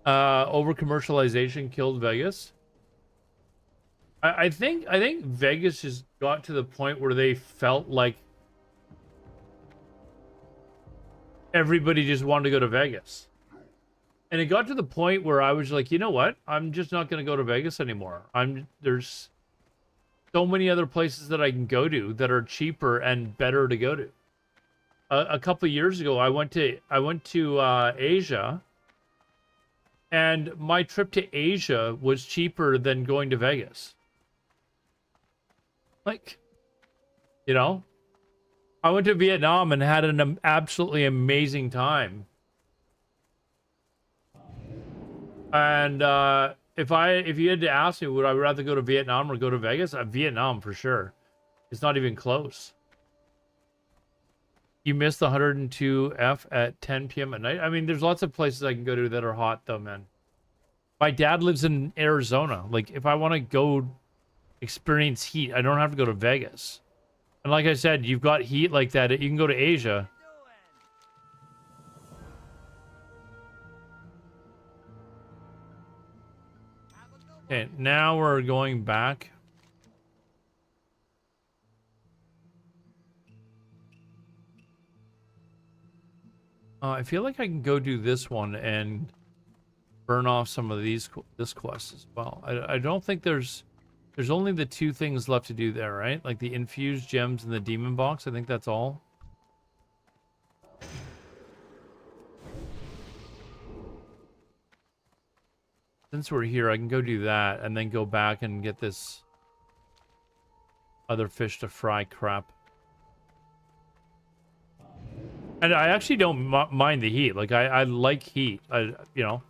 Over commercialization killed Vegas. I think Vegas just got to the point where they felt like everybody just wanted to go to Vegas. And it got to the point where I was like, you know what? I'm just not going to go to Vegas anymore. There's so many other places that I can go to that are cheaper and better to go to. A couple of years ago, I went to Asia. And my trip to Asia was cheaper than going to Vegas. Like, you know, I went to Vietnam and had an absolutely amazing time. And if you had to ask me, would I rather go to Vietnam or go to Vegas? Vietnam for sure. It's not even close. You missed the 102F at 10 p.m. at night. I mean, there's lots of places I can go to that are hot, though, man. My dad lives in Arizona. Like, if I want to go experience heat, I don't have to go to Vegas. And like I said, you've got heat like that. You can go to Asia. Okay, now we're going back. I feel like I can go do this one and burn off some of this quest as well. I don't think there's only the two things left to do there, right? Like the infused gems and the demon box. I think that's all. Since we're here, I can go do that and then go back and get this other fish to fry crap. And I actually don't mind the heat. Like, I like heat. You know.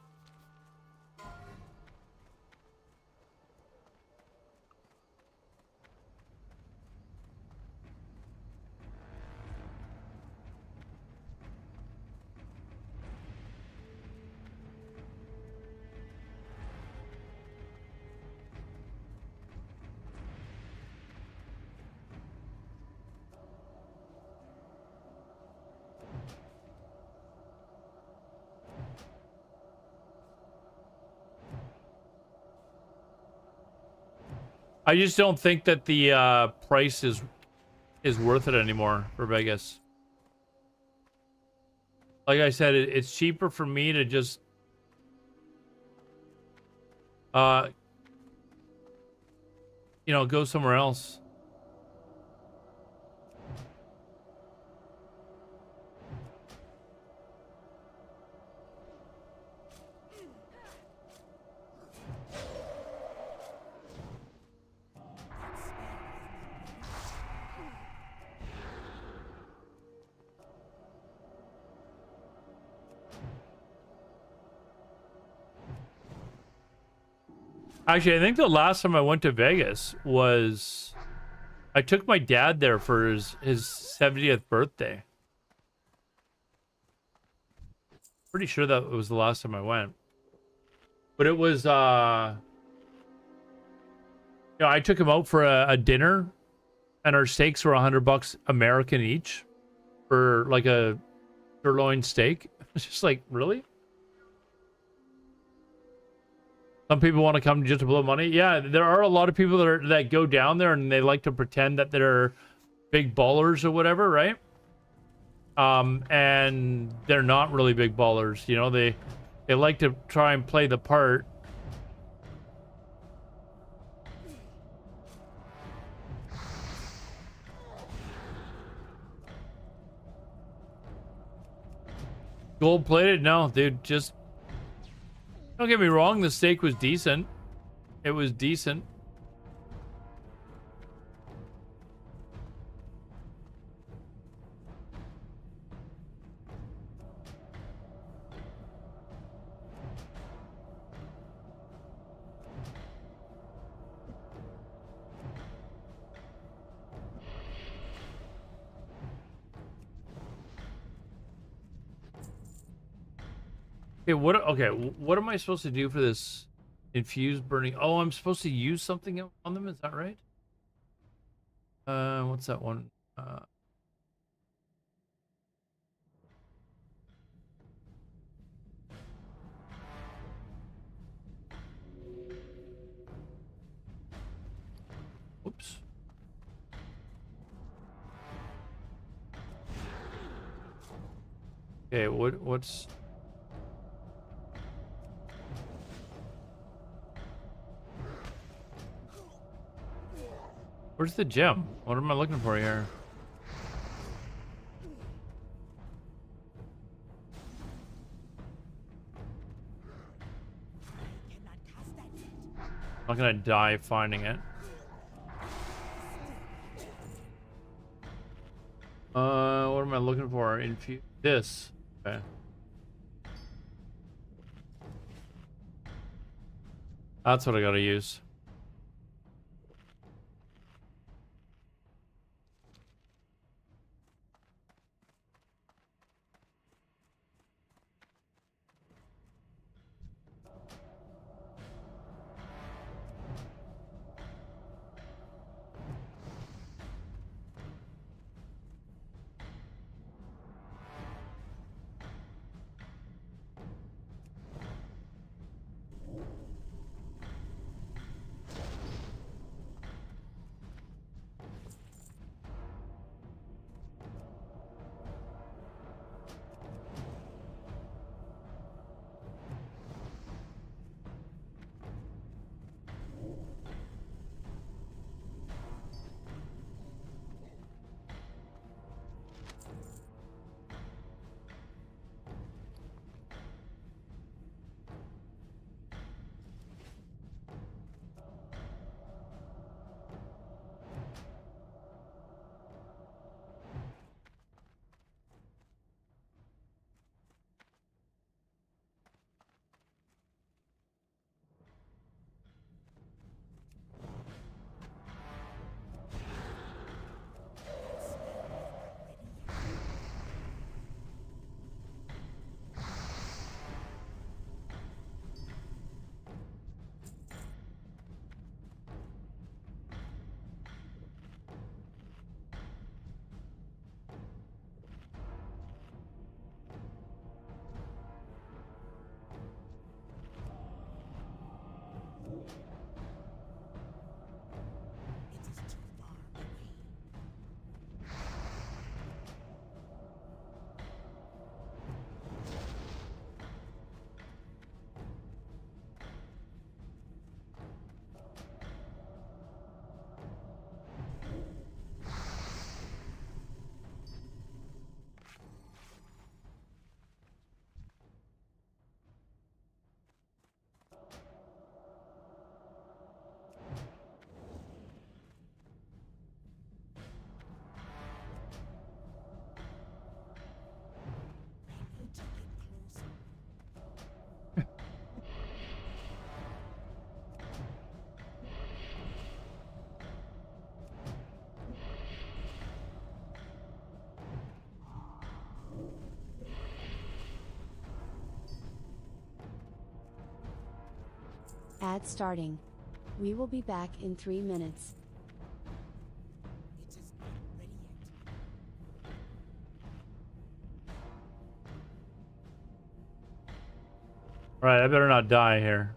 I just don't think that the price is worth it anymore for Vegas. Like I said, it's cheaper for me to just you know, go somewhere else. Actually, I think the last time I went to Vegas was I took my dad there for his 70th birthday. Pretty sure that was the last time I went. But it was you know, I took him out for a dinner and our steaks were $100 American each for like a sirloin steak. It's just like, really? Some people want to come just to blow money. Yeah, there are a lot of people that go down there and they like to pretend that they're big ballers or whatever, right? And they're not really big ballers. You know, they like to try and play the part. Gold plated? No, dude, just don't get me wrong, the steak was decent. It was decent. Okay, what am I supposed to do for this infused burning? Oh, I'm supposed to use something on them, is that right? What's that one? Oops. Okay, what's where's the gem? What am I looking for here? Cannot cast that yet. I'm not gonna die finding it. What am I looking for? This. Okay. That's what I gotta use. Ad starting. We will be back in 3 minutes. It is not ready yet. All right, I better not die here.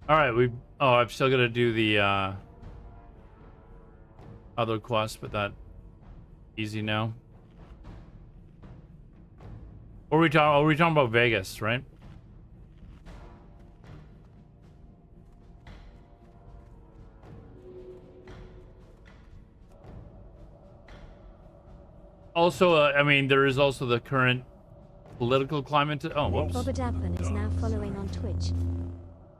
All right, I've still got to do the other quest, but that easy now. Or we talking about Vegas, right? Also, I mean, there is also the current political climate. Oh, whoops. Bobba Dabman is now following on Twitch.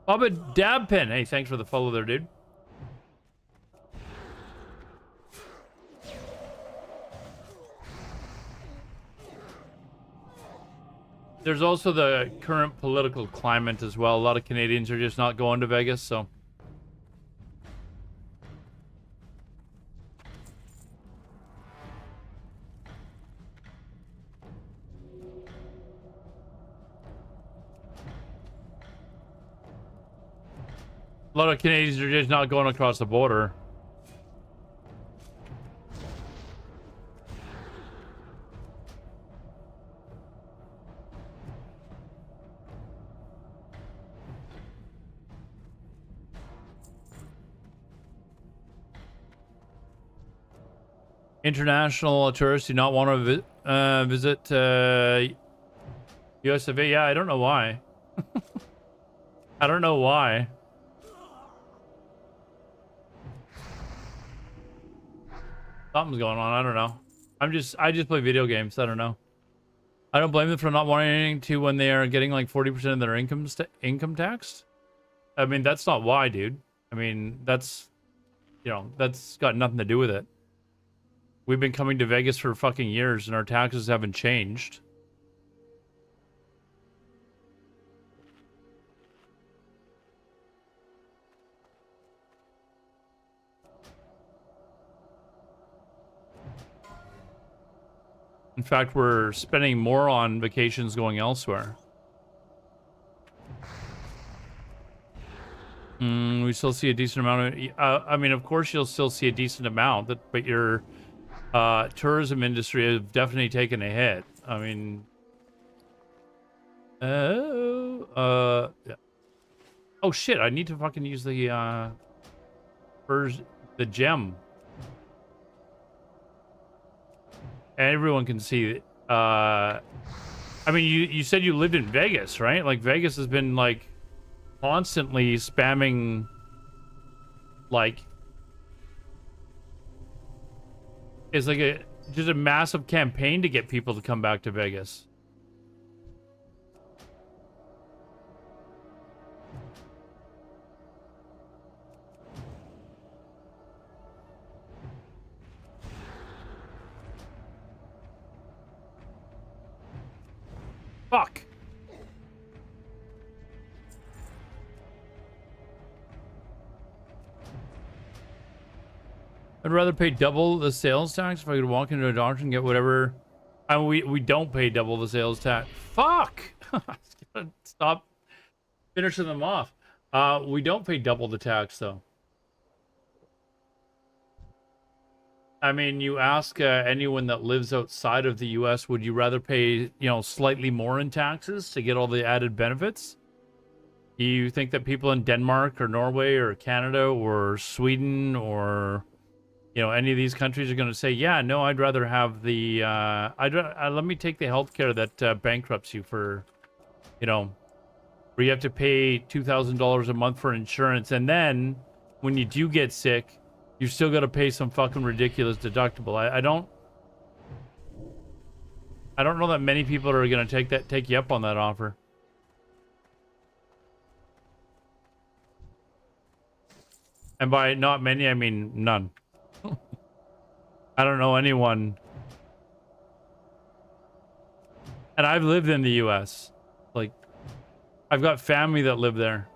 Bubba Dabpin. Hey, thanks for the follow there, dude. There's also the current political climate as well. A lot of Canadians are just not going to Vegas, so. A lot of Canadians are just not going across the border. International tourists do not want to visit US of A. Yeah, I don't know why. I don't know why. Something's going on. I don't know. I just play video games. I don't know. I don't blame them for not wanting anything to when they are getting like 40% of their income taxed. I mean, that's not why, dude. I mean, that's, you know, that's got nothing to do with it. We've been coming to Vegas for fucking years and our taxes haven't changed. In fact, we're spending more on vacations going elsewhere. We still see a decent amount of... I mean, of course you'll still see a decent amount, but your tourism industry has definitely taken a hit. I mean... yeah. Oh, shit, I need to fucking use the gem. Everyone can see it. I mean, you said you lived in Vegas, right? Like, Vegas has been, like, constantly spamming, like... It's like just a massive campaign to get people to come back to Vegas. Fuck. I'd rather pay double the sales tax if I could walk into a doctor and get whatever. I mean, we don't pay double the sales tax. Fuck. Stop finishing them off. We don't pay double the tax though. I mean, you ask anyone that lives outside of the U.S., would you rather pay, you know, slightly more in taxes to get all the added benefits? Do you think that people in Denmark or Norway or Canada or Sweden or, you know, any of these countries are going to say, yeah, no, I'd rather have the, let me take the healthcare that bankrupts you for, you know, where you have to pay $2,000 a month for insurance, and then when you do get sick, you still got to pay some fucking ridiculous deductible. I don't know that many people are gonna take you up on that offer. And by not many, I mean none. I don't know anyone. And I've lived in the US. Like, I've got family that live there.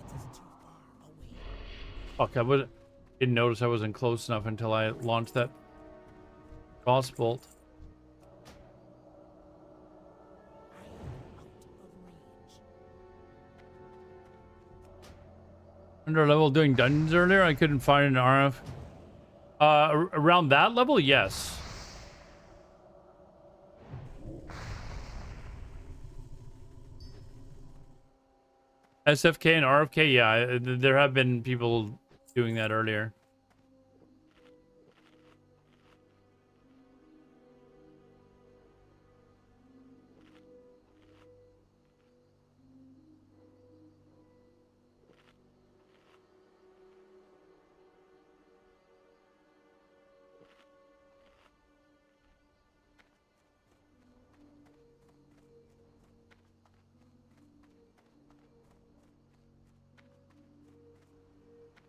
It is too far away. Fuck, didn't notice I wasn't close enough until I launched that crossbolt. I am out of range. Under level doing dungeons earlier, I couldn't find an RF. Around that level, yes. SFK and RFK, yeah, there have been people doing that earlier.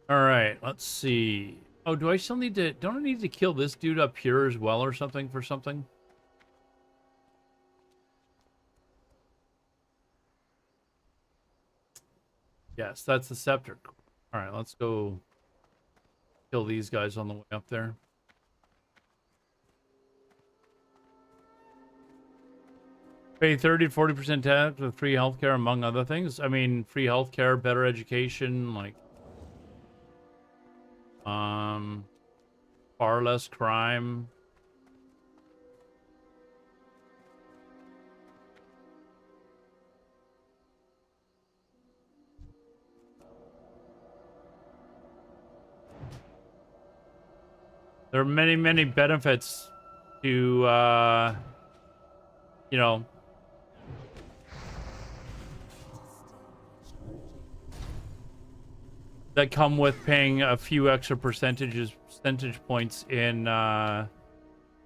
All right, let's see. Oh, do I still need to... Don't I need to kill this dude up here as well or something for something? Yes, that's the scepter. All right, let's go kill these guys on the way up there. Pay 30 to 40% tax with free healthcare, among other things. I mean, free healthcare, better education, like... far less crime. There are many, many benefits to, you know, that come with paying a few extra percentage points in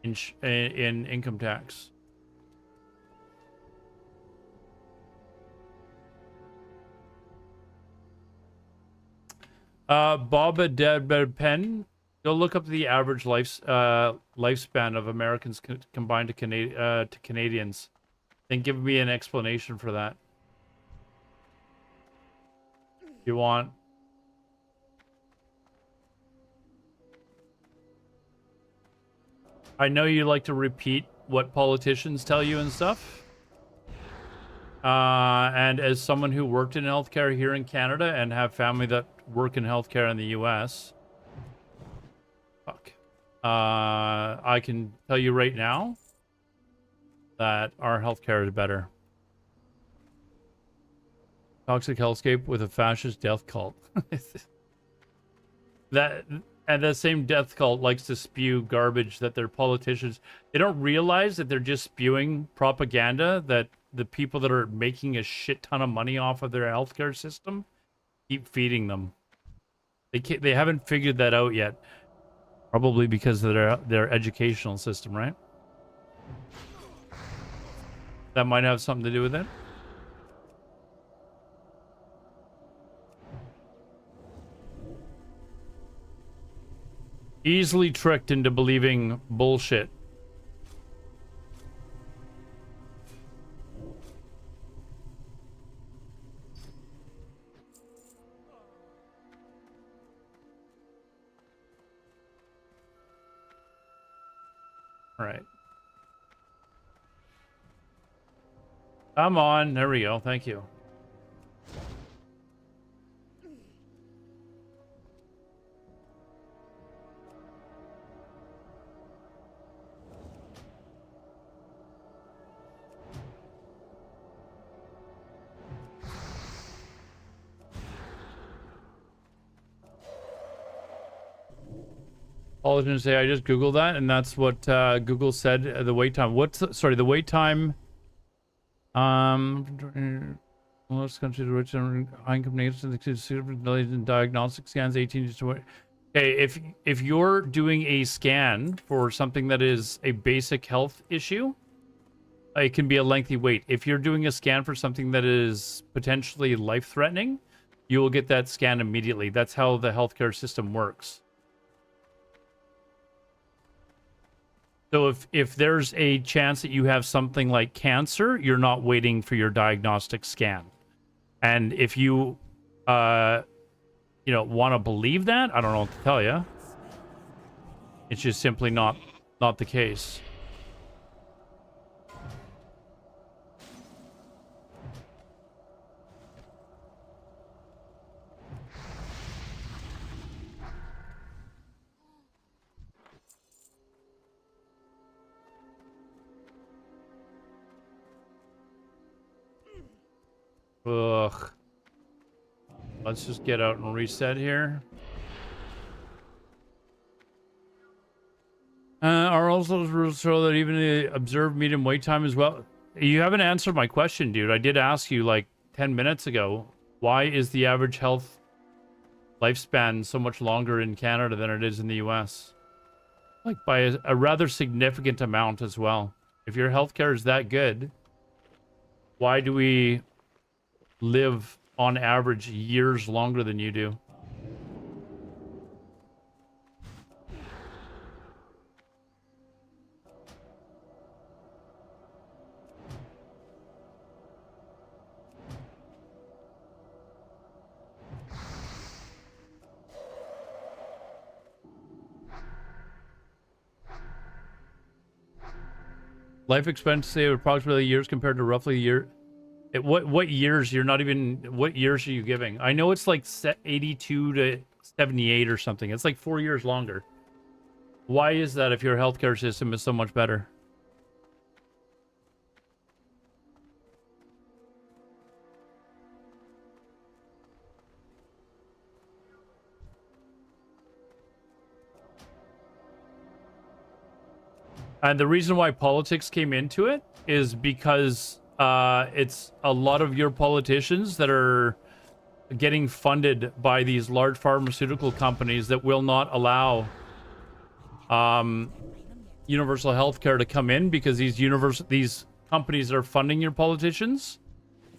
income tax. Boba Dead Pen. Go look up the average lifespan of Americans combined to Canadians. Then give me an explanation for that. If you want. I know you like to repeat what politicians tell you and stuff. And as someone who worked in healthcare here in Canada and have family that work in healthcare in the US, I can tell you right now that our healthcare is better. Toxic hellscape with a fascist death cult. And the same death cult likes to spew garbage that their politicians... They don't realize that they're just spewing propaganda that the people that are making a shit ton of money off of their healthcare system keep feeding them. They haven't figured that out yet. Probably because of their educational system, right? That might have something to do with it. Easily tricked into believing bullshit. All right. Come on. There we go. Thank you. All I was going to say, I just Googled that, and that's what Google said, the wait time. Sorry, the wait time... most countries which are high income nations in diagnostic scans 18 to 20. Okay, if you're doing a scan for something that is a basic health issue, it can be a lengthy wait. If you're doing a scan for something that is potentially life-threatening, you will get that scan immediately. That's how the healthcare system works. So if there's a chance that you have something like cancer, you're not waiting for your diagnostic scan. And if you, want to believe that, I don't know what to tell you. It's just simply not the case. Ugh. Let's just get out and reset here. Are also rules show that even the observed medium wait time as well? You haven't answered my question, dude. I did ask you like 10 minutes ago. Why is the average health lifespan so much longer in Canada than it is in the US? Like by a rather significant amount as well. If your healthcare is that good, why do we live on average years longer than you do? Life expectancy of approximately years compared to roughly a year. What years? You're not even... What years are you giving? I know it's like 82 to 78 or something. It's like 4 years longer. Why is that if your healthcare system is so much better? And the reason why politics came into it is because it's a lot of your politicians that are getting funded by these large pharmaceutical companies that will not allow universal healthcare to come in, because these companies that are funding your politicians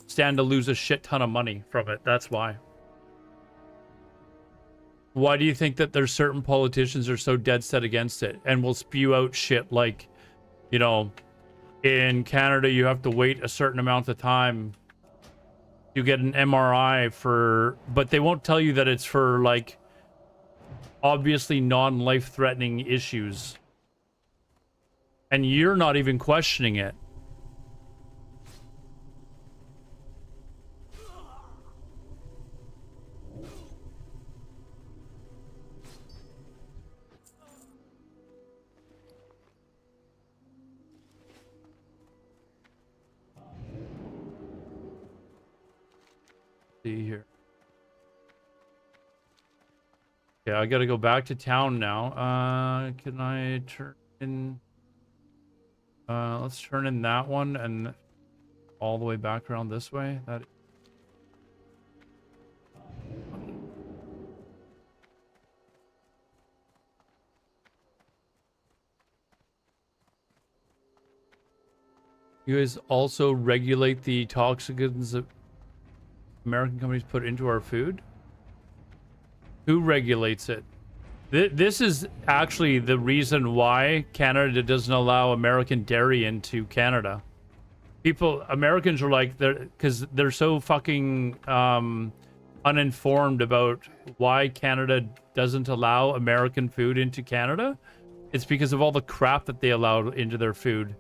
stand to lose a shit ton of money from it. That's why. Why do you think that there's certain politicians are so dead set against it and will spew out shit like, you know, in Canada you have to wait a certain amount of time to get an MRI for, but they won't tell you that it's for like obviously non-life threatening issues. And you're not even questioning it. See here. Yeah, I gotta go back to town now. Can I turn in? Let's turn in that one and all the way back around this way. That. You guys also regulate the toxins that American companies put into our food? Who regulates it? This is actually the reason why Canada doesn't allow American dairy into Canada. Americans are like, because they're so fucking uninformed about why Canada doesn't allow American food into Canada. It's because of all the crap that they allow into their food.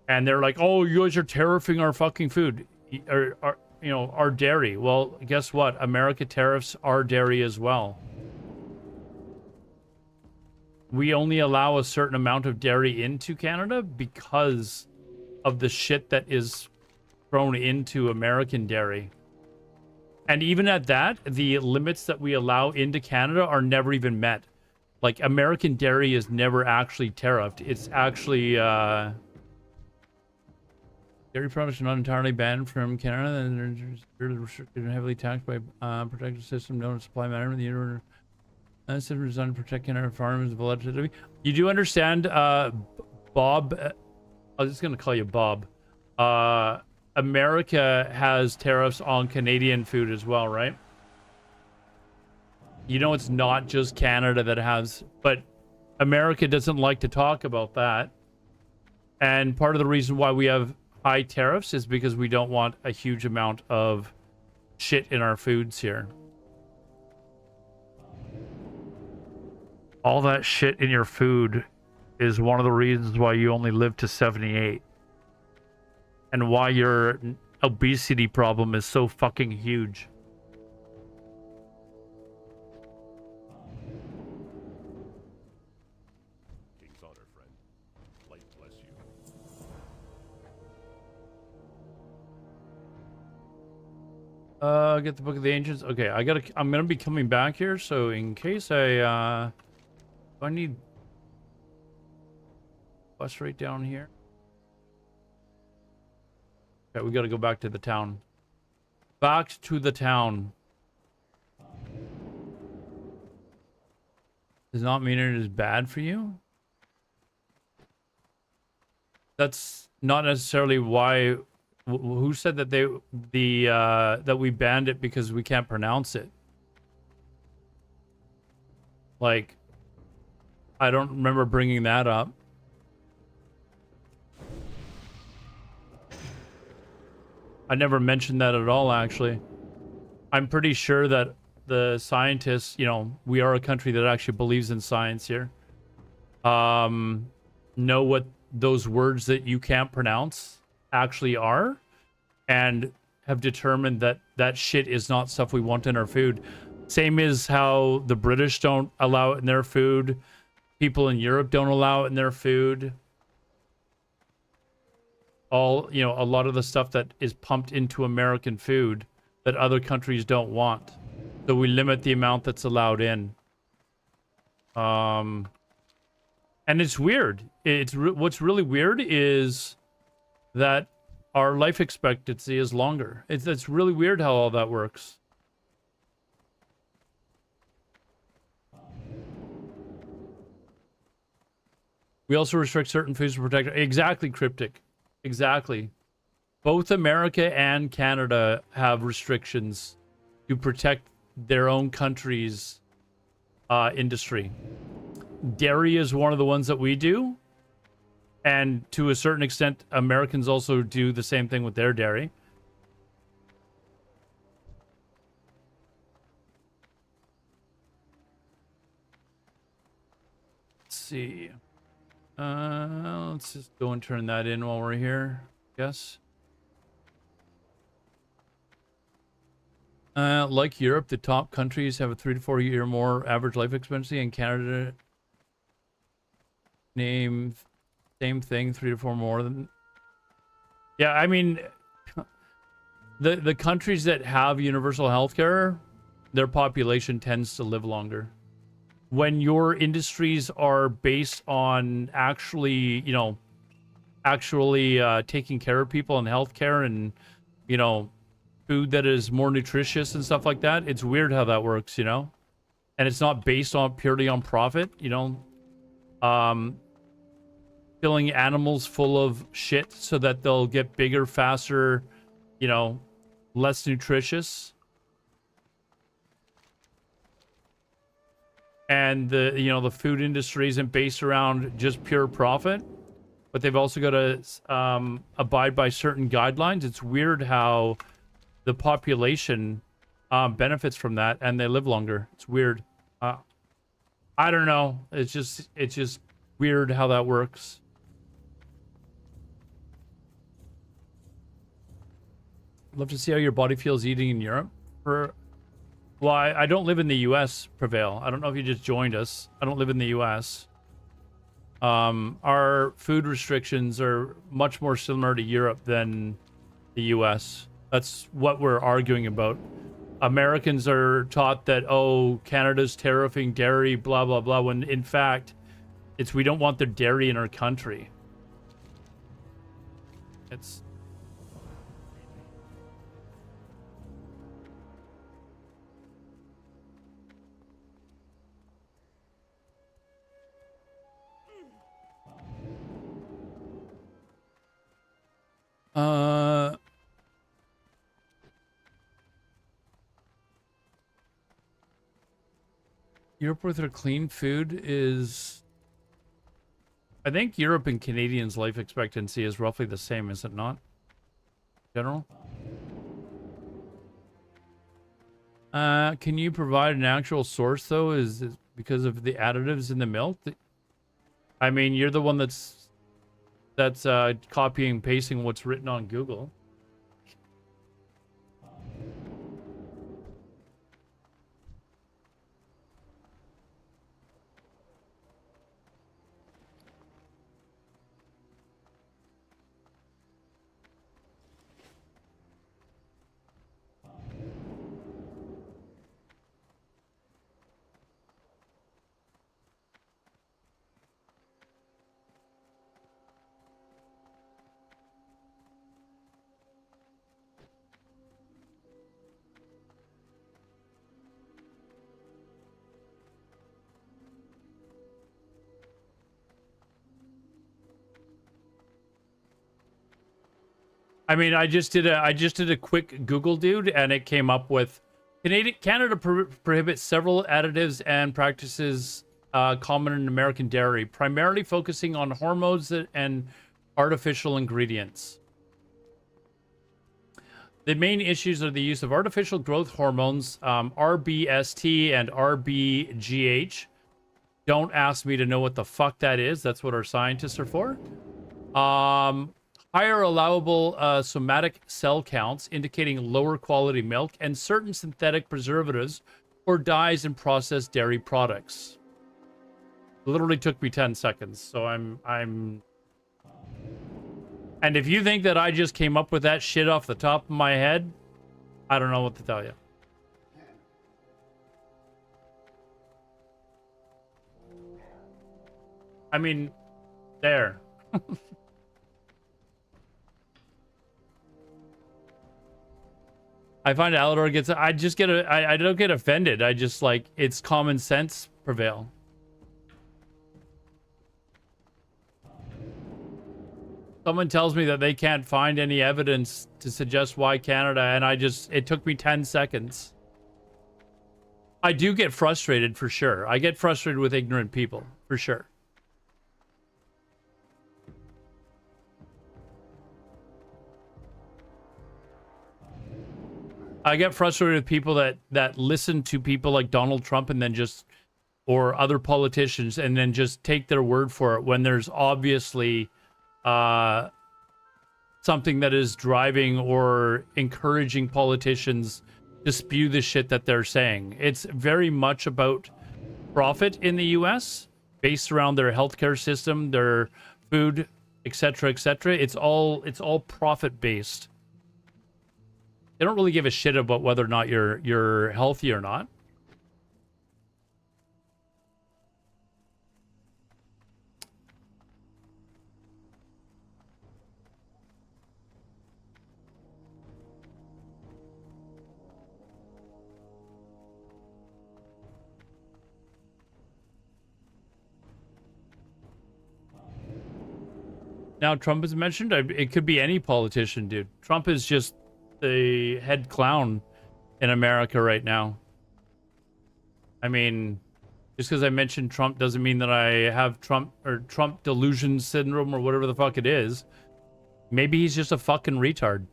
And they're like, "Oh, you guys are tariffing our fucking food, or our dairy." Well, guess what? America tariffs our dairy as well. We only allow a certain amount of dairy into Canada because of the shit that is thrown into American dairy. And even at that, the limits that we allow into Canada are never even met. Like, American dairy is never actually tariffed. It's actually, dairy products are not entirely banned from Canada, and they're restricted and heavily taxed by protective system known as supply management. The system is designed to protect Canada farmers of allegedly. You do understand, Bob? I was just gonna call you Bob. America has tariffs on Canadian food as well, right? You know, it's not just Canada that has, but America doesn't like to talk about that. And part of the reason why we have high tariffs is because we don't want a huge amount of shit in our foods here. All that shit in your food is one of the reasons why you only live to 78. And why your obesity problem is so fucking huge. King's honor, friend. Light bless you. Get the Book of the Ancients. Okay, I'm gonna be coming back here, so in case I need bus right down here. Okay, we gotta go back to the town. Back to the town. Does not mean it is bad for you. That's not necessarily why. Who said that that we banned it because we can't pronounce it? Like, I don't remember bringing that up. I never mentioned that at all, actually. I'm pretty sure that the scientists, we are a country that actually believes in science here, know what those words that you can't pronounce actually are, and have determined that that shit is not stuff we want in our food. Same as how the British don't allow it in their food. People in Europe don't allow it in their food. A lot of the stuff that is pumped into American food that other countries don't want. So we limit the amount that's allowed in. And it's weird. What's really weird is that our life expectancy is longer. It's really weird how all that works. We also restrict certain foods to protect. Exactly, Cryptic. Exactly. Both America and Canada have restrictions to protect their own country's industry. Dairy is one of the ones that we do. And to a certain extent, Americans also do the same thing with their dairy. Let's see. Let's just go and turn that in while we're here, I guess. Like Europe, the top countries have a 3 to 4 year more average life expectancy. In Canada, same thing, 3 to 4 more than. Yeah, I mean, the countries that have universal healthcare, their population tends to live longer. When your industries are based on actually taking care of people and healthcare and, food that is more nutritious and stuff like that, it's weird how that works, and it's not based on purely on profit, filling animals full of shit so that they'll get bigger, faster, less nutritious. And the food industry isn't based around just pure profit, but they've also got to abide by certain guidelines. It's weird how the population benefits from that and they live longer. It's weird. I don't know. It's just weird how that works. Love to see how your body feels eating in Europe. Well, I don't live in the U.S., Prevail. I don't know if you just joined us. I don't live in the U.S. Our food restrictions are much more similar to Europe than the U.S. That's what we're arguing about. Americans are taught that, oh, Canada's tariffing dairy, blah, blah, blah, when in fact, it's we don't want the dairy in our country. It's... Europe with their clean food is... I think Europe and Canadians' life expectancy is roughly the same, is it not? In general? Can you provide an actual source, though? Is it because of the additives in the milk? I mean, you're the one that's copying and pasting what's written on Google. I mean, I just did a quick Google, dude, and it came up with Canada prohibits several additives and practices common in American dairy, primarily focusing on hormones and artificial ingredients. The main issues are the use of artificial growth hormones, RBST and RBGH. Don't ask me to know what the fuck that is. That's what our scientists are for. Higher allowable somatic cell counts, indicating lower quality milk, and certain synthetic preservatives or dyes in processed dairy products. It literally took me 10 seconds, so I'm... And if you think that I just came up with that shit off the top of my head, I don't know what to tell you. I mean, there. I find Alador gets... I just get... I don't get offended. I just, like, it's common sense prevail. Someone tells me that they can't find any evidence to suggest why Canada, and I just... It took me 10 seconds. I do get frustrated, for sure. I get frustrated with ignorant people, for sure. I get frustrated with people that listen to people like Donald Trump and then just, or other politicians, and then just take their word for it when there's obviously something that is driving or encouraging politicians to spew the shit that they're saying. It's very much about profit in the US, based around their healthcare system, their food, etc., etc. It's all profit based. They don't really give a shit about whether or not you're healthy or not. Now, Trump is mentioned. It could be any politician, dude. Trump is just the head clown in America right now. I mean, just because I mentioned Trump doesn't mean that I have Trump delusion syndrome or whatever the fuck it is. Maybe he's just a fucking retard.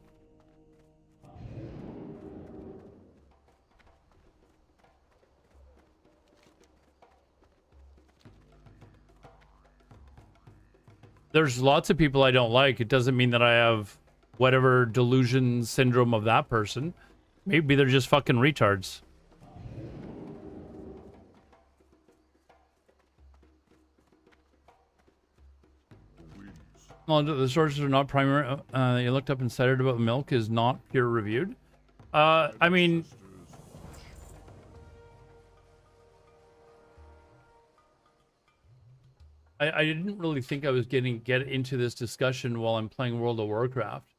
There's lots of people I don't like. It doesn't mean that I have whatever delusion syndrome of that person. Maybe they're just fucking retards. Well, the sources are not primary. You looked up and cited about milk is not peer reviewed. I mean, I didn't really think I was get into this discussion while I'm playing World of Warcraft.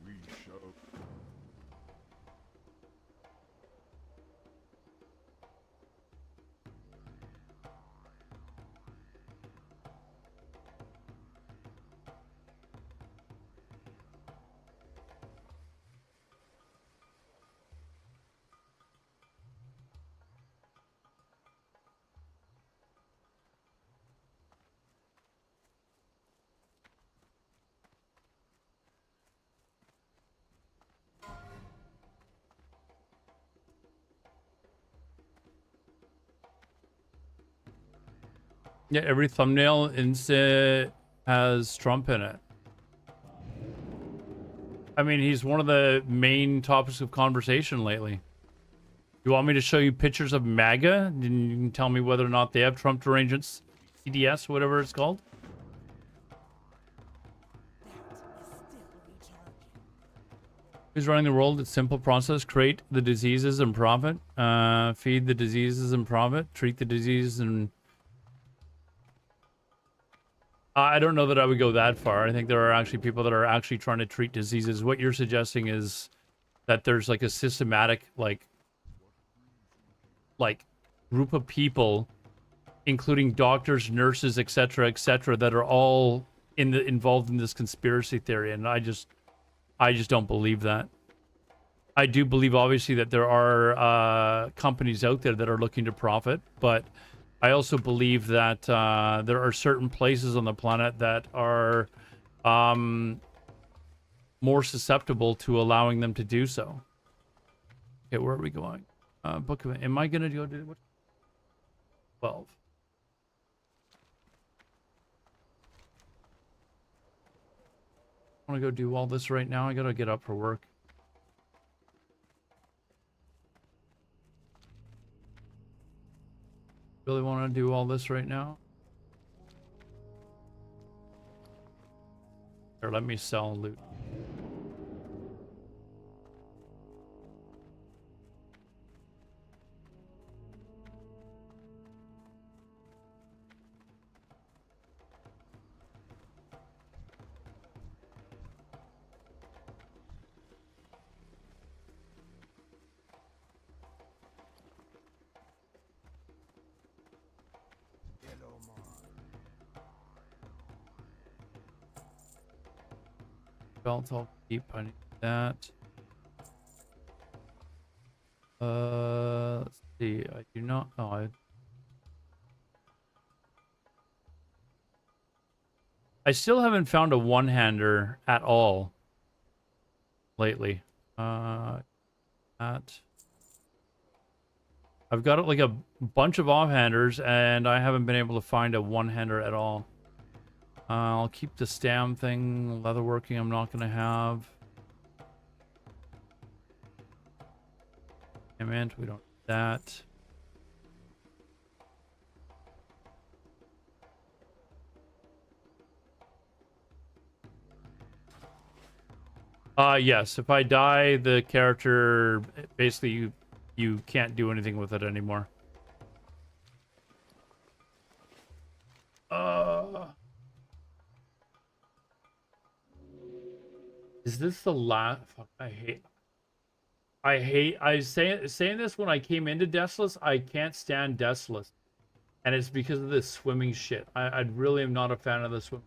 We shall. Yeah, every thumbnail has Trump in it. I mean, he's one of the main topics of conversation lately. You want me to show you pictures of MAGA? And you can tell me whether or not they have Trump arrangements, CDS, whatever it's called. Who's running the world? It's simple process. Create the diseases and profit. Feed the diseases and profit. Treat the disease and... I don't know that I would go that far. I think there are actually people that are actually trying to treat diseases. What you're suggesting is that there's like a systematic, like group of people, including doctors, nurses, etc., that are all involved in this conspiracy theory, and I just don't believe that. I do believe, obviously, that there are companies out there that are looking to profit, but I also believe that there are certain places on the planet that are more susceptible to allowing them to do so. Okay, where are we going? Book of... Am I going to go to... What? 12. I want to go do all this right now. I got to get up for work. Really want to do all this right now? Or let me sell loot. Belt, I'll keep. I need that. Let's see. I do not. Oh, I still haven't found a one-hander at all lately. That. I've got like a bunch of off-handers, and I haven't been able to find a one-hander at all. I'll keep the stam thing. Leatherworking I'm not going to have. Diamond, we don't need that. Yes, if I die, the character, basically you can't do anything with it anymore. Is this the last? Fuck, I saying this when I came into Deathless. I can't stand Deathless, and it's because of this swimming shit. I really am not a fan of the swim.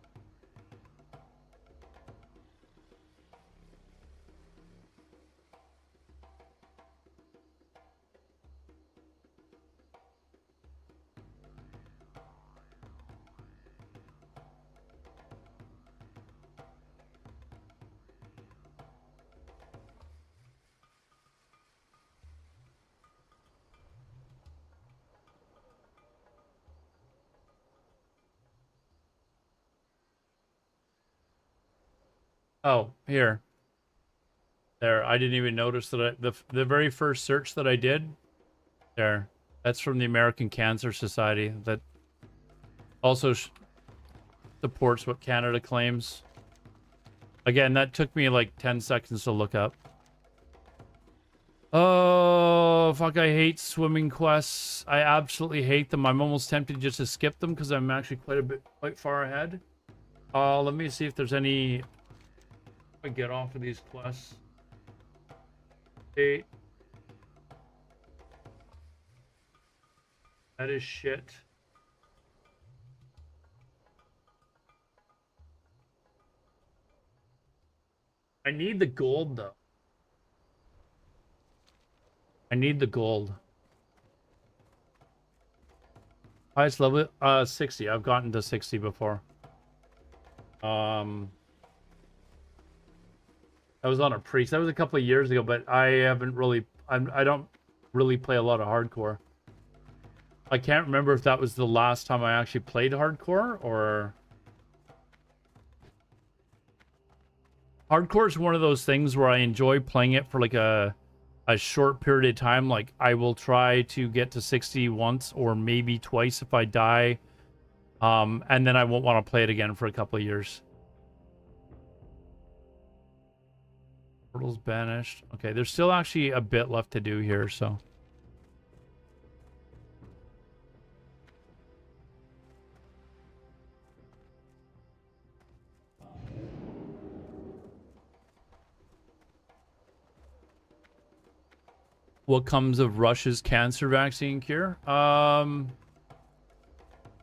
Oh, here. There. I didn't even notice that the very first search that I did. There. That's from the American Cancer Society. That also supports what Canada claims. Again, that took me like 10 seconds to look up. Oh, fuck, I hate swimming quests. I absolutely hate them. I'm almost tempted just to skip them because I'm actually quite far ahead. Let me see if there's any... If I get off of these quests. 8. That is shit. I need the gold, though. I need the gold. Highest level, 60. I've gotten to 60 before. I was on a priest. That was a couple of years ago, but I haven't really... I don't really play a lot of hardcore. I can't remember if that was the last time I actually played hardcore, or... Hardcore is one of those things where I enjoy playing it for like a short period of time. Like, I will try to get to 60 once or maybe twice if I die. And then I won't want to play it again for a couple of years. Portal's banished. Okay, there's still actually a bit left to do here, so... What comes of Russia's cancer vaccine cure? I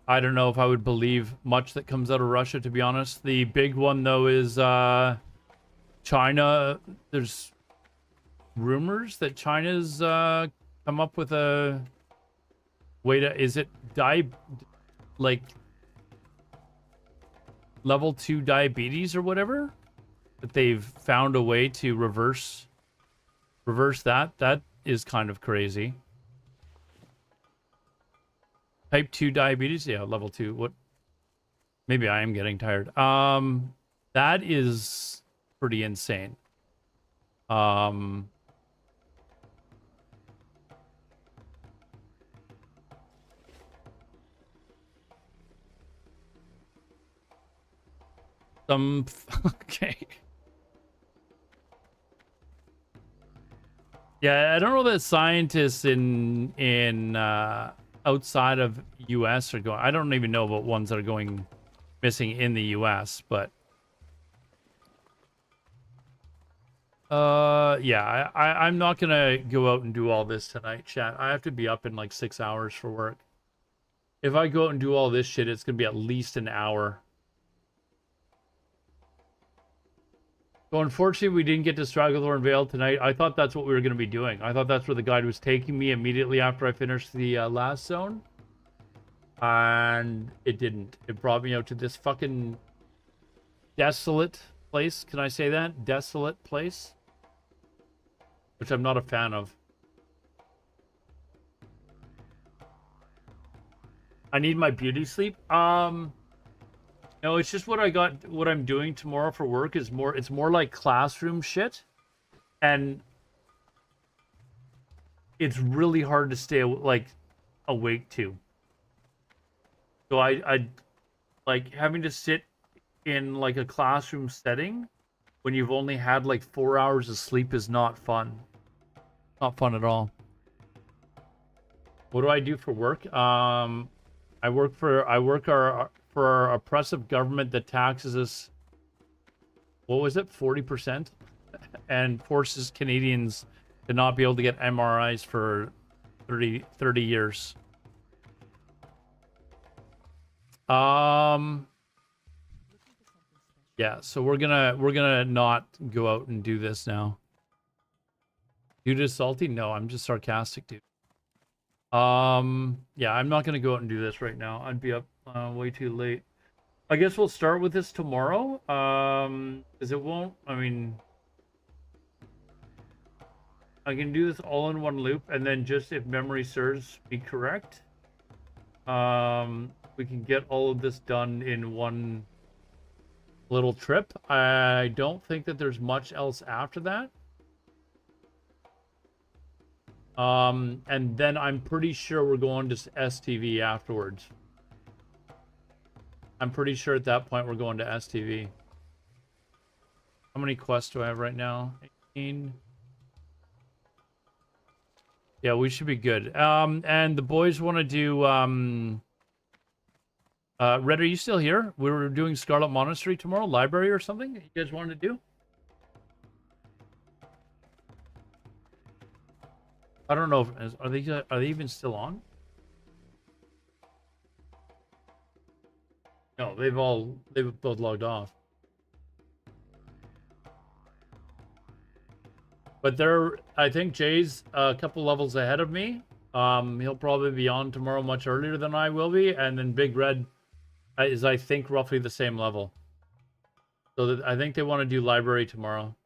don't know if I would believe much that comes out of Russia, to be honest. The big one, though, is China. There's rumors that China's come up with a way to... Is it like level 2 diabetes or whatever? That they've found a way to reverse that. That is kind of crazy. Type 2 diabetes? Yeah, level 2. What? Maybe I am getting tired. That is pretty insane. Some okay. Yeah, I don't know that scientists in outside of US are going... I don't even know about ones that are going missing in the US, but yeah, I'm not gonna go out and do all this tonight, chat. I have to be up in like 6 hours for work. If I go out and do all this shit, it's gonna be at least an hour. So unfortunately, we didn't get to Stragglethorn Vale tonight. I thought that's what we were going to be doing. I thought that's where the guide was taking me immediately after I finished the last zone. And it didn't. It brought me out to this fucking desolate place. Can I say that? Desolate place. Which I'm not a fan of. I need my beauty sleep. No, it's just what I'm doing tomorrow for work is it's more like classroom shit. And it's really hard to stay like awake to. So I like having to sit in like a classroom setting when you've only had like 4 hours of sleep is not fun. Not fun at all. What do I do for work? I work for our oppressive government that taxes us, what was it, 40%? And forces Canadians to not be able to get MRIs for 30 years. Yeah, so we're gonna not go out and do this now. You just salty? No, I'm just sarcastic, dude. Yeah, I'm not gonna go out and do this right now. I'd be up way too late. I guess we'll start with this tomorrow. Because it won't, I mean, I can do this all in one loop, and then just if memory serves me correct, we can get all of this done in one little trip. I don't think that there's much else after that. And then I'm pretty sure we're going to STV afterwards. I'm pretty sure at that point we're going to STV. How many quests do I have right now? 18. Yeah, we should be good. And the boys want to do, Red, are you still here? We were doing Scarlet Monastery tomorrow, library or something you guys wanted to do? I don't know. Are they even still on? No, they've both logged off. But I think Jay's a couple levels ahead of me. He'll probably be on tomorrow much earlier than I will be, and then Big Red is, I think, roughly the same level. So I think they want to do library tomorrow.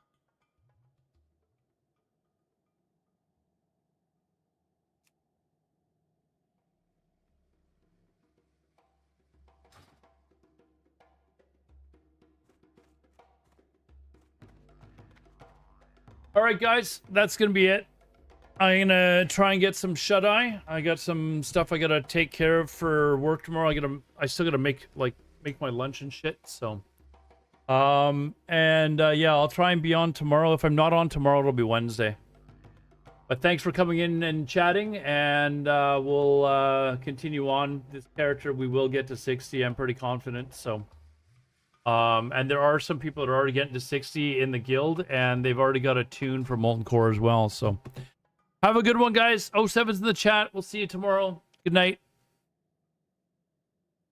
All right, guys, that's gonna be it. I'm gonna try and get some shut eye. I got some stuff I gotta take care of for work tomorrow. I still gotta make my lunch and shit. So, yeah, I'll try and be on tomorrow. If I'm not on tomorrow, it'll be Wednesday. But thanks for coming in and chatting, and we'll continue on this character. We will get to 60. I'm pretty confident. So. And there are some people that are already getting to 60 in the guild, and they've already got a tune for Molten Core as well. So have a good one, guys. 07's in the chat. We'll see you tomorrow. Good night.